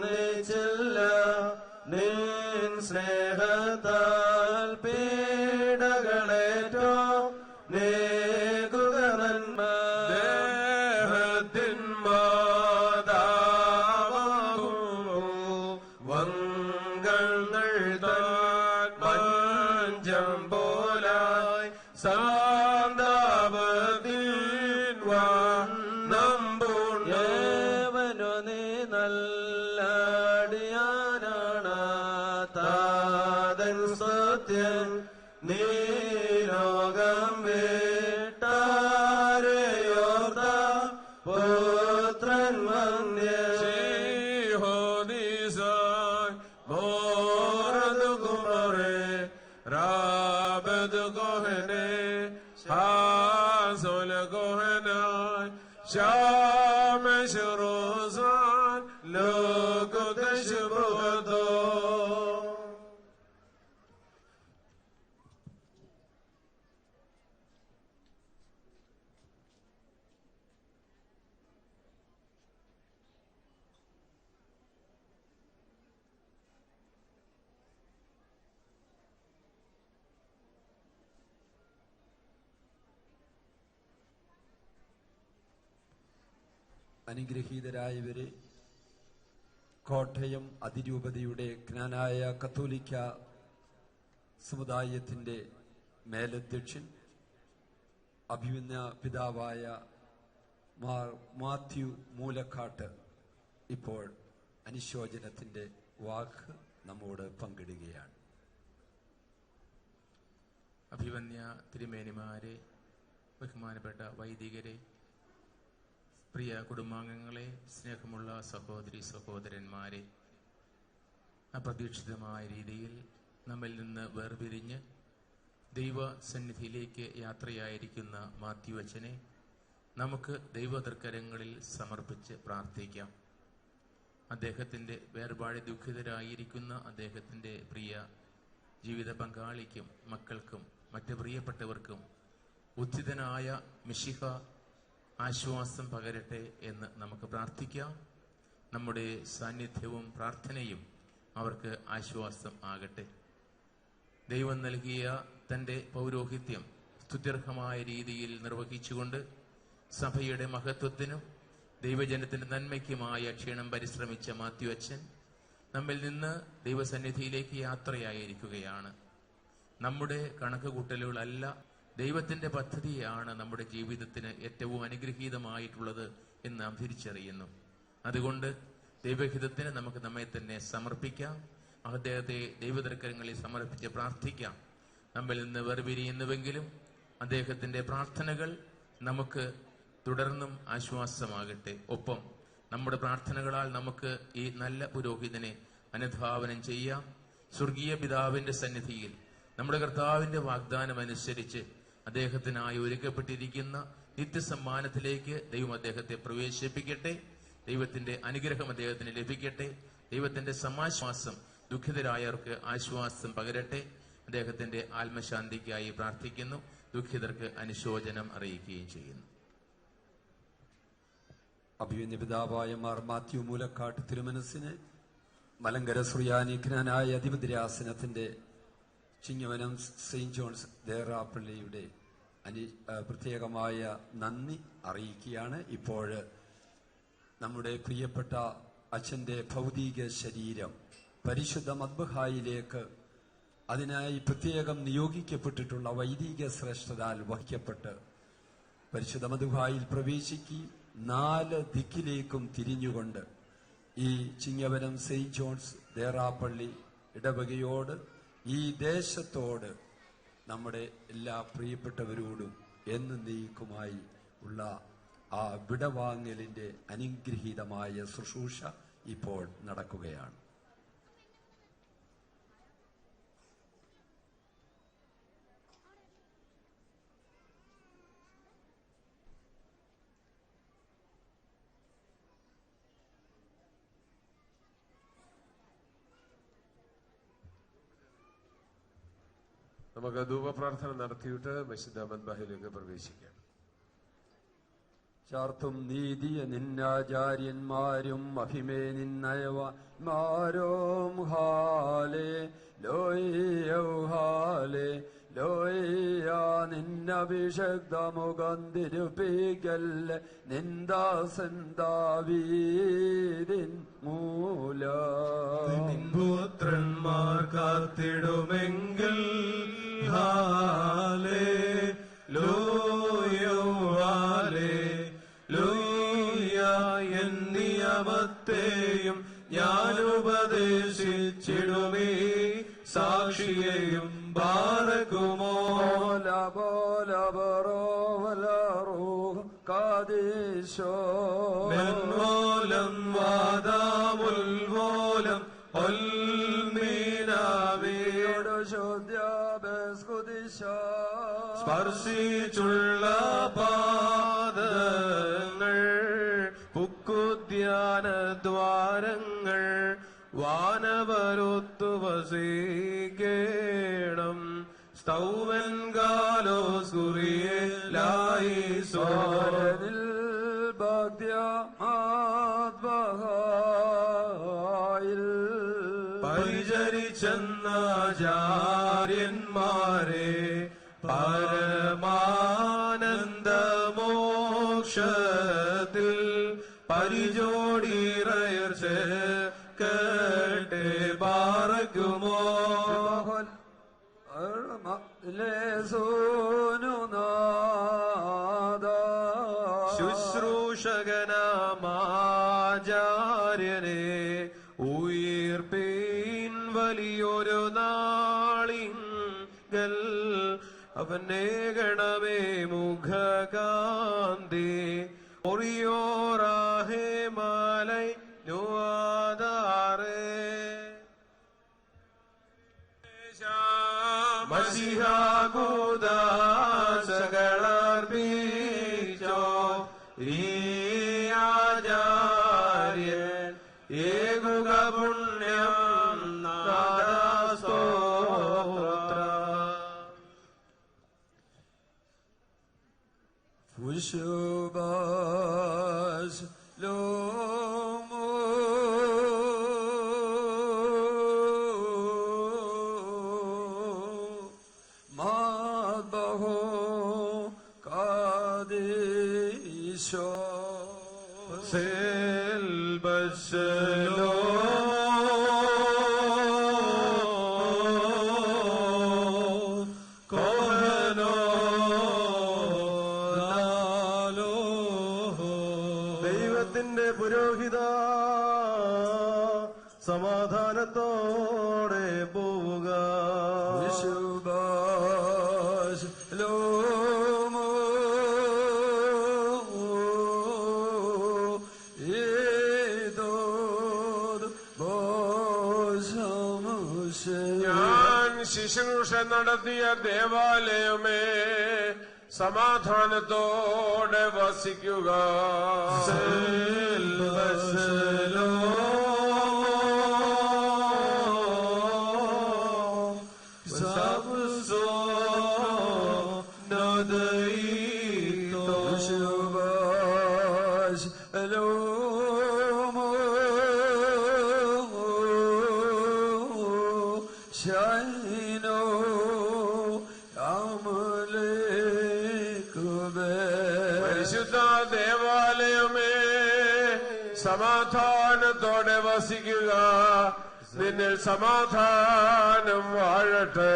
നിച്ചില്ല നിൻ സ്നേഹത്താൽ പീഡകളേറ്റോ നേകുക നന്മ ദേഹത്തിൻ മാതാവോ لكهناي شامش روزان لو تشبهدو അനുഗ്രഹീതരായവരെ, കോട്ടയം അതിരൂപതയുടെ ജ്ഞാനായ കത്തോലിക്ക സമുദായത്തിന്റെ മേലധ്യക്ഷൻ അഭിമന്യ പിതാവായ മാർ മാത്യു മൂലക്കാട്ട് ഇപ്പോൾ അനുശോചനത്തിന്റെ വാക്ക് നമ്മോട് പങ്കിടുകയാണ്. അഭിമന്യ തിരുമേനിമാരെ, ബഹുമാനപ്പെട്ട വൈദികരെ, പ്രിയ കുടുംബാംഗങ്ങളെ, സ്നേഹമുള്ള സഹോദരി സഹോദരന്മാരെ, അപ്രതീക്ഷിതമായ രീതിയിൽ നമ്മിൽ നിന്ന് വേർപിരിഞ്ഞ് ദൈവസന്നിധിയിലേക്ക് യാത്രയായിരിക്കുന്ന മാത്യു അച്ഛനെ നമുക്ക് ദൈവതൃക്കരങ്ങളിൽ സമർപ്പിച്ച് പ്രാർത്ഥിക്കാം. അദ്ദേഹത്തിൻ്റെ വേർപാട് ദുഃഖിതരായിരിക്കുന്ന അദ്ദേഹത്തിൻ്റെ പ്രിയ ജീവിത പങ്കാളിക്കും മക്കൾക്കും മറ്റ് പ്രിയപ്പെട്ടവർക്കും ഉദ്ധിതനായ മിശിഹ ആശ്വാസം പകരട്ടെ എന്ന് നമുക്ക് പ്രാർത്ഥിക്കാം. നമ്മുടെ സാന്നിധ്യവും പ്രാർത്ഥനയും അവർക്ക് ആശ്വാസം ആകട്ടെ. ദൈവം നൽകിയ തൻ്റെ പൗരോഹിത്യം സ്തുത്യർഹമായ രീതിയിൽ നിർവഹിച്ചുകൊണ്ട് സഭയുടെ മഹത്വത്തിനും ദൈവജനത്തിന്റെ നന്മയ്ക്കുമായ ക്ഷീണം പരിശ്രമിച്ച മാത്യു അച്ഛൻ നമ്മിൽ നിന്ന് ദൈവസന്നിധിയിലേക്ക് യാത്രയായിരിക്കുകയാണ്. നമ്മുടെ കണക്കുകൂട്ടലുകളല്ല, ദൈവത്തിന്റെ പദ്ധതിയാണ് നമ്മുടെ ജീവിതത്തിന് ഏറ്റവും അനുഗ്രഹീതമായിട്ടുള്ളത് എന്ന് നാം തിരിച്ചറിയുന്നു. അതുകൊണ്ട് ദൈവഹിതത്തിന് നമുക്ക് നമ്മെ തന്നെ സമർപ്പിക്കാം. അദ്ദേഹത്തെ ദൈവതൃക്കരങ്ങളിൽ സമർപ്പിച്ച് പ്രാർത്ഥിക്കാം. നമ്മിൽ നിന്ന് വേർപിരിയുന്നുവെങ്കിലും അദ്ദേഹത്തിന്റെ പ്രാർത്ഥനകൾ നമുക്ക് തുടർന്നും ആശ്വാസമാകട്ടെ. ഒപ്പം നമ്മുടെ പ്രാർത്ഥനകളാൽ നമുക്ക് ഈ നല്ല പുരോഹിതനെ അനുധാവനം ചെയ്യാം. സ്വർഗീയ പിതാവിന്റെ സന്നിധിയിൽ നമ്മുടെ കർത്താവിന്റെ വാഗ്ദാനം അനുസരിച്ച് അദ്ദേഹത്തിനായി ഒരുക്കപ്പെട്ടിരിക്കുന്ന നിത്യസമ്മാനത്തിലേക്ക് ദൈവം അദ്ദേഹത്തെ പ്രവേശിപ്പിക്കട്ടെ. ദൈവത്തിന്റെ അനുഗ്രഹം അദ്ദേഹത്തിന് ലഭിക്കട്ടെ. ദൈവത്തിന്റെ സമാശ്വാസം ദുഃഖിതരായവർക്ക് ആശ്വാസം പകരട്ടെ. അദ്ദേഹത്തിന്റെ ആത്മശാന്തിക്കായി പ്രാർത്ഥിക്കുന്നു. ദുഃഖിതർക്ക് അനുശോചനം അറിയിക്കുകയും ചെയ്യുന്നു. അഭിമന്യ പിതാവായ മാർ മാത്യു മൂലക്കാട്ട് തിരുമനസിന് മലങ്കര സുറിയാനിജ്ഞനായ അധിപതിരാസനത്തിന്റെ ചിങ്ങവനം സെയിന്റ് ജോൺസ് ദേറാപ്പള്ളിയുടെ പ്രത്യേകമായ നന്ദി അറിയിക്കുകയാണ്. ഇപ്പോൾ നമ്മുടെ പ്രിയപ്പെട്ട അച്ഛന്റെ ഭൗതിക ശരീരം പരിശുദ്ധ മദ്ബഹായിലേക്ക് അതിനായി പ്രത്യേകം നിയോഗിക്കപ്പെട്ടിട്ടുള്ള വൈദിക ശ്രേഷ്ഠതാൽ വഹിക്കപ്പെട്ട് പരിശുദ്ധ മദ്ബഹായിൽ പ്രവേശിക്കുകയും 4 ദിക്കിലേക്കും തിരിഞ്ഞുകൊണ്ട് ഈ ചിങ്ങവനം സെയിന്റ് ജോൺസ് ദേറാപ്പള്ളി ഇടവകയോട്, ഈ ദേശത്തോട്, നമ്മുടെ എല്ലാ പ്രിയപ്പെട്ടവരോടും എന്നേക്കുമായി ഉള്ള ആ വിടവാങ്ങലിന്റെ അനുഗ്രഹീതമായ ശുശ്രൂഷ ഇപ്പോൾ നടക്കുകയാണ്. നമുക്ക് ധൂപപ്രാർത്ഥന നടത്തിയിട്ട് വിശുദ്ധ മദ്ബഹയിലേക്ക് പ്രവേശിക്കാം. ചാർത്തും നീതിയ നിന്നാചാര്യന്മാരും അഭിമേ നിന്നയവാന്മാരും ഹാലേ ലോയ്യൗഹാലേ ലോയ്യ നിന്നഭിഷക്തമുഖം തിരുപ്പിക്കല്ലേ നിന്ദാസൻ ദാവീദിൻ മൂലം പുത്രന്മാർ കാത്തിടുമെങ്കിൽ ഹാലേ ലോയ്യൗഹാലേ ലോയ്യ എൻ നിയമത്തെയും ഞാൻ ഉപദേശിച്ചിടുമേ സാക്ഷിയെയും ബാറക്കുമോ മെൻമോലം വാദാമുൽമോലം സ്പർശിച്ചുള്ള വസീകേണം സ്തൗവൻ ഗാലോസ് കുറിയേലായി സോരനിൽ ഭാഗ്യമാത്മഹായിൽ പരിചരിച്ചെന്നാചാര്യന്മാരെ പരമാനന്ദമോക്ഷത്തിൽ പരിജോടിറയർച്ച കേട്ടെ പാറയ്ക്കുമോ ശുശ്രൂഷകനാമാചാര്യനെ ഉയിർപ്പീൻ വലിയൊരു നാളിങ്കൽ അവനെ ഗണമേ മുഖകാന്തി ഒറിയോറാഹേ മാലൈ നുവാദാറേ മസിഹാകൂദാസകളർപ്പിച്ചോ ആചാര്യൻ ഏകുക പുണ്യം നാദസ്തോത്ര ഫുശുബാസ് ലോമോ മാദ്ബഹോ കാദേശോ സെൽബസ്ലോ കോഹനോ നാലോ ദൈവത്തിന്റെ പുരോഹിത സമാധാനത്തോടെ പോവുക ലോമോ ഞാൻ ശുശ്രൂഷ നടത്തിയ ദേവാലയമേ സമാധാനത്തോടെ വസിക്കുക പരിശുദ്ധ ദേവാലയമേ സമാധാനത്തോടെ വസിക്കുക നിന്നിൽ സമാധാനം വാഴട്ടെ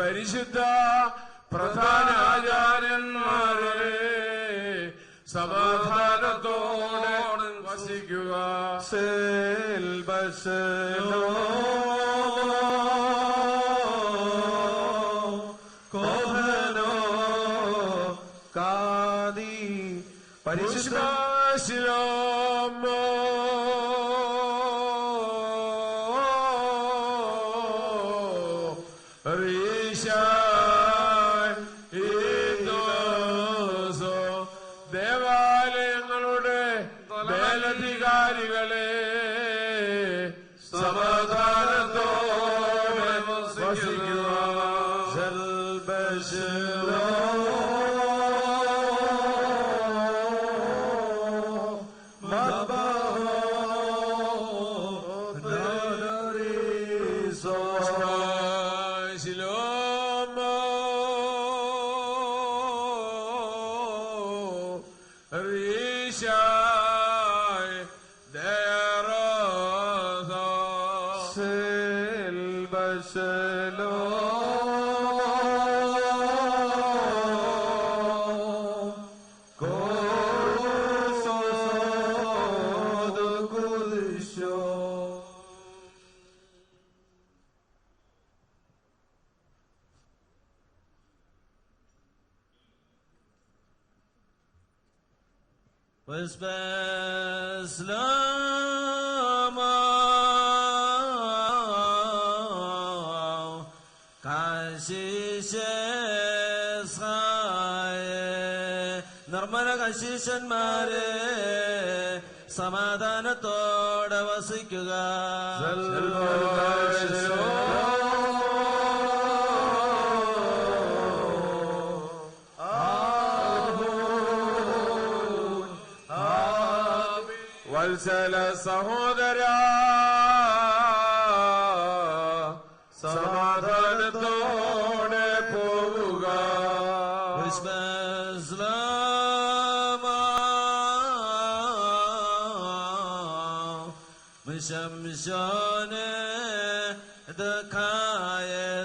പരിശുദ്ധ പ്രധാനാചാര്യന്മാരെ സമാധാനത്തോടെ വസിക്കുക കോഹനോ കാദി പരിശുദ്ധ ശിലോമോ ദേവാലയങ്ങളുടെ മേലധികാരികളെ സമാധാനത്തോടെ വസിക്കുക നിർമ്മല കശീശന്മാരെ സമാധാനത്തോടെ വസിക്കുക. വത്സല സഹോദര സമാധാനത്തോടെ പോവുക.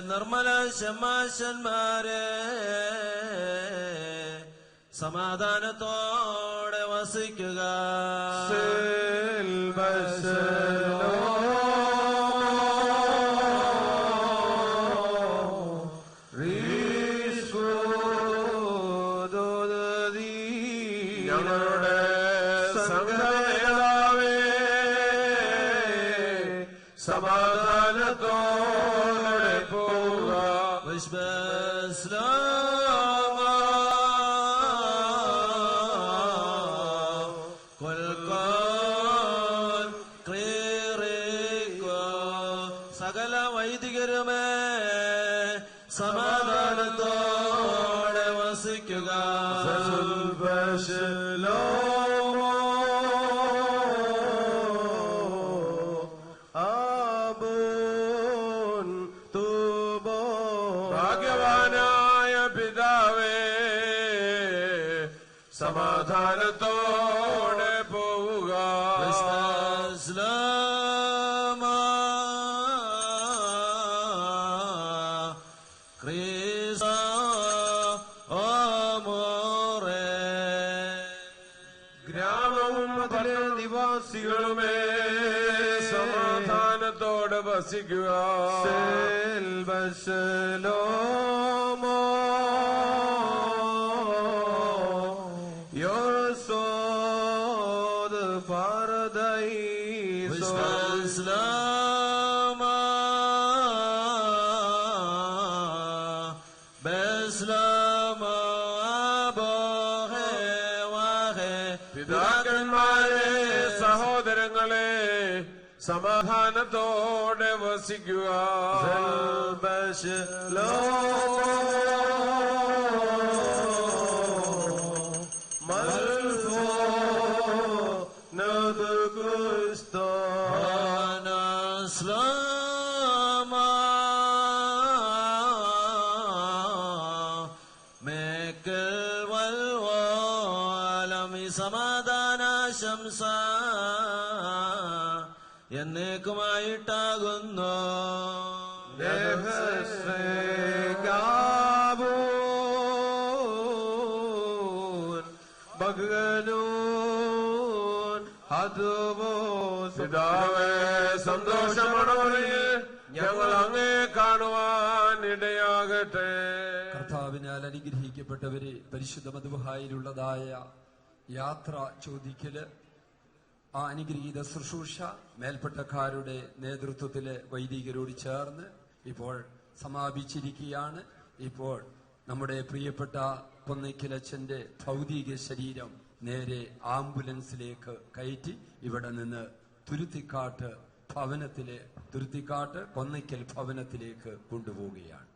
നിർമ്മല ശമാശന്മാരെ സമാധാനത്തോടെ വസിക്കുക. ഞങ്ങളുടെ സംഘനേതാവേ സമാധാനത്തോടെ പോവുക. സകല വൈദികരുമേ സമാധാനത്തോടെ വസിക്കുക. ഭാഗ്യവാനായ പിതാവേ സമാധാനത്തോടെ പോവുക. ഗ്രാമവും അതിലെ നിവാസികളുമേ സമാധാനത്തോടെ വസിക്കുക. പിതാക്കന്മാരെ സഹോദരങ്ങളെ സമാധാനത്തോടെ വസിക്കുക. സമാധാനാശംസ എന്നേക്കുമായിട്ടാകുന്നു. പിതാവേ സന്തോഷമണവരിൽ ഞങ്ങൾ അങ്ങേ കാണുവാൻ ഇടയാകട്ടെ. കർത്താവിനാൽ അനുഗ്രഹിക്കപ്പെട്ടവരെ, പരിശുദ്ധ മദ്ബഹായിലുള്ളതായ യാത്ര ചോദിക്കല്, ആ അനുഗ്രഹീത ശുശ്രൂഷ മേൽപ്പെട്ടക്കാരുടെ നേതൃത്വത്തില് വൈദികരോട് ചേർന്ന് ഇപ്പോൾ സമാപിച്ചിരിക്കുകയാണ്. ഇപ്പോൾ നമ്മുടെ പ്രിയപ്പെട്ട പൊന്നയ്ക്കലച്ചന്റെ ഭൗതിക ശരീരം നേരെ ആംബുലൻസിലേക്ക് കയറ്റി ഇവിടെ നിന്ന് തുരുത്തിക്കാട്ട് കൊന്നയ്ക്കൽ ഭവനത്തിലേക്ക് കൊണ്ടുപോവുകയാണ്.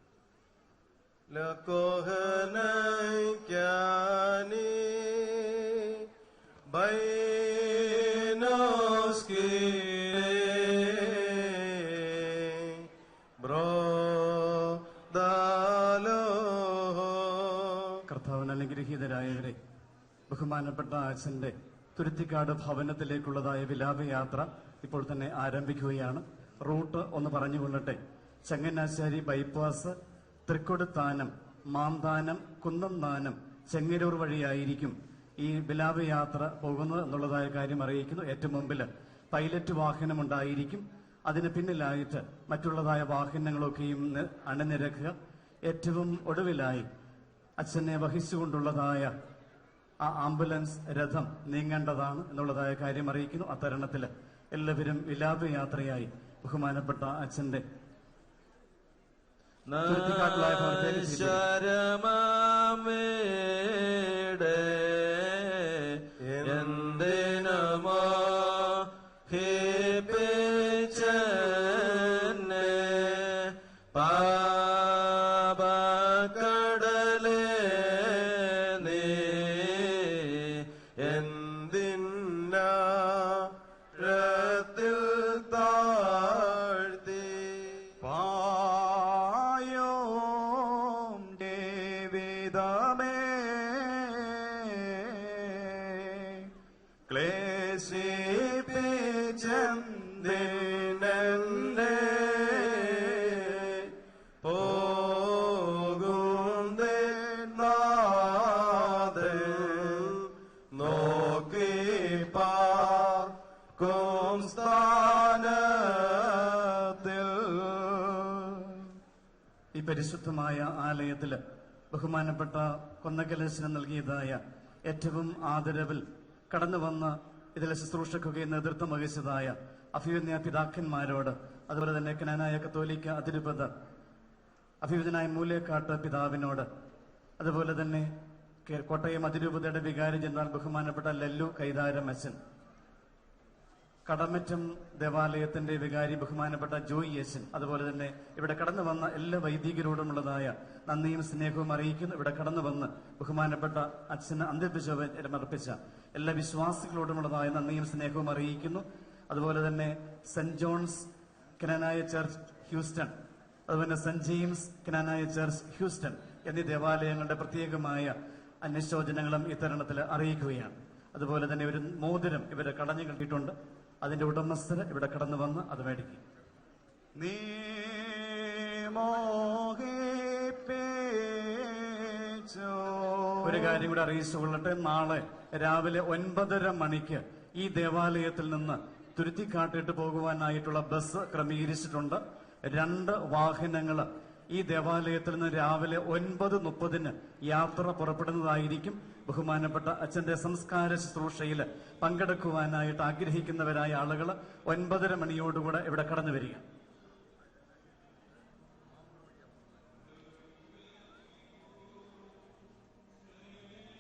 കർത്താവിന് അനുഗ്രഹീതരായവരെ, ബഹുമാനപ്പെട്ട അച്ഛന്റെ തുരുത്തിക്കാട് ഭവനത്തിലേക്കുള്ളതായ വിലാപയാത്ര ഇപ്പോൾ തന്നെ ആരംഭിക്കുകയാണ്. റൂട്ട് ഒന്ന് പറഞ്ഞുകൊള്ളട്ടെ. ചങ്ങനാശ്ശേരി ബൈപ്പാസ്, തൃക്കൊടുത്താനം, മാന്താനം, കുന്നംതാനം, ചെങ്ങന്നൂർ വഴിയായിരിക്കും ഈ വിലാപയാത്ര പോകുന്നത് എന്നുള്ളതായ കാര്യം അറിയിക്കുന്നു. ഏറ്റവും മുമ്പിൽ പൈലറ്റ് വാഹനമുണ്ടായിരിക്കും. അതിന് പിന്നിലായിട്ട് മറ്റുള്ളതായ വാഹനങ്ങളൊക്കെയും അണിനിരക്കുക. ഏറ്റവും ഒടുവിലായി അച്ഛനെ വഹിച്ചുകൊണ്ടുള്ളതായ ആ ആംബുലൻസ് രഥം നീങ്ങേണ്ടതാണ് എന്നുള്ളതായ കാര്യം അറിയിക്കുന്നു. അത്തരണത്തിൽ എല്ലാവരും വിലാപ യാത്രയായി ബഹുമാനപ്പെട്ട അച്ഛന്റെ എന്തിനമോ പാപക്കടലേ നീ എന്തിന്നത്തിൽ താഴ്ത്തി പായോം ദേവിതമേ ക്ലേശിപ്പിച്ചെന്തിനെ നോക്കി പാർക്കും സ്ഥാനത്തിൽ. ഈ പരിശുദ്ധമായ ആലയത്തിൽ ബഹുമാനപ്പെട്ട കൊന്നകലേശനം നൽകിയതായ ഏറ്റവും ആദരവിൽ കടന്നു വന്ന് ഇതിലെ ശുശ്രൂഷയ്ക്കൊക്കെ നേതൃത്വം വഹിച്ചതായ അഭിവന്യ പിതാക്കന്മാരോട്, അതുപോലെ തന്നെ കനാനായ കത്തോലിക്ക അതിരൂപത അഭിവന്യനായ മൂലേക്കാട്ട് പിതാവിനോട്, അതുപോലെ തന്നെ കോട്ടയം അതിരൂപതയുടെ വികാരി ജനറൽ ബഹുമാനപ്പെട്ട ലല്ലു കൈതാരം അച്ഛൻ, കടമറ്റം ദേവാലയത്തിന്റെ വികാരി ബഹുമാനപ്പെട്ട ജോയി യേശൻ, അതുപോലെ തന്നെ ഇവിടെ കടന്നു വന്ന എല്ലാ വൈദികരോടുമുള്ളതായ നന്ദിയും സ്നേഹവും അറിയിക്കുന്നു. ഇവിടെ കടന്നു വന്ന് ബഹുമാനപ്പെട്ട അച്ഛന് അന്ത്യവിശ്വാസം അർപ്പിച്ച എല്ലാ വിശ്വാസികളോടുമുള്ളതായ നന്ദിയും സ്നേഹവും അറിയിക്കുന്നു. അതുപോലെ തന്നെ saint John's Knanaya church Houston, അതുപോലെ saint James Knanaya church Houston എന്നീ ദേവാലയങ്ങളുടെ പ്രത്യേകമായ അന്വേഷോചനങ്ങളും ഇത്തരണത്തിൽ അറിയിക്കുകയാണ്. അതുപോലെ തന്നെ ഒരു മോതിരം ഇവരെ കടഞ്ഞു കിട്ടിയിട്ടുണ്ട്. അതിന്റെ ഉടമസ്ഥര് ഇവിടെ കടന്നു വന്ന് അത് മേടിക്കും. ഒരു കാര്യം കൂടെ അറിയിച്ചുകൊള്ളട്ടെ. നാളെ രാവിലെ 9:30 മണിക്ക് ഈ ദേവാലയത്തിൽ നിന്ന് തുരുത്തിക്കാട്ടിട്ട് പോകുവാനായിട്ടുള്ള ബസ് ക്രമീകരിച്ചിട്ടുണ്ട്. 2 വാഹനങ്ങൾ ഈ ദേവാലയത്തിൽ നിന്ന് രാവിലെ 9:30 യാത്ര പുറപ്പെടുന്നതായിരിക്കും. ബഹുമാനപ്പെട്ട അച്ഛന്റെ സംസ്കാര ശുശ്രൂഷയിൽ പങ്കെടുക്കുവാനായിട്ട് ആഗ്രഹിക്കുന്നവരായ ആളുകൾ 9:30 മണിയോടുകൂടെ ഇവിടെ കടന്നു വരിക.